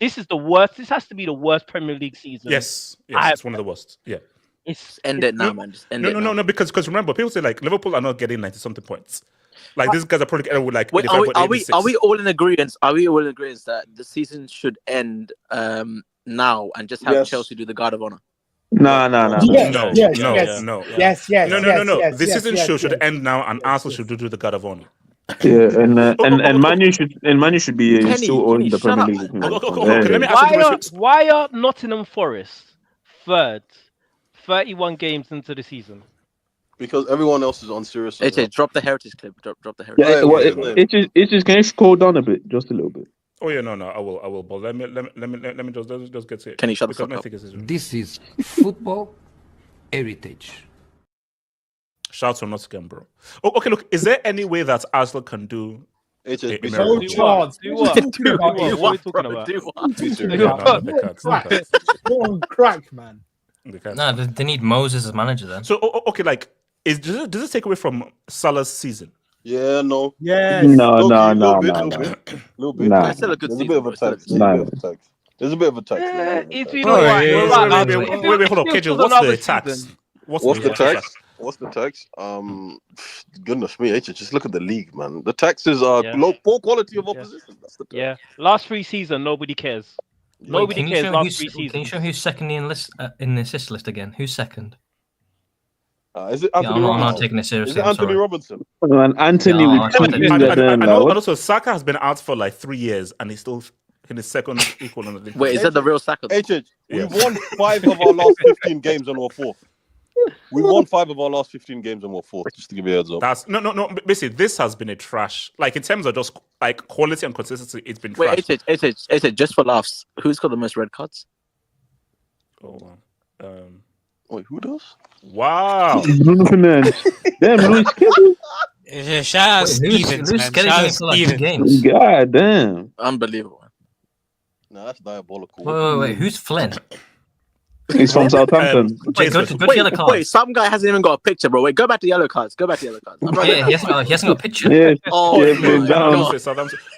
this is the worst. This has to be the worst Premier League season. Yes, it's one of the worst. Yeah. Just end it now, man. Just end it now. No, because remember, people say like Liverpool are not getting 90-something points. Like these guys are probably getting with like. Wait, are we all in agreement? Are we all in agreement that the season should end now and just have Chelsea do the Guard of Honor? No. Yes. This season should end now, and Arsenal should do the Guard of Honor. Yeah, and Manu should be still owning the Premier League. Okay, let me ask you why are Nottingham Forest third, 31 games into the season? Because everyone else is on serious. Drop the heritage clip. Drop the heritage. Yeah, it just can you scroll down a bit, just a little bit. Oh yeah, no, I will. But let me just get to it. Can you shut the fuck up? This is football heritage. Shout to Nottingham, bro. Oh, okay, look, is there any way that Arsenal can do? No chance. What are you talking about? Go on, crack, man. No, they need Moses as manager then. So okay, like, does it take away from Salah's season? Yeah, no. Yeah. No. Little bit. Nah. It's still a good There's season. a bit of a tax. There's a bit of a tax. If you know what, Wait, hold on, KJ. What's the tax? What's the tax? What's the tax? Goodness me, just look at the league, man. The taxes are poor quality of opposition. That's the tax. Yeah, last 3 seasons, nobody cares. Nobody cares. Last 3 seasons. Can you show who's second in the assist list again? Who's second? Is it Anthony Robinson? I'm not taking it seriously. Is it Anthony Robinson? And Anthony with and also Saka has been out for like 3 years, and he's still in his second equal on the league. Wait, is that the real Saka? We've won 5 of our last 15 games and we're 4th. We won 5 of our last 15 games and we're 4th, just to give you a heads up. That's no. Basically, this has been a trash. Like in terms of just like quality and consistency, it's been trash. Wait, just for laughs, who's got the most red cards? Wait, who does? Wow. Bruno Fernandes. Damn, Luis Kelly. Shout out Stevens, man. Shout out Stevens. God damn. Unbelievable. Nah, that's diabolical. Wait. Who's Flynn? He's from Southampton. Wait, some guy hasn't even got a picture, bro. Wait, go back to yellow cards. Yeah, he hasn't got a picture. Yeah.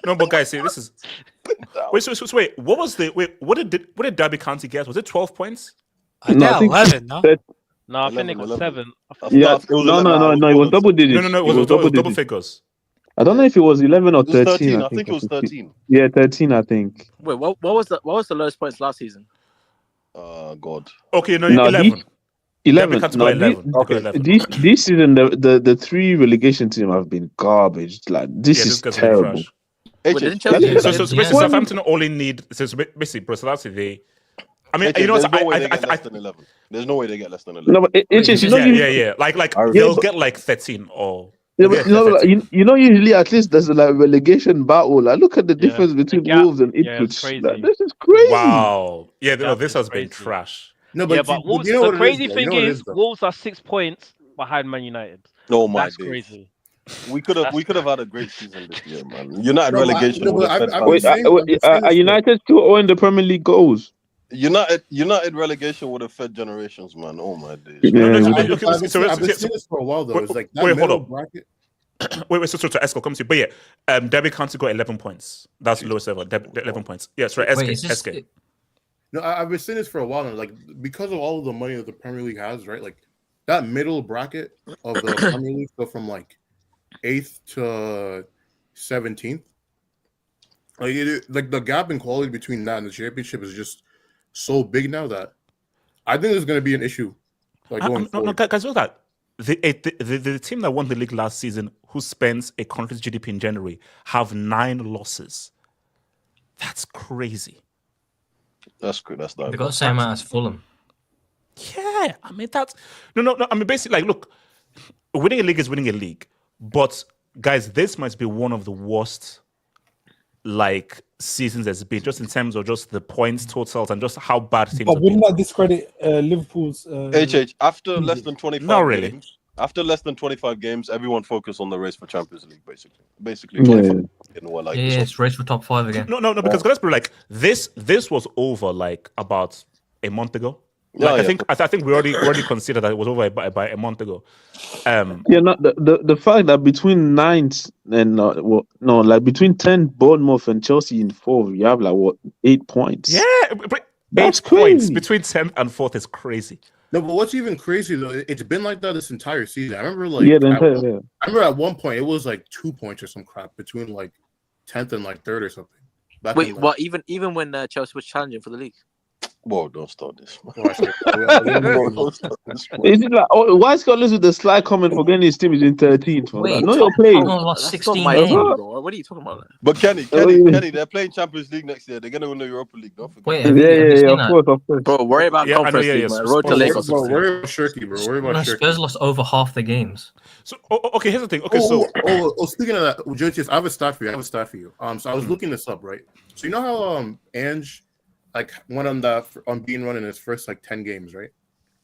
No, but guys, see, this is. Wait. What did Derby County get? Was it 12 points? I got 11. No. No, I think it was 7. Yeah. No. It was double digits. No. It was double figures. I don't know if it was 11 or 13. I think it was 13. Yeah, 13. I think. Wait, what was the lowest points last season? God. Okay, no, 11. 11. No, 11. This season, the 3 relegation team have been garbage. Like this is terrible. So Southampton only need. So basically, bro. So that's they. I mean, you know, there's no way they get less than 11. No, but it's just yeah. Like they'll get like 13 or. Yeah, but, usually at least there's a relegation battle. Like, look at the difference between Wolves and Ipswich. Like, this is crazy. Wow. Yeah, this has been trash. No, but Wolves, the crazy thing is, Wolves are 6 points behind Man United. Oh my That's crazy. We could have had a great season this year, man. United relegation. Are United still owing the Premier League goals? United relegation would have fed generations, man. Oh my days. I've been seeing this for a while though. It's like that middle bracket. Wait, so Esco comes to you. But yeah, Derby County got 11 points. That's the lowest ever. 11 points. Yeah, sorry, SK. No, I've been seeing this for a while now. Like, because of all of the money that the Premier League has, right? Like, that middle bracket of the Premier League, so from like 8th to 17th, like the gap in quality between that and the championship is just so big now that I think there's going to be an issue. Like going forward. No, guys, look at the team that won the league last season, who spends a country's GDP in January, have 9 losses. That's crazy. That's good. That's not. They got the same amount as Fulham. Yeah, I mean that's no. I mean basically, like, look, winning a league is winning a league, but guys, this might be one of the worst like seasons there's been, just in terms of just the points totals and just how bad teams. But wouldn't that discredit Liverpool's? After less than 25 not really. games, After less than 25 games, everyone focus on the race for Champions League, basically 25 it's race for top 5 again. No, because let's be like this was over like about a month ago. Like I think we already considered that it was over by a month ago. The fact that between 9th and between 10 Bournemouth and Chelsea in 4th, you have 8 points. Yeah, that's 8 points between 10th and 4th is crazy. No, but what's even crazy though, it's been like that this entire season. I remember I remember at one point it was like 2 points or some crap between like 10th and like 3rd or something. Wait, what? Even when Chelsea was challenging for the league? Whoa, don't start this. Is it why is Scott with the sly comment for getting his team is in 13th? Wait, no, you're playing. Lost 16 games. What are you talking about? But Kenny, they're playing Champions League next year. They're going to win the Europa League. Don't forget. Wait, of course. Bro, worry about conference league, man. Road to Lagos. Worry about Shirky, bro. Worry about Shirky. Spurs lost over half the games. So, okay, here's the thing. Okay, speaking of that, Judges, I have a stat for you. So I was looking this up, right? So you know how Ange went on being run in his first 10 games, right?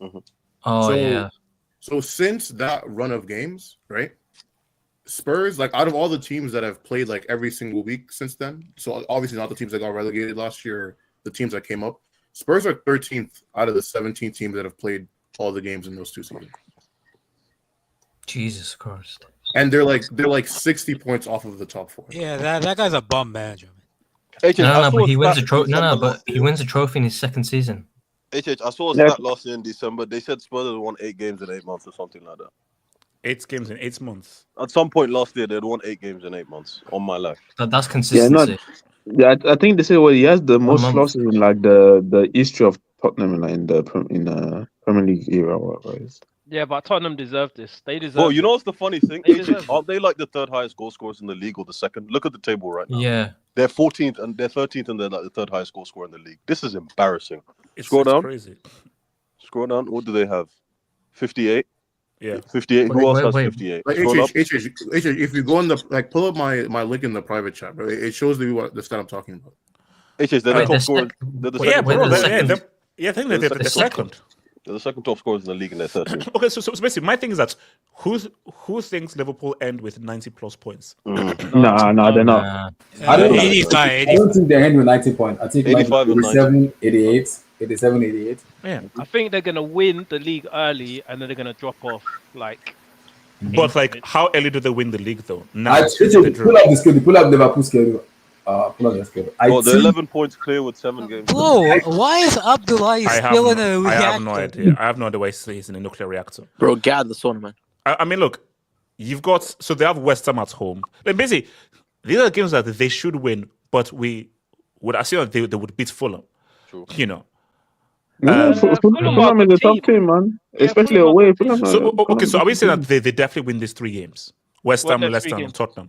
Mm-hmm. So since that run of games, right? Spurs, out of all the teams that have played every single week since then, so obviously not the teams that got relegated last year, the teams that came up, Spurs are 13th out of the 17 teams that have played all the games in those 2 seasons. Jesus Christ! And they're 60 points off of the top 4. Yeah, that guy's a bum manager. But he wins a trophy. But he wins a trophy in his second season. I saw a stat last year in December. They said Spurs had won 8 games in 8 months or something like that. 8 games in 8 months. At some point last year, they'd won 8 games in 8 months. On my life. That's consistency. I think they say he has the most losses in the history of Tottenham in the Premier League era. Yeah, but Tottenham deserved this. They deserve. Well, you know what's the funny thing? Aren't they the 3rd highest goal scorers in the league or the 2nd? Look at the table right now. Yeah. They're 14th and they're 13th and they're the 3rd highest goal scorer in the league. This is embarrassing. Scroll down. Crazy. Scroll down. What do they have? 58. Yeah. 58. Who else has 58? If you go on pull up my link in the private chat, bro. It shows you what the stat I'm talking about. They're the top scorers. They're the second. I think they're the second. They're the second top scorers in the league and they're 13th. Okay, so basically, my thing is that who thinks Liverpool end with 90+ points? No, they're not. I don't think they end with 90 points. I think 85 and 87, 88. 87, 88. Yeah. I think they're going to win the league early and then they're going to drop off. But how early do they win the league though? Pull up the schedule. Pull up Liverpool's schedule. They're 11 points clear with 7 games. Bro, why is Abdullahi still in a reactor? I have no idea. I have no idea why he's in a nuclear reactor. Bro, get out of the sauna, man. I mean, look, you've got... So they have West Ham at home. Basically, these are games that they should win, but we would assume that they would beat Fulham. True. You know. Fulham is the top team, man. Especially away. So are we saying that they definitely win these 3 games? West Ham, Leicester, and Tottenham?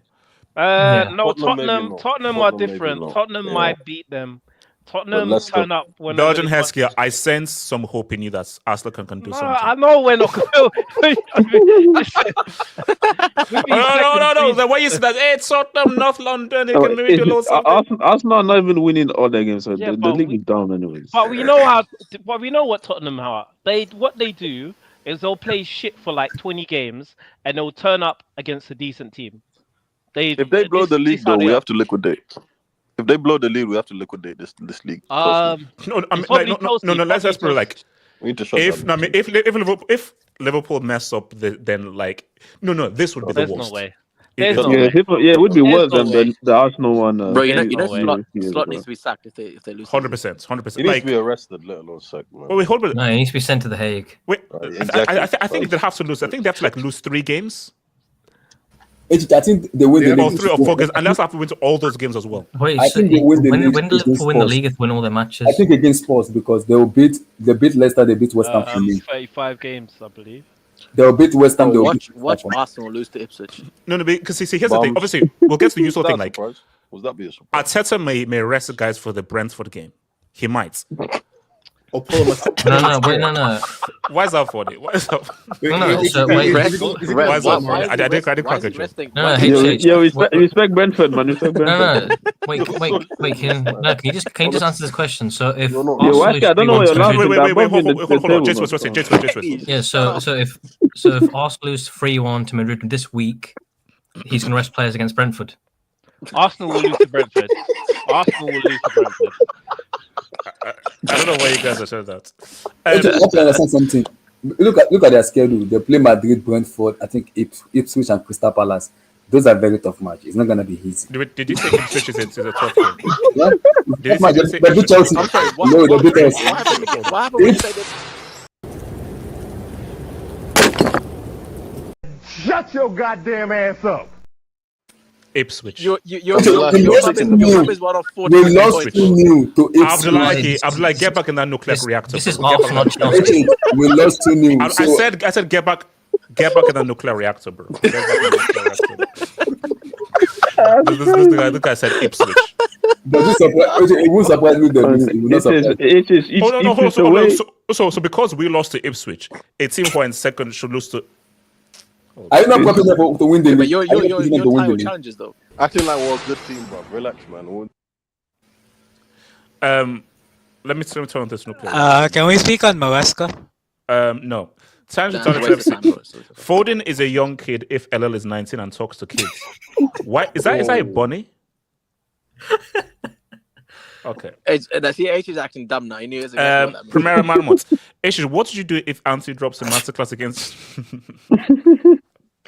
No, Tottenham are different. Tottenham might beat them. Tottenham turn up when Belgian Heskia, I sense some hope in you that Arsenal can do something. I know we're not going No. The way you said that, it's Tottenham, North London, they can maybe do something. Arsenal are not even winning all their games, so the league is down anyways. But we know what Tottenham are. What they do is they'll play shit for 20 games and they'll turn up against a decent team. If they blow the league, though, we have to liquidate. If they blow the league, we have to liquidate this league. No. Let's just put it we need to shut if Liverpool mess up, then this would be the worst. No way. It would be worse than the Arsenal one. Bro, Slot needs to be sacked if they lose. 100%. He needs to be arrested, let alone sacked. Wait, hold on. No, he needs to be sent to the Hague. Wait, exactly. I think they have to lose. I think they have to lose 3 games. I think they win the league. 3 or 4 games, and that's after win all those games as well. Wait, I think they win the league. When Liverpool win the league, win all their matches. I think against Spurs because they beat Leicester, they beat West Ham. 35 games, I believe. They'll beat West Ham. Watch Arsenal lose to Ipswich. No, because here's the thing. Obviously, we'll get to the usual thing. Was that be a surprise? Arteta may rest the guys for the Brentford game. He might. or pull him No, wait, no. Why is that funny? Why is that? No, so wait. Why is that funny? I didn't crack a joke. No, respect Brentford, man. Respect Brentford. No. Wait. Can you just answer this question? So if Arsenal I don't know what you're laughing. Wait, hold on. James. Yeah. So if Arsenal lose 3-1 to Madrid this week, he's going to rest players against Brentford. Arsenal will lose to Brentford. Arsenal will lose to Brentford. I don't know why you guys are saying that. You have to understand something. Look at their schedule. They play Madrid, Brentford, I think Ipswich and Crystal Palace. Those are very tough matches. It's not gonna be easy. Did you say Ipswich is a tough game? Yeah. Did They beat Chelsea. No, they beat Chelsea. What happened when you say this? Shut your goddamn ass up. Ipswich. Your club is one of 40. We lost 2-0 to Ipswich. Abdullah, get back in that nuclear reactor. This is Arsenal. We lost 2-0. I said get back in that nuclear reactor, bro. Get back in the nuclear reactor. This guy said Ipswich. Does it surprise? It won't surprise me. Hold on. So because we lost to Ipswich, a team who are in second should lose to. Are you not confident to win the league? But your title challenges though. Acting like we're a good team, bro. Relax, man. Let me turn on this nuclear. Can we speak on Maresca? No. Foden is a young kid if LL is 19 and talks to kids. Why is that a bunny? Okay. That's the H is acting dumb now. He knew Primera Marmot. H, what would you do if Anthony drops a masterclass against?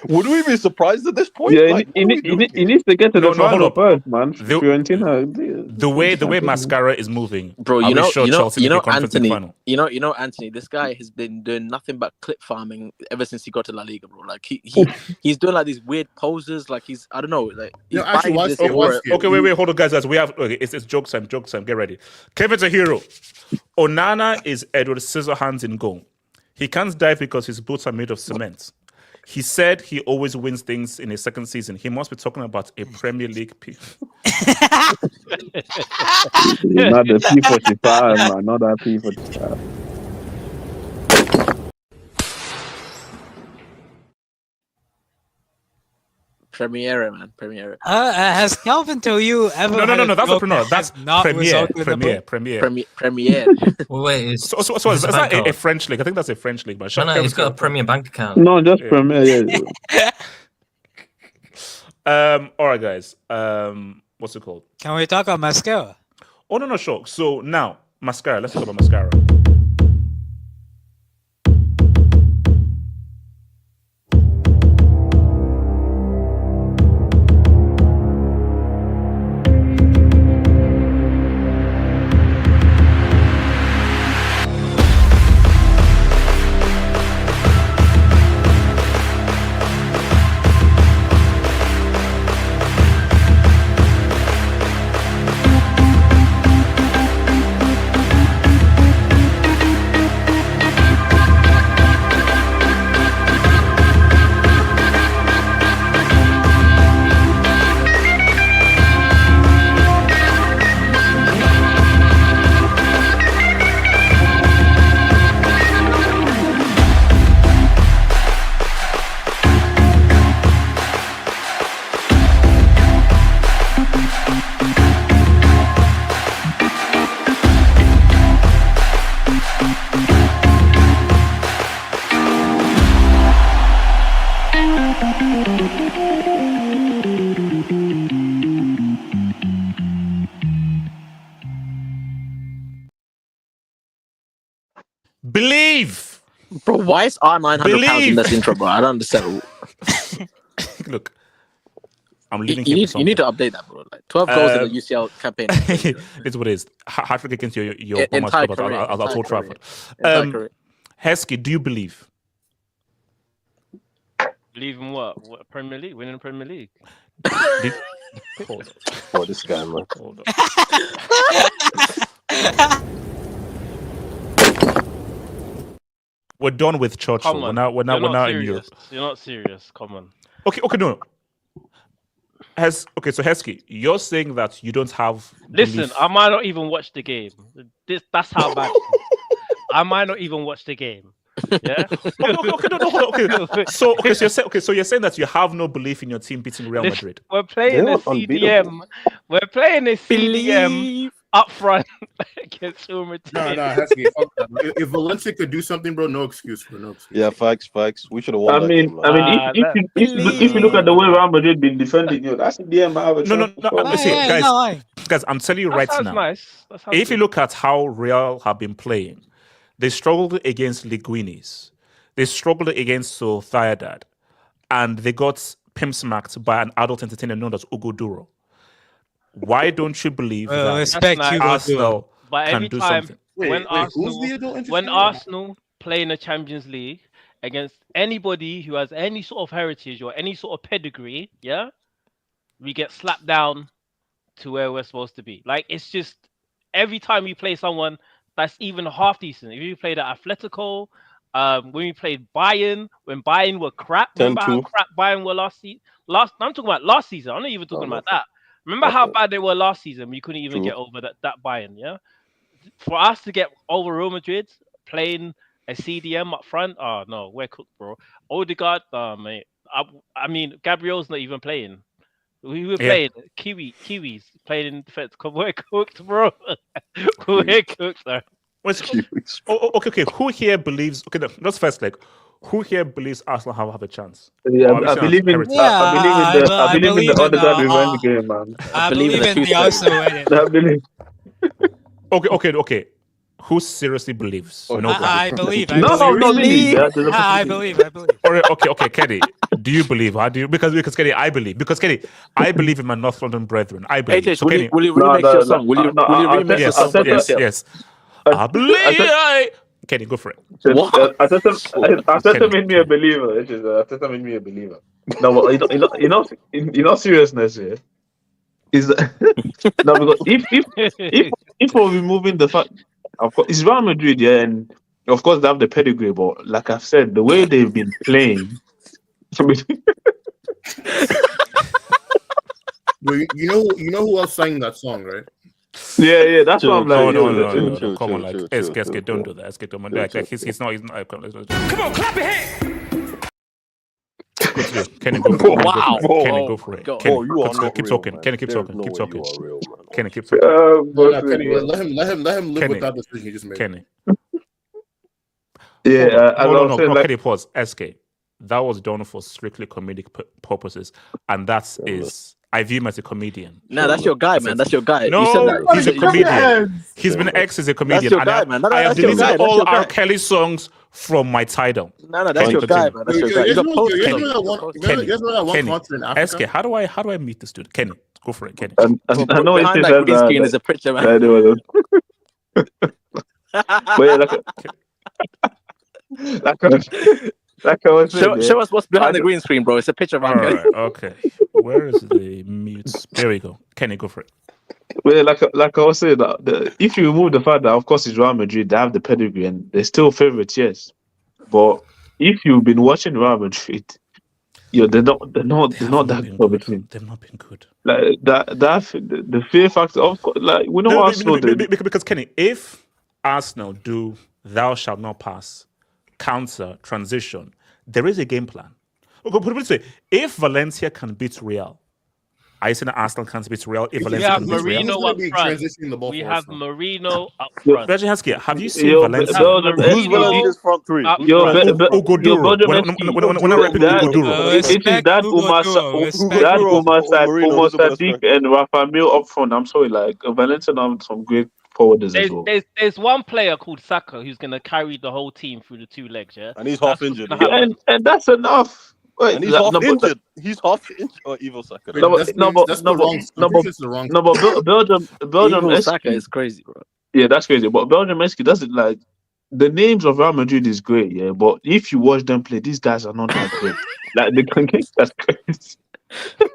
Would we be surprised at this point? Yeah, like, he needs to get to the final first, man. The way Mascara is moving, bro. Anthony. Anthony. This guy has been doing nothing but clip farming ever since he got to La Liga, bro. Like he's doing like these weird poses. Like I don't know. Like okay, wait, hold on, guys. We have it's joke time. Get ready. Kevin's a hero. Onana is Edward Scissorhands in goal. He can't dive because his boots are made of cement. He said he always wins things in his second season. He must be talking about a Premier League. Not the P45, man. Not that P45. Premiere, man. Premiere. Has Calvin told you ever? No. That's not Premiere. That's Premiere. Well, wait. So is that a French league? I think that's a French league. But no, he's got a Premier bank account. No, just Premier. Yeah. All right, guys. What's it called? Can we talk about Mascara? Oh no, sure. So now Mascara. Let's talk about Mascara. Believe, bro. Why is £900 in this intro, bro? I don't understand. Look, I'm leaving. You need to update that, bro. Like 12 goals in the UCL campaign. It's what it is. Hat-trick against your entire club career. at Old Trafford. Heskey, do you believe? Believe in what? Premier League? Winning the Premier League? Hold on. Oh, this guy, man. Hold on. We're done with Churchill. Come on. We're now in Europe. You're not serious. Come on. Okay, no. So Heskey, you're saying that you don't have. Listen, I might not even watch the game. That's how bad. I might not even watch the game. Yeah. Okay, no, hold on. Okay, so you're saying that you have no belief in your team beating Real Madrid. We're playing a CDM. We're playing a CDM up front against Real Madrid. No, Heskey, fuck that. If Valencia could do something, bro, no excuse, bro, no excuse. Yeah, facts. We should have won that game. If you look at the way Real Madrid been defending you, that's the DM I have a No. Guys, I'm telling you right now. Nice. If you look at how Real have been playing, they struggled against Liguinis, they struggled against Sociedad, and they got pimp-smacked by an adult entertainer known as Hugo Duro. Why don't you believe that Arsenal can do something? When Arsenal play in the Champions League against anybody who has any sort of heritage or any sort of pedigree, yeah, we get slapped down to where we're supposed to be. Like, it's just every time we play someone that's even half decent. If you played at Atletico, when we played Bayern, when Bayern were crap, remember how crap Bayern were last season? I'm talking about last season. I'm not even talking about that. Remember how bad they were last season? We couldn't even get over that Bayern, yeah? For us to get over Real Madrid, playing a CDM up front, oh, no, we're cooked, bro. Odegaard, mate. I mean, Gabriel's not even playing. We were playing Kiwis playing in defense. We're cooked, bro. We're cooked, though. Okay. Who here believes? Okay, that's first leg. Who here believes Arsenal have a chance? Yeah, I believe in the Odegaard revenge game, man. I believe in the Arsenal winning. Okay. Who seriously believes? I believe. I believe. Okay, Kenny. Do you believe? How do you? Because Kenny, I believe. Because Kenny, I believe in my North London brethren. I believe. Hey, so Kenny, will you remix your song? Will you remix your song? Yes. I believe. Kenny, go for it. Arteta made me a believer. Arteta made me a believer. No, in all seriousness, yeah. Is no, because if we're removing the fact, of course, it's Real Madrid, yeah, and of course they have the pedigree, but like I've said, the way they've been playing. You know who else sang that song, right? Yeah, that's what I'm like. No, come on, like, SK, don't do that. SK, don't do that. Like, he's not. Come on, clap your hands. Kenny, go for it. Wow. Kenny, go for it. Kenny, keep talking. Kenny, keep talking. Keep talking. Kenny, keep talking. Kenny, let him live with that decision he just made. Kenny. Yeah, Kenny, pause. SK, that was done for strictly comedic purposes, and that is. I view him as a comedian. Nah, that's your guy, man. That's your guy. No, you said that. He's a comedian. He's been ex as a comedian. That's your guy, man. I have deleted all R. Kelly songs from my Tidal. No, that's your guy, man. That's your guy. Kenny, SK, how do I meet this dude? Kenny, go for it, Kenny. I know behind that green screen is a picture, man. Show us what's behind the green screen, bro. It's a picture of R. Kelly. Right, okay. Where is the mute? There we go. Kenny, go for it. Well, like I was saying, if you remove the fact that, of course, it's Real Madrid, they have the pedigree and they're still favorites, yes. But if you've been watching Real Madrid, they're not that good between. They've not been good. Like the fear factor, of course, like we know Arsenal. Because Kenny, if Arsenal do thou shalt not pass, counter, transition, there is a game plan. Put it this way, if Valencia can beat Real, I say that Arsenal can't beat Real. If Valencia can beat Real, we have Marino up front. Reggie, have you seen Valencia? Who's Valencia's front three? Ugoduro. When I repeat Ugoduro, it is that Umar Sadiq and Rafa Mir up front. I'm sorry, like Valencia have some great forwarders as well. There's one player called Saka who's going to carry the whole team through the 2 legs, yeah? And he's half injured. And that's enough. Wait, and he's half injured. He's half injured. Or evil Saka. Belgium Saka is crazy, bro. Yeah, that's crazy. But Belgium doesn't like the names of Real Madrid is great, yeah. But if you watch them play, these guys are not that great. Like they can get that's crazy.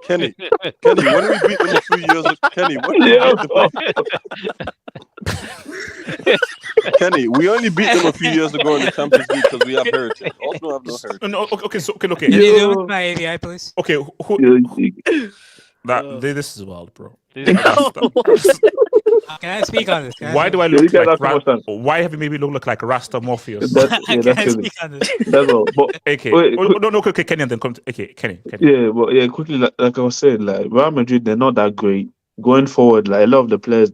Kenny, when we beat them a few years ago, Kenny, we only beat them a few years ago in the Champions League because we have heritage. Also have no heritage. No, okay. Can you do it by AVI, please? Okay, This is wild, bro. Can I speak on this? Why do I look like why have you made me look like Rasta Morpheus? That's Can I speak on this? That's all. But Okay. wait, No, okay, Kenny, and then come to Kenny. yeah, but yeah, quickly, like I was saying, like Real Madrid, they're not that great going forward. Like a lot of the players,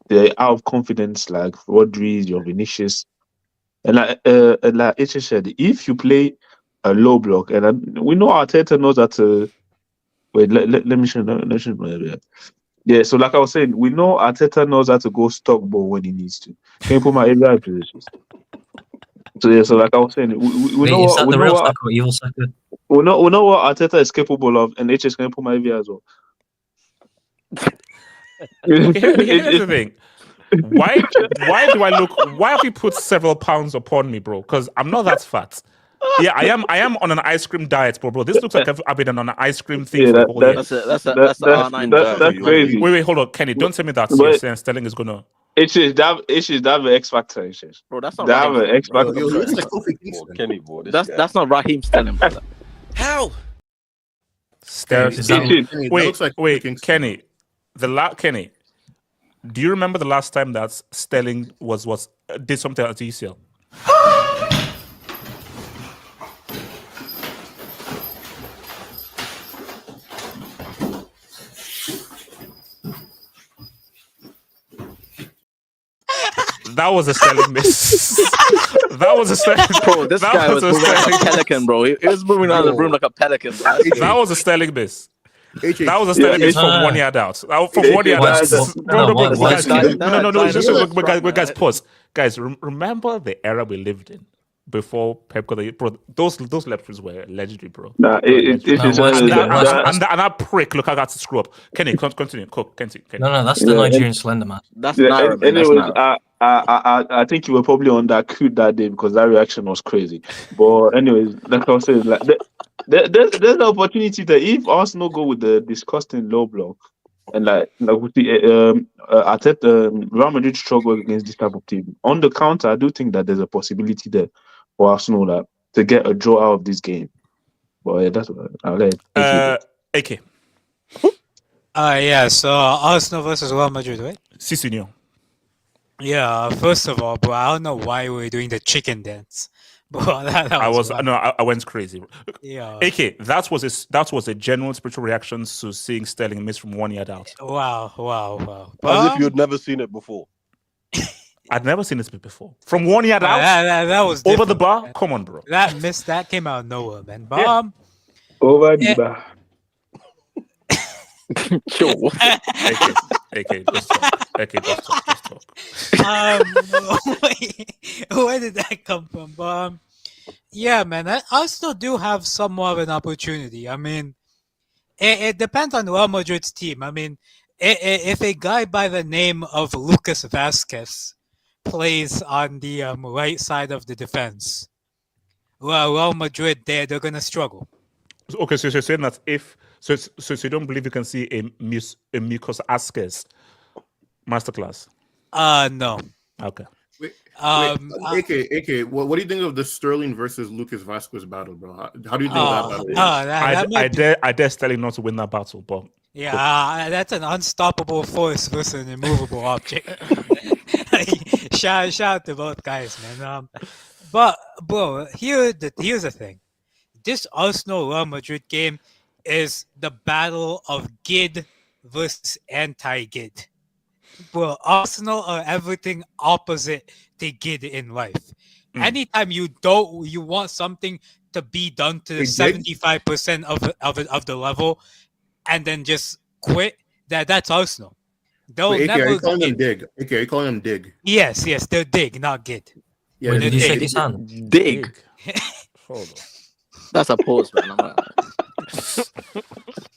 they're out of confidence. Like Rodri, your Vinicius, and like Ichi said, if you play a low block, and we know Arteta knows that. Wait, let me show. Yeah, so like I was saying, we know Arteta knows how to go stock ball when he needs to. Can you put my area positions? So yeah, so like I was saying, we know what we know what evil sucker. we know what Arteta is capable of, and HS can put my area as well. Here's the thing. Why do I look? Why have you put several pounds upon me, bro? Because I'm not that fat. Yeah, I am on an ice cream diet, bro. This looks like I've been on an ice cream thing for a whole year. That's R9 diet. That's crazy. Wait, hold on, Kenny. Don't tell me that you're saying Sterling is gonna. It's that an X factor. Bro, that's not that Raheem an X factor. Kenny, bro. That's not Raheem Sterling, brother. How? Wait, Kenny. Kenny. Do you remember the last time that Sterling did something at the UCL? That was a Sterling miss. That was a Sterling. Bro, this guy was moving like a pelican, bro. He was moving around the room like a pelican, bro. That was a Sterling miss. That was a Sterling miss from 1 yard out. From 1 yard out. No. Just guys, pause. Guys, remember the era we lived in before Pep got the bro. Those left were legendary, bro. Nah, and that prick. Look, I got to screw up. Kenny, continue. Continue. No, that's the Nigerian slender man. That's Naira, man. Anyways, I think you were probably on that cute that day because that reaction was crazy. But anyways, like I was saying, like there's an opportunity that if Arsenal go with the disgusting low block and like with the Arteta, Real Madrid struggle against this type of team. On the counter, I do think that there's a possibility there for Arsenal to get a draw out of this game. But yeah, that's what I'll let AK. Yeah, so Arsenal versus Real Madrid, right? Si, senor. Yeah, first of all, bro, I don't know why we're doing the chicken dance. But I went crazy. Yeah. AK, that was a genuine spiritual reaction to seeing Sterling miss from 1 yard out. Wow. As if you'd never seen it before. I'd never seen this before. From 1 yard out? That was over the bar? Come on, bro. That came out of nowhere, man. But, over the bar. Sure. AK, just talk. Where did that come from? But yeah, man, I still do have somewhat of an opportunity. I mean, it depends on Real Madrid's team. I mean, if a guy by the name of Lucas Vazquez plays on the right side of the defense, Real Madrid, they're gonna struggle. Okay, so you're saying that so you don't believe you can see a Lucas Vazquez masterclass? No. Okay. AK, what do you think of the Sterling versus Lucas Vazquez battle, bro? How do you think of that battle? I dare Sterling not to win that battle, but yeah, that's an unstoppable force versus an immovable object. Shout out to both guys, man. But bro, here's the thing: this Arsenal Real Madrid game is the battle of Gid versus anti-Gid. Bro, Arsenal are everything opposite to Gid in life. Anytime you want something to be done to 75% of the level, and then just quit. That's Arsenal. Are you calling them dig? Okay, are you calling them dig? Yes, they're dig, not Gid. Yeah, did you say this on? Dig. Hold on. That's a pause, man.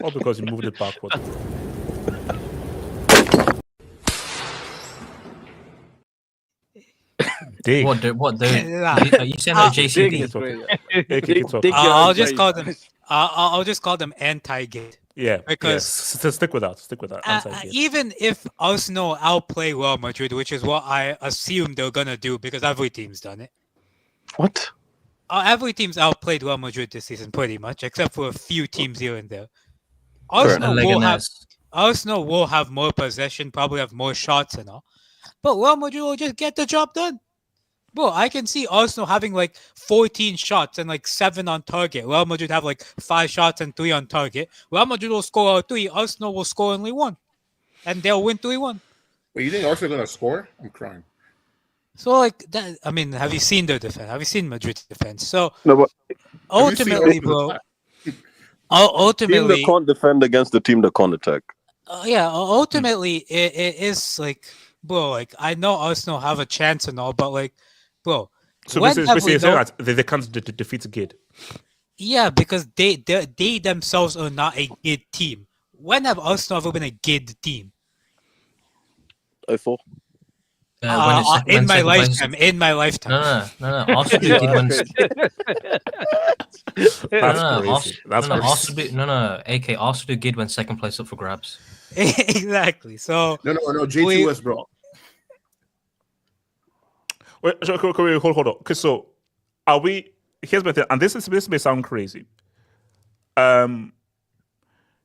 All because you moved it backward. Dig. What? Are you saying that JCB? I'll just call them anti-Gid. Yeah, because so stick with that. Even if Arsenal outplay Real Madrid, which is what I assume they're gonna do, because every team's done it. What? Every team's outplayed Real Madrid this season, pretty much, except for a few teams here and there. Arsenal will have more possession, probably have more shots and all. But Real Madrid will just get the job done. Bro, I can see Arsenal having like 14 shots and like 7 on target. Real Madrid have like 5 shots and 3 on target. Real Madrid will score 3. Arsenal will score only 1. And they'll win 3-1. Wait, you think Arsenal going to score? I'm crying. So, like, that, I mean, have you seen their defense? Have you seen Madrid's defense? So, No, but ultimately, bro, ultimately, team that can't defend against the team that can't attack. Ultimately, it is like, bro, like, I know Arsenal have a chance and all, but like, bro. So basically saying that they can't defeat a kid. Yeah, because they themselves are not a good team. When have Arsenal ever been a good team? 04. In my lifetime. No. Arsenal do good when. AK Arsenal do good when second place up for grabs. Exactly. So no. J2S, bro. Wait, hold on. Okay, so are we? Here's my thing, and this may sound crazy.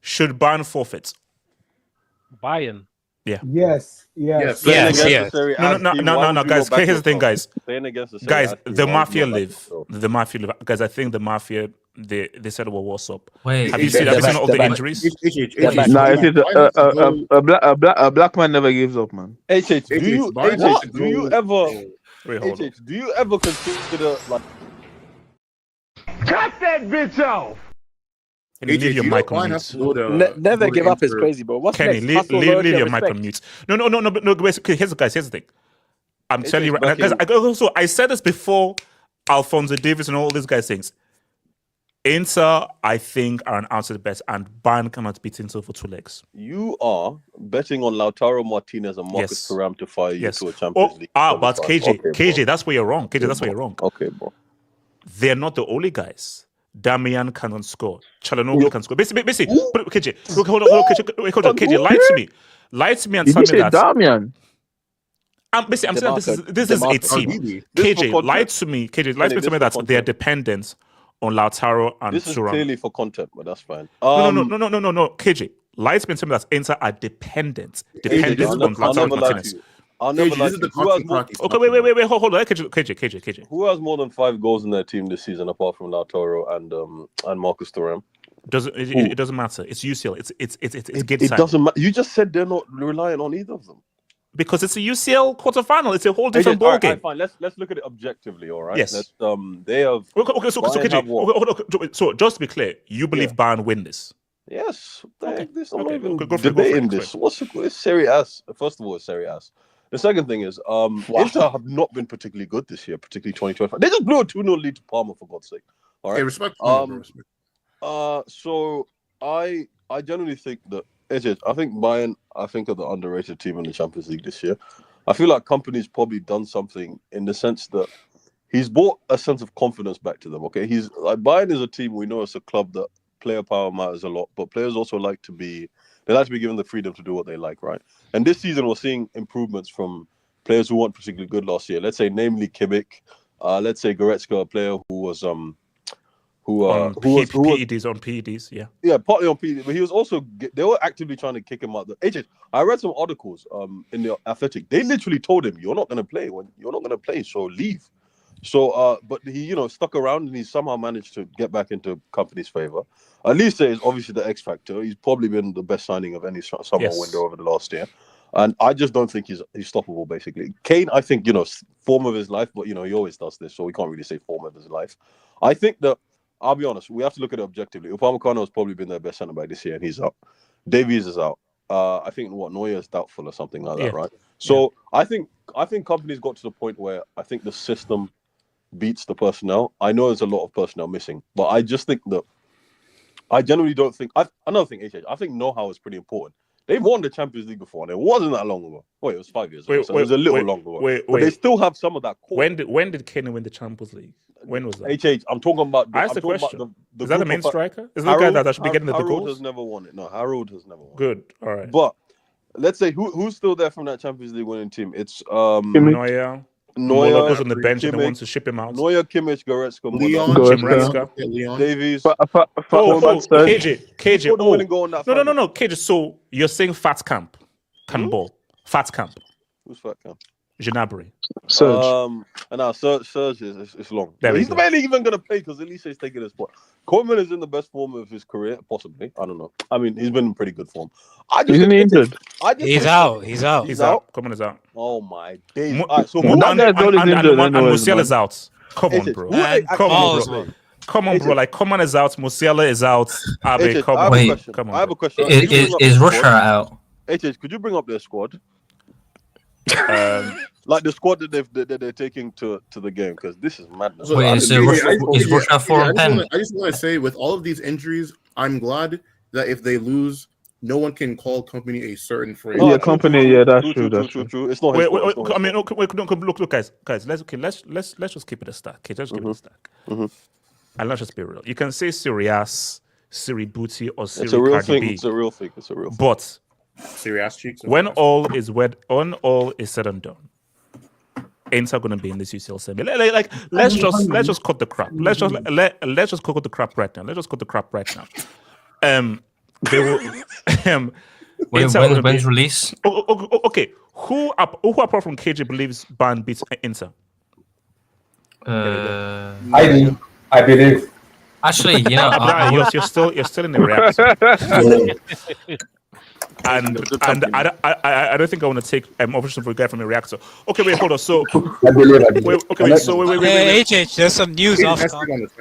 Should Bayern forfeit? Bayern. Yes. No, guys. Here's the thing, guys. Guys, the mafia live. Guys, I think the mafia. They said, well, what's up? Wait, have you seen all the injuries? A black man never gives up, man. Do you ever consider like? Cut that bitch off. Can you leave your mic on mute? Never give up is crazy, bro. What's Kenny, next? leave your mic on mute. No. Okay, here's the thing. I'm telling you right now, guys. I said this before. Alphonso Davies and all these guys things. Inter, I think, are an outside bet, and Bayern cannot beat Inter for 2 legs. You are betting on Lautaro Martinez and Marcus Thuram to fire you to a Champions League. But KJ, that's where you're wrong. That's where you're wrong. Okay, bro. They're not the only guys. Damian cannot score. Chalanoglu can score. Basically, KJ, hold on. KJ, lie to me and tell me that. Damian. I'm saying this is a team. KJ, lie to me. KJ, lie to me that they are dependent on Lautaro and This is Thuram. clearly for content, but that's fine. No. KJ, lie to me and tell me that Inter are dependent on Lautaro Martinez. I'll never lie to you. Okay, wait, hold on. KJ. Who has more than 5 goals in their team this season apart from Lautaro and Marcus Thuram? It doesn't matter. It's UCL. It's it doesn't matter. You just said they're not relying on either of them. Because it's a UCL quarterfinal. It's a whole different ballgame. Fine. Let's look at it objectively, all right? Yes. They have. Okay, so just to be clear, you believe Bayern win this? Yes. There's not even debating this. It's Serie A. First of all, it's Serie A. The second thing is, Inter have not been particularly good this year, particularly 2025. They just blew a 2-0 lead to Parma, for God's sake. All right. Hey, respect. So I generally think that I think Bayern, are the underrated team in the Champions League this year. I feel like Kompany's probably done something in the sense that he's brought a sense of confidence back to them. Okay, he's like Bayern is a team we know it's a club that player power matters a lot, but players also like to be given the freedom to do what they like, right? And this season we're seeing improvements from players who weren't particularly good last year. Let's say, namely Kimmich. Let's say Goretzka, a player who was on PEDs, yeah, partly on PEDs, but he was also they were actively trying to kick him out. I read some articles in the Athletic. They literally told him, "You're not going to play, so leave." So, but he stuck around and he somehow managed to get back into Kompany's favor. Elise is obviously the X factor. He's probably been the best signing of any summer window over the last year, and I just don't think he's stoppable. Basically, Kane, I think form of his life, but he always does this, so we can't really say form of his life. I think that. I'll be honest, we have to look at it objectively. Upamecano has probably been their best centre back this year, and he's out. Davies is out. I think Neuer is doubtful or something like that, right? So I think Kompany's got to the point where I think the system beats the personnel. I know there's a lot of personnel missing, but I just think that I generally don't think. Another thing, I think know-how is pretty important. They've won the Champions League before, and it wasn't that long ago. Wait, it was 5 years ago, so it was a little longer. But they still have some of that core. When did Kane win the Champions League? When was that? I'm talking about. I asked the question. Is that the main striker? Is that the guy that should be getting the goals? Harold has never won it. No, Harold has never won. Good. All right. But let's say who's still there from that Champions League winning team? It's Neuer. Neuer goes on the bench and they Kimmich, want to ship him out. Neuer, Kimmich, Goretzka, Leon, Goretzka. Davies. KJ. The winning goal in that final. No, KJ. So you're saying Fat Camp can ball? Fat Camp. Who's Fat Camp? Gnabry. Serge. Serge is long. There He's we go. barely even going to play because Elise is taking his spot. Koeman is in the best form of his career, possibly. I don't know. I mean, he's been in pretty good form. Isn't he injured? He's out. He's out. Koeman is out. Oh my days. Mo- All right, so and Musiala is out. Come on, bro. Come on, bro. Like, Koeman is out. Musiala is out. Abe, come on. Come on. I have a question. Is Russia out? HH, could you bring up their squad? Like the squad that they're taking to the game, because this is madness. Is Russia 4 and 10? I just want to say, with all of these injuries, I'm glad that if they lose, no one can call company a certain phrase. Yeah, company. Yeah, that's true. It's not. I mean, look, guys. Let's just keep it a stack. Okay, let's keep it a stack. And let's just be real. You can say Sirius, Siri Booty, or Siri It's a real Cardi thing. B. It's a real thing. But Serious cheeks. when all is said and done, Inter going to be in this UCL semi. Let's just cut the crap. Let's just cut the crap right now. Let's just cut the crap right now. They will. When's release? Okay. Who apart from KJ believes Bayern beats Inter? I believe. Actually, you know, you're still in the reaction. And I don't think I want to take option for a guy from a reactor. Okay, wait, hold on. So I believe. wait. HH, there's some news off. Let's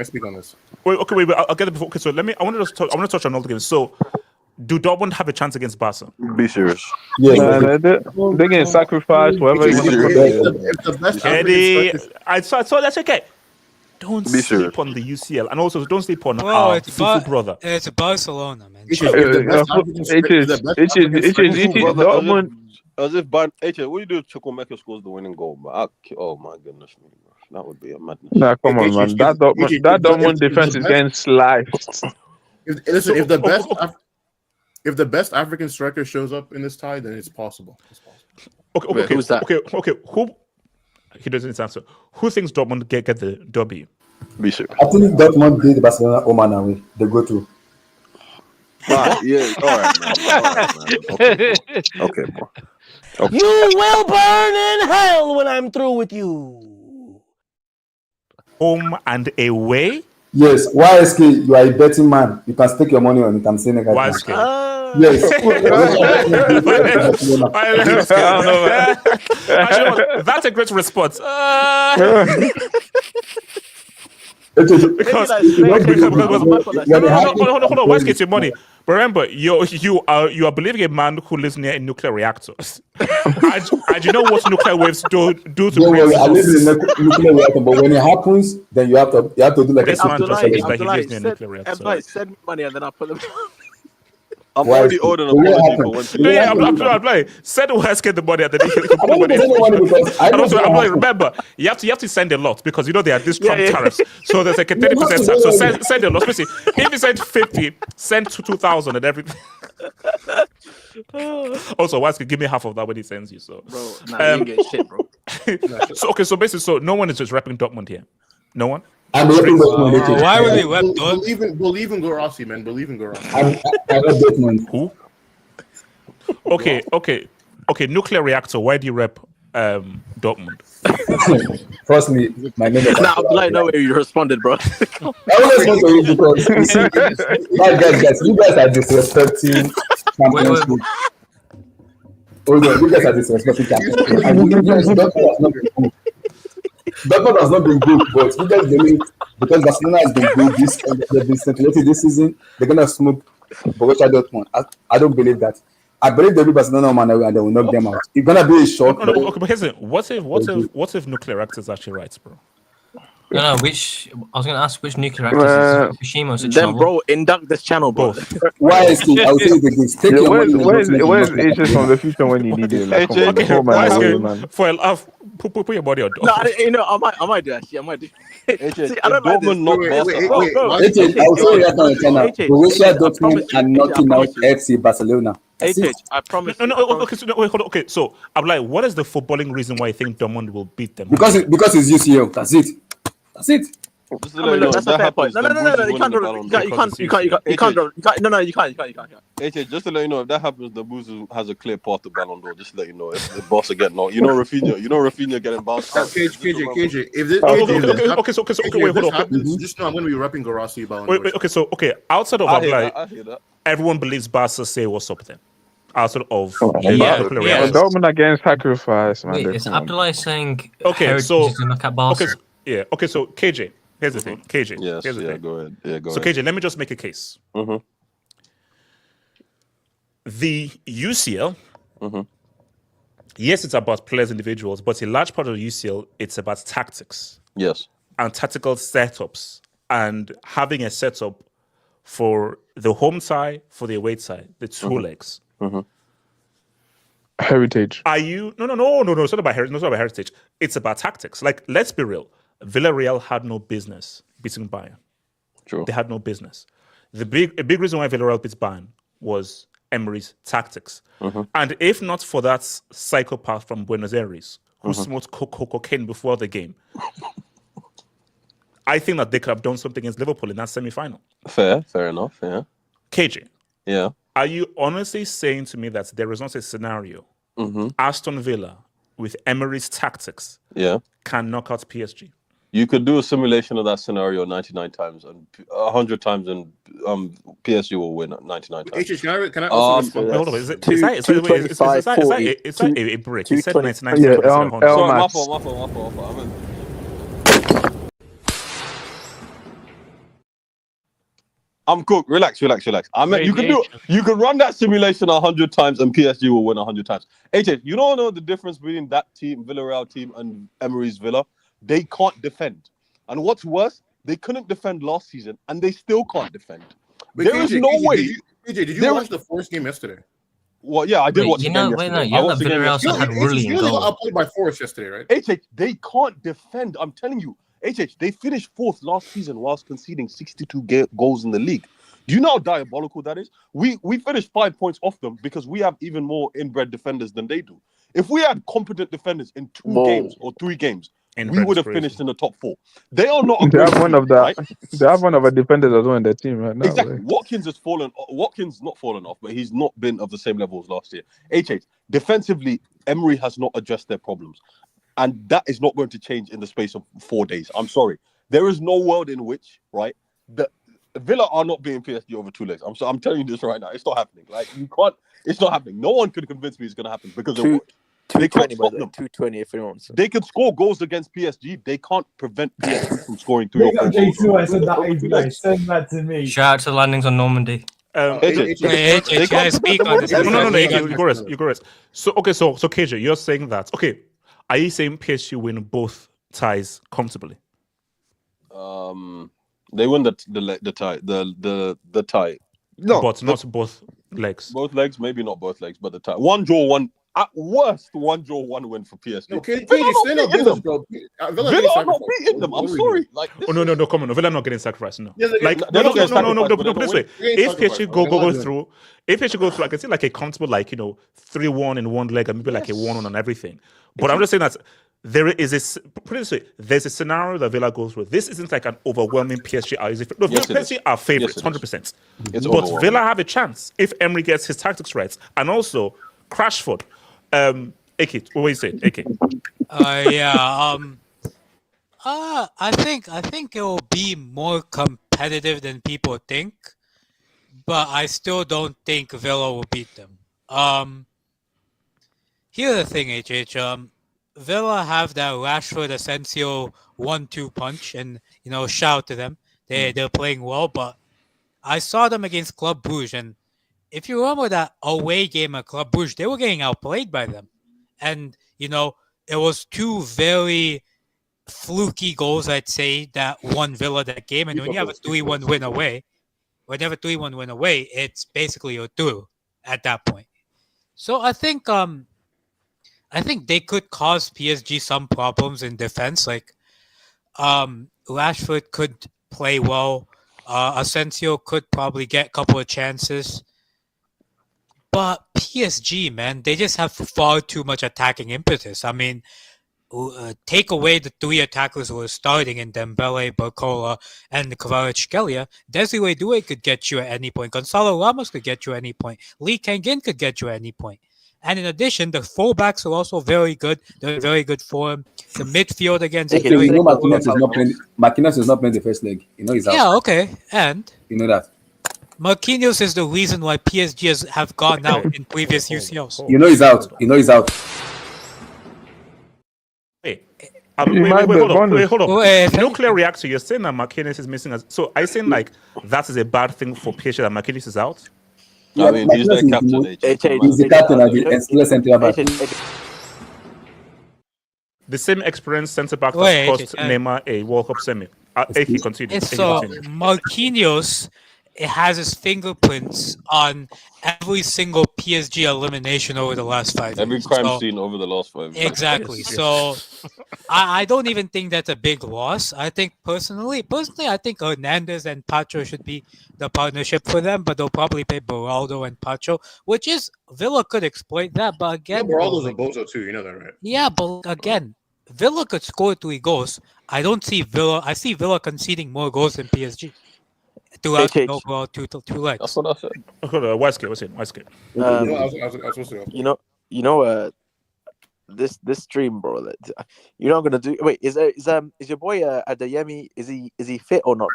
speak on this. Wait, I'll get it before. Okay, so I want to touch on all the games. So, do Dortmund have a chance against Barca? Be serious. Yeah, they're getting sacrificed. Whatever. Eddie, I saw that's okay. Don't sleep on the UCL, and also don't sleep on our Fufu brother. It's Barcelona, man. As if Bayern, what do you do? Chukwuemeka scores the winning goal, but oh my goodness me, bro. That would be a madness. Nah, come on, man. That Dortmund defense is getting sliced. If the best African striker shows up in this tie, then it's possible. Okay, who's that? Okay, who? He doesn't answer. Who thinks Dortmund get the W? Be serious. I think Dortmund beat Barcelona home and away. They go to. Yeah, all right, man. Okay, bro. Okay. You will burn in hell when I'm through with you. Home and away? Yes. YSK, you are a betting man. You can stake your money on it. I'm saying it. YSK. Yes. Actually, that's a great response. Because hold on, why get your money? But remember, you are believing a man who lives near a nuclear reactor. and you know what nuclear waves do to brains? I live in a nuclear reactor, but when it happens, then you have to do like this man just said that he lives near a nuclear reactor. Send me money and then I'll put them. I'm already owed an apology for one thing. I'm playing. Send YSK the money and then he can put the money. Remember, you have to send a lot because you know they are these Trump tariffs. So there's like a 30% tax. So send a lot. If you send 50, send 2,000 and everything. Also, YSK, give me half of that when he sends you. So, bro, nah, you get shit, bro. So basically, no one is just repping Dortmund here. No one. I'm repping Dortmund. Why would they rep Dortmund? Believe in Gorossi, man. Believe in Gorossi. I rep Dortmund. Who? Okay. Nuclear reactor. Why do you rep Dortmund? Firstly, my name is. Nah, Abdullah, no way you responded, bro. I will respond to you because you see, guys, you guys are disrespecting Champions League. Hold on, you guys are disrespecting Champions League. And Dortmund has not been good, but you guys believe because Barcelona has been good they've been scintillating this season, they're gonna smoke Borussia Dortmund. I don't believe that. I believe they'll be Barcelona man and they will knock them out. It's gonna be a shock. Okay, but here's it. What if nuclear reactor is actually right, bro? No, I was gonna ask which nuclear reactors is Fukushima or then, bro, induct this channel, bro. Why is it? I'll tell you the things. Take your money. Where's Ages from the future when you need it? Like, for put your body on. No, I might do actually. I might do. See, I don't like this. Dortmund knocked Barca out. Bro, I'll say right now in China, Borussia Dortmund and knocking out FC Barcelona. I promise. No, okay, so wait, hold on. Okay, so I'm like, what is the footballing reason why you think Dortmund will beat them? Because it's UCL. That's it. That's it. Just to let you know, That's that a fair happens, point. No, then you Bruce is can't. winning the You can't. HH, just to let you know, if that happens, the Bruce has a clear path to Ballon d'Or. Just to let you know, if the boss again, no, Rafinha getting bounced out. KJ, if this, okay, wait, hold on. Happens, just know I'm going to be repping Garassi Ballon d'Or. Okay, outside of I hear that. everyone believes Barca say what's up then. Outside of Dortmund against sacrifice, man. Wait, is Abdullah saying okay, so Barca? Okay, so KJ, here's the thing. KJ, yes, here's the thing. Go ahead. Yeah, go so ahead. KJ, let me just make a case. The UCL, yes, it's about players, individuals, but a large part of the UCL, it's about tactics. Yes. And tactical setups and having a setup for the home side, for the away side, the two legs. Heritage. Are you no? It's not about heritage. No, it's not about heritage. It's about tactics. Like, let's be real. Villarreal had no business beating Bayern. True. They had no business. A big reason why Villarreal beat Bayern was Emery's tactics. And if not for that psychopath from Buenos Aires who smoked cocaine before the game, I think that they could have done something against Liverpool in that semi-final. Fair enough. Yeah. KJ. Yeah. Are you honestly saying to me that there is not a scenario Aston Villa with Emery's tactics can knock out PSG? You could do a simulation of that scenario 99 times and 100 times, and PSG will win 99 times. Can I also respond? Hold on, is that a brick? He said 99 Yeah, Sorry, my fault. I'm cooked. Relax. I mean, you can run that simulation 100 times and PSG will win 100 times. AJ, you don't know the difference between that team, Villarreal team, and Emery's Villa. They can't defend. And what's worse, they couldn't defend last season and they still can't defend. But there is no way. Did you watch the first game yesterday? Well, yeah, I did watch the game yesterday. Villarreal had brilliant goals. Got outplayed by Forest yesterday, right? HH, they can't defend. I'm telling you. HH, they finished fourth last season whilst conceding 62 goals in the league. Do you know how diabolical that is? We finished 5 points off them because we have even more inbred defenders than they do. If we had competent defenders in 2 games or 3 games, we would have finished in the top 4. They are not. They have one of the. Right? They have one of our defenders as well in their team right now. Exactly. Right? Watkins not fallen off, but he's not been of the same level as last year. HH, defensively, Emery has not addressed their problems. And that is not going to change in the space of 4 days. I'm sorry. There is no world in which, right, the Villa are not being PSG over 2 legs. I'm telling you this right now. It's not happening. Like, you can't. It's not happening. No one could convince me it's going to happen because of what. They can't stop them. 220 if anyone wants. They can score goals against PSG. They can't prevent PSG from scoring 3 or 4 goals. I said that. Send that to me. Shout out to the landings on Normandy. No, you go rest. So KJ, you're saying that. Okay, are you saying PSG win both ties comfortably? They win the tie. The tie. No, but not both legs. Both legs, maybe not both legs, but the tie. One draw, one. At worst, 1 draw, 1 win for PSG. Okay, Villa are not beating them. I'm sorry. Like, no, come on. Villa not getting sacrificed. No, they're not no. getting Put this way: if PSG goes through, I can see like a comfortable 3-1 in one leg and maybe like a 1-1 on everything. But I'm just saying that there is put it this way: there's a scenario that Villa goes through. This isn't like an overwhelming PSG. PSG are favorites, 100%. But Villa have a chance if Emery gets his tactics right, and also Crashford. Ake, what do you say, Ake? I think it will be more competitive than people think, but I still don't think Villa will beat them. Here's the thing, HH. Villa have that Rashford Asensio 1-2 punch, and shout out to them. They're playing well, but I saw them against Club Brugge, and if you remember that away game at Club Brugge, they were getting outplayed by them. And, it was 2 very fluky goals, I'd say, that won Villa that game. And when you have a 3-1 win away, it's basically a through at that point. So I think I think they could cause PSG some problems in defense. Like, Rashford could play well. Asensio could probably get a couple of chances. But PSG, man, they just have far too much attacking impetus. I mean, take away the three attackers who are starting in Dembele, Barcola, and Kvaratskhelia. Desiree Doué could get you at any point. Gonzalo Ramos could get you at any point. Lee Kang-in could get you at any point. And in addition, the fullbacks are also very good. They're in very good form. The midfield against Marquinhos is not playing the first leg. You know he's out. Yeah, okay. And you know that. Marquinhos is the reason why PSG have gone out in previous UCLs. You know he's out. You know he's out. Wait, hold on. Nuclear reactor, you're saying that Marquinhos is missing. So are you saying like that is a bad thing for PSG that Marquinhos is out? Yeah, I mean, he's the captain. He's the captain of the centre back. The same experienced centre back that cost Neymar a World Cup semi. Continue. So Marquinhos has his fingerprints on every single PSG elimination over the last 5 years. Every crime scene over the last 5 years. Exactly. So I don't even think that's a big loss. I think personally, I think Hernandez and Pacho should be the partnership for them, but they'll probably pay Beraldo and Pacho, which is Villa could exploit that. But again, Beraldo's a bozo too. You know that, right? Yeah, but again, Villa could score 3 goals. I don't see Villa. I see Villa conceding more goals than PSG. Throughout the overall two legs. That's what I said. What's good? This stream, bro. You're not gonna do. Wait, is your boy Adeyemi? Is he fit or not?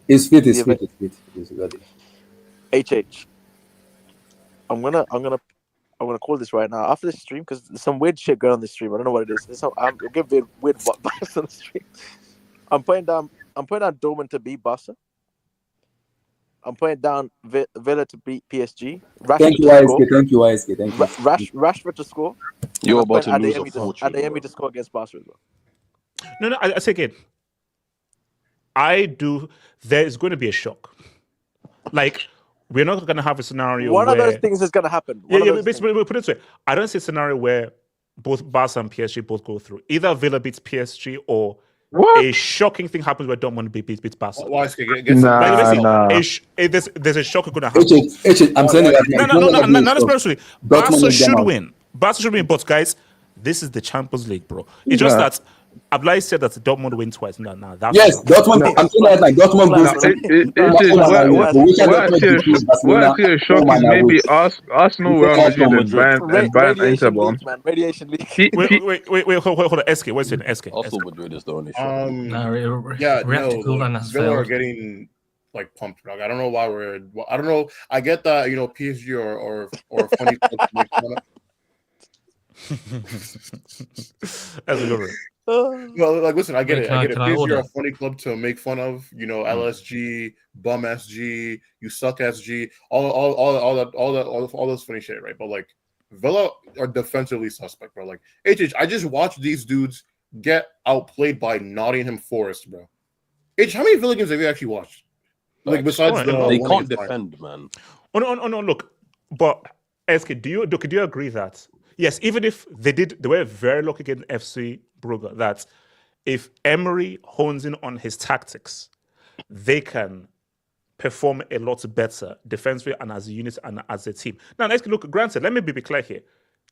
He's fit. He's fit. He's ready. HH. I'm gonna call this right now after this stream because there's some weird shit going on this stream. I don't know what it is. I'm giving weird vibes on the stream. I'm putting down Dortmund to beat Barca. I'm putting down Villa to beat PSG. Thank you, ISK. Thank you. Rashford to score. You're about to lose a fortune. Adeyemi to score against Barca as well. No, I say again. There is going to be a shock. Like, we're not going to have a scenario One where... of those things is going to happen. Basically, we'll put it this way. I don't see a scenario where both Barca and PSG both go through. Either Villa beats PSG or... What? A shocking thing happens where Dortmund beats Barca. There's a shock going to happen. I'm saying that. Not especially. Barca should win. But guys, this is the Champions League, bro. It's just that Abdullahi said that Dortmund win twice. Yes, Dortmund. I'm saying that like Dortmund What I feel shock is maybe Arsenal, Real Madrid, and Bayern Inter. Wait, hold on. SK, what's it? SK. Arsenal Madrid is the only Villa are getting like pumped. Like, I don't know why I don't know. I get that PSG or funny. That's a good one. Well, like, listen, I get it. PSG are a funny club to make fun of. LSG, bum SG, you suck SG, all those funny shit, right? But like, Villa are defensively suspect, bro. Like, I just watched these dudes get outplayed by Nottingham Forest, bro. How many Villa games have you actually watched? Like, besides they can't defend, man. Oh no, look, but SK, do you agree that? Yes, even if they were very lucky against FC Brugge, that if Emery hones in on his tactics, they can perform a lot better defensively and as a unit and as a team. Now, look, granted, let me be clear here.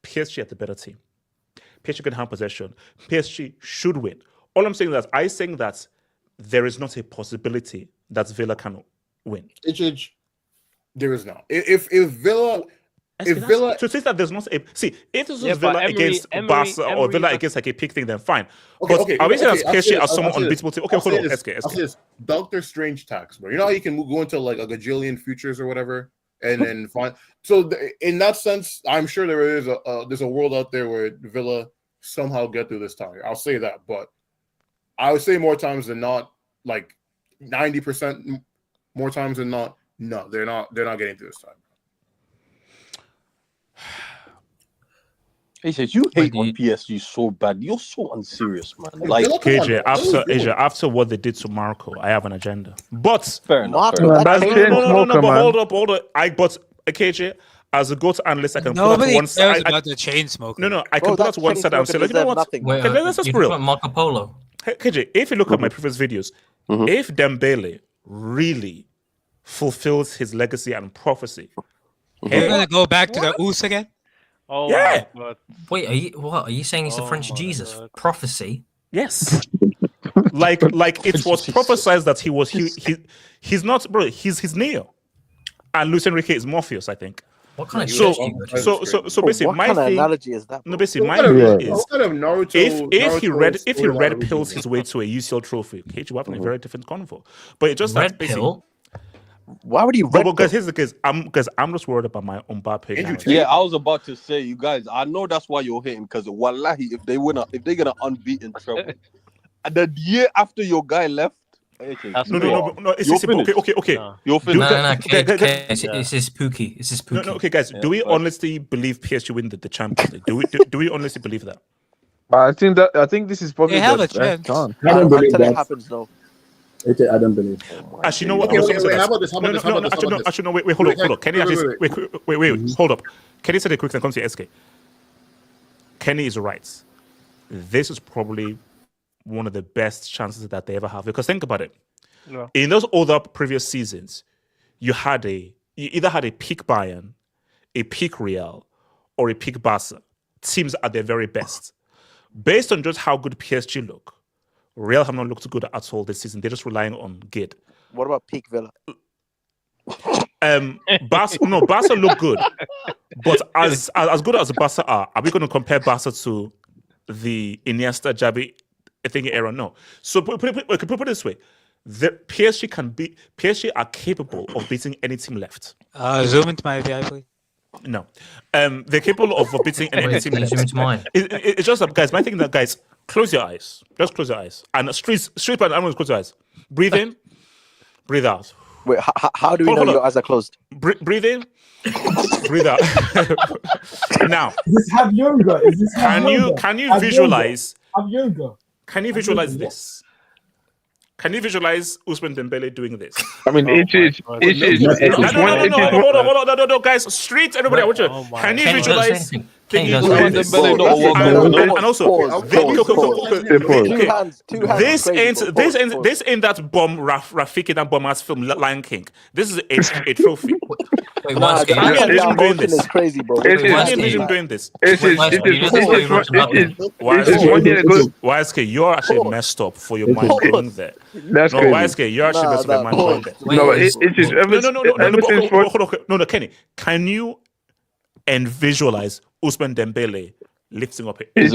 PSG are the better team. PSG can have possession. PSG should win. All I'm saying is that there is not a possibility that Villa can win. There is not. If Villa... So since that there's not if this was Villa against Barca or Villa against like a peak thing, then fine. Are we saying that PSG as someone unbeatable team? Okay, hold on. SK. Doctor Strange tax, bro. You know how you can go into like a gajillion futures or whatever, and then find. So in that sense, I'm sure there's a world out there where Villa somehow get through this time. I'll say that, but I would say more times than not, like 90% more times than not, no, they're not getting through this time. He says you hate on PSG so bad. You're so unserious, man. Like KJ, after what they did to Marco, I have an agenda. But fair enough. No, but hold up. But KJ, as a GOAT analyst, I can put Nobody that to one cares side. about the chain smoker. No, I can put that to one side and say, like, you know what? Wait, Let's just be real. Marco Polo. Hey, KJ, if you look at my previous videos, if Dembele really fulfills his legacy and prophecy, You're gonna go back to the Us again? Oh yeah. my God. Wait, are you saying he's the French Jesus? Prophecy? Yes. like it was prophesied that he's not, bro. He's Neo, and Luis Enrique is Morpheus, I think. What kind of so Bro, basically, what my kind of thing. analogy is that? No, basically, my What kind of- thing is what kind of Naruto- if he Naruto red storyline pills would his way to a UCL trophy, KJ, we're having a very different convo. But it just Red that basically. pill? Why would he? But guys, here's the case. I'm just worried about my Mbappe. Yeah, I was about to say, you guys. I know that's why you're hating because wallahi, if they get an unbeaten treble, and the year after your guy left, no. It's okay. You're finished. It's his Pookie. It's his Pookie. No, okay, guys. Do we honestly believe PSG win the Champions League? Do we honestly believe that? I think this is probably They have the a chance. chance. I don't believe Until it that. happens, though. I don't believe. Actually, you know what? Wait, how about this? Actually, no. Wait, hold up. Kenny, wait. Hold up. Kenny said a quick thing. Comes to SK. Kenny is right. This is probably one of the best chances that they ever have. Because think about it. Yeah. In those other previous seasons, you either had a peak Bayern, a peak Real, or a peak Barca. Teams at their very best. Based on just how good PSG look, Real have not looked good at all this season. They're just relying on Gid. What about peak Villa? Barca look good, but as good as Barca are we going to compare Barca to the Iniesta, Xavi, thinking era? No. So put it this way: PSG are capable of beating any team left. Zoom into my VI, please. No, they're capable of beating any team left. Zoom into mine. It's just that, guys. My thing that, guys, close your eyes. Just close your eyes. And street, but I'm going to close your eyes. Breathe in, breathe out. Wait, how do we know your eyes are closed? Breathe in, breathe out. Now, have yoga? Is this can you visualize? Have yoga. Can you visualize this? Can you visualize Ousmane Dembele doing this? I mean, it is. No, guys, street, everybody, I want you. Can you visualize? And also, this ain't that bomb Rafiki, that bomb ass film Lion King. This is a trophy. Wait, that doing this is crazy, bro. Doing this. YSK, you're actually messed up for your mind going there. That's crazy. YSK, you're actually messed up your mind going there. No, Kenny, can you visualize Ousmane Dembele lifting up it? If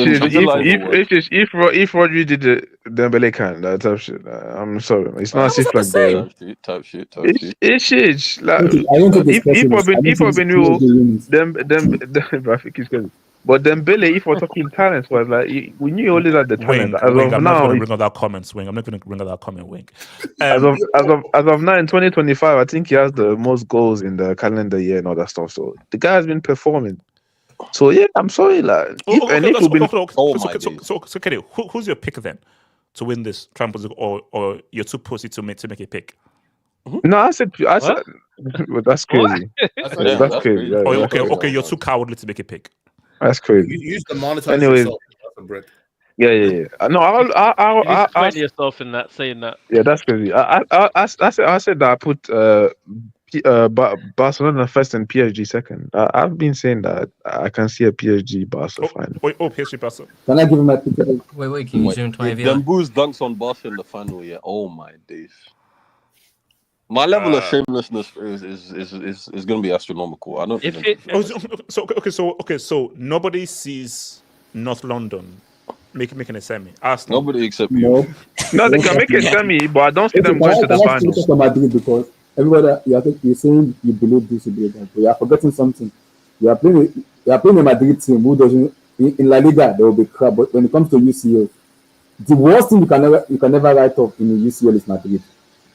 Rodri did the Dembele can that type shit, I'm sorry, it's not as if like the type shit. It's like if I've been real, them but Dembele, if we're talking talent, was like we knew always had the talent. I'm not going to bring out that comment, Wing. I'm not going to bring out that comment, Wing. As of now in 2025, I think he has the most goals in the calendar year and all that stuff. So the guy has been performing. So yeah, I'm sorry, like. So Kenny, who's your pick then to win this Champions League, or you're too pussy to make a pick? No, I said well, that's crazy. That's crazy. Okay, you're too cowardly to make a pick. That's crazy. You use the monetize yourself. Yeah. No, I find yourself in that saying that. Yeah, that's crazy. I said that I put Barcelona first and PSG second. I've been saying that I can see a PSG Barca final. PSG Barca. Can I give him my pick? Wait, can you zoom to my VR? Dembouz dunks on Barca in the final, yeah. Oh my days. My level of shamelessness is going to be astronomical. I don't think. So nobody sees North London making a semi. Arsenal. Nobody except you. No, they can make a semi, but I don't see them going to the finals. Madrid because everybody, you're saying you believe this will be a game, but you are forgetting something. You are playing a Madrid team who doesn't in La Liga. There will be crap, but when it comes to UCL, the worst thing you can never write off in the UCL is Madrid.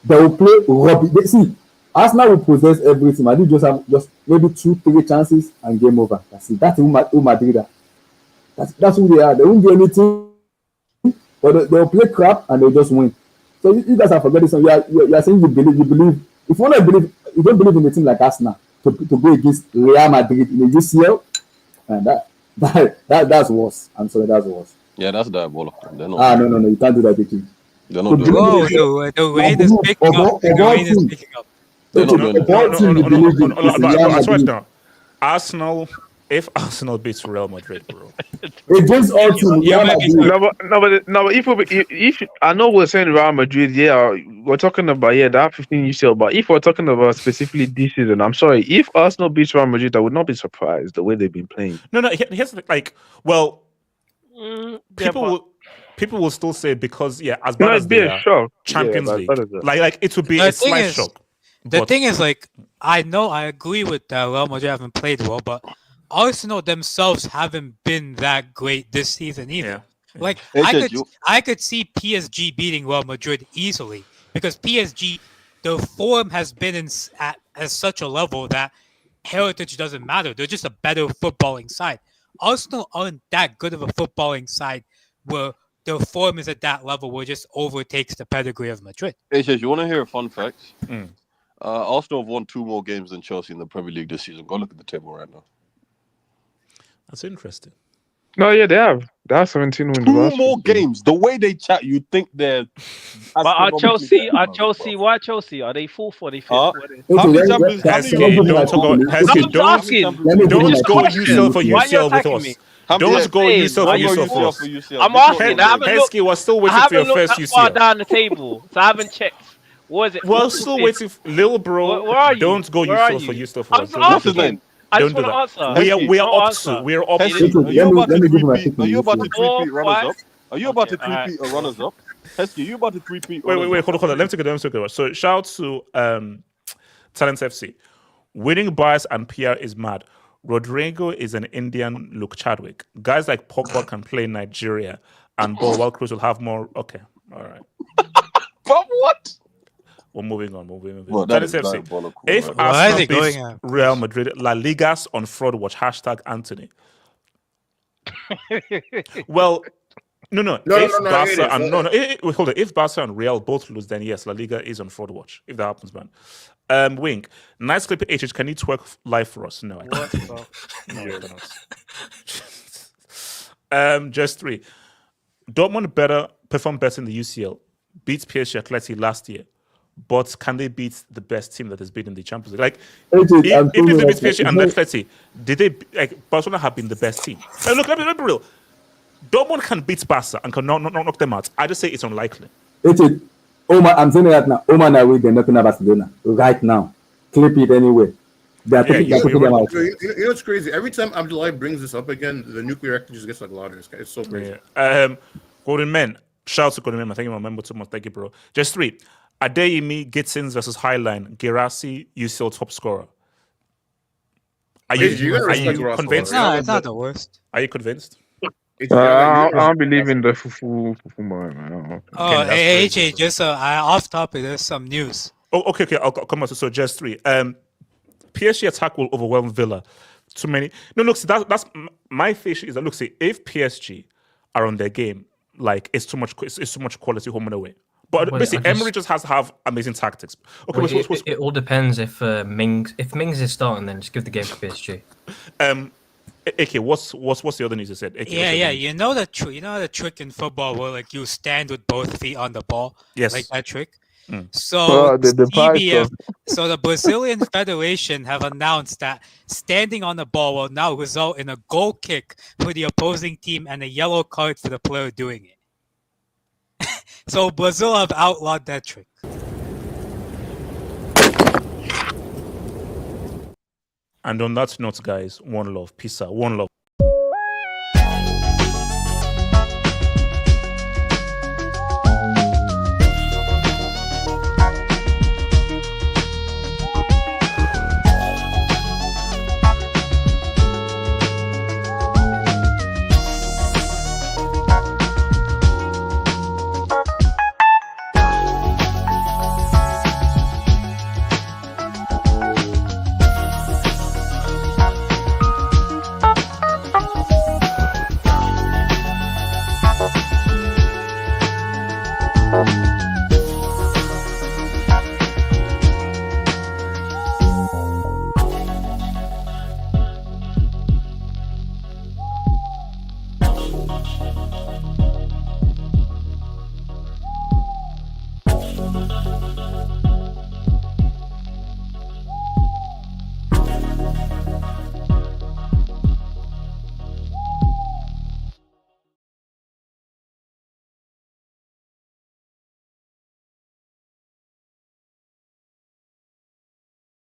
They will play rubbish. See, Arsenal will possess everything. Madrid just have maybe 2-3 chances and game over. That's it. That's who Madrid are. That's who they are. They won't do anything, but they'll play crap and they'll just win. So you guys are forgetting something. You are saying you believe. If you want to believe, you don't believe in a team like Arsenal. to go against Real Madrid in the UCL, and that's worse. I'm sorry, that's worse. Yeah, that's diabolical. They're not. No, you can't do that, Vicky. They're not doing it. The rain is picking up. The rain is picking up. I swear now, Arsenal. If Arsenal beats Real Madrid, bro, against all teams, but if I know we're saying Real Madrid, we're talking about that 15 UCL, but if we're talking about specifically this season, I'm sorry, if Arsenal beats Real Madrid, I would not be surprised the way they've been playing. No, here's people will still say because as bad as they are, Champions League, like it would be a slight shock. The thing is, like, I agree with that Real Madrid haven't played well, but Arsenal themselves haven't been that great this season either. Like, I could see PSG beating Real Madrid easily because PSG, their form has been at such a level that heritage doesn't matter. They're just a better footballing side. Arsenal aren't that good of a footballing side where their form is at that level where it just overtakes the pedigree of Madrid. You want to hear a fun fact? Arsenal have won 2 more games than Chelsea in the Premier League this season. Go look at the table right now. That's interesting. No, yeah, they have. They have 17 wins. 2 more games. The way they chat, you think they're. But are Chelsea? Why Chelsea? Are they 4th or they 5th? Don't go UCL for UCL with us. Don't go UCL for us. I'm asking. Heskey was still waiting for your first UCL. Far down the table, so I haven't checked. What is it? Well, still waiting, little bro. Where are you? Don't go UCL for UCL for us. What's his name? Don't do that. We are up to. We are up to. Are you about to 3-peat runners up? Are you about to 3-peat a runners up? Heskey, you about to 3-peat? Wait, hold on. Let me take it. So shout out to Talent FC. Winning bias and PR is mad. Rodrigo is an Indian Luke Chadwick. Guys like Pogba can play in Nigeria, and while Cruz will have more. Okay, all right. But what? We're moving on. Well, Talent FC. If Arsenal beats Real Madrid, La Liga's on fraud watch. #Anthony. Well. No. If Barca and Real both lose, then yes, La Liga is on fraud watch. If that happens, man. Wink. Nice clip. HH. Can you twerk live for us? No, I can't. No, I cannot. Just 3. Dortmund performed better in the UCL. Beats PSG Atleti last year, but can they beat the best team that has been in the Champions League? Like, if they beat PSG and Atleti, did they Barcelona have been the best team? Look, let me be real. Dortmund can beat Barca and can knock them out. I just say it's unlikely. I'm saying that now. Oman away, they're knocking out Barcelona right now. Clip it anyway. They're taking them out. You know what's crazy? Every time Abdullahi brings this up again, the nuclear reactor just gets like louder. It's so crazy. Golden Men. Shout out to Golden Men. I think you remember too much. Thank you, bro. Just 3. Adeyemi, Gittins versus Highline. Girassi, UCL top scorer. Are you convinced? No, it's not the worst. Are you convinced? I don't believe in the fufu man. Hey, just off topic, there's some news. Oh, okay. I'll come on. So just 3. PSG attack will overwhelm Villa. Too many. No, look, see, that's my fish is that look, see, if PSG are on their game, like it's too much quality home and away. But basically, Emery just has to have amazing tactics. Okay, it all depends if Mings is starting, then just give the game to PSG. AK, what's the other news you said? AK, You know the trick in football where like you stand with both feet on the ball. Yes, like that trick. So the Brazilian Federation have announced that standing on the ball will now result in a goal kick for the opposing team and a yellow card for the player doing it. So Brazil have outlawed that trick. And on that note, guys, one love. Peace out. One love.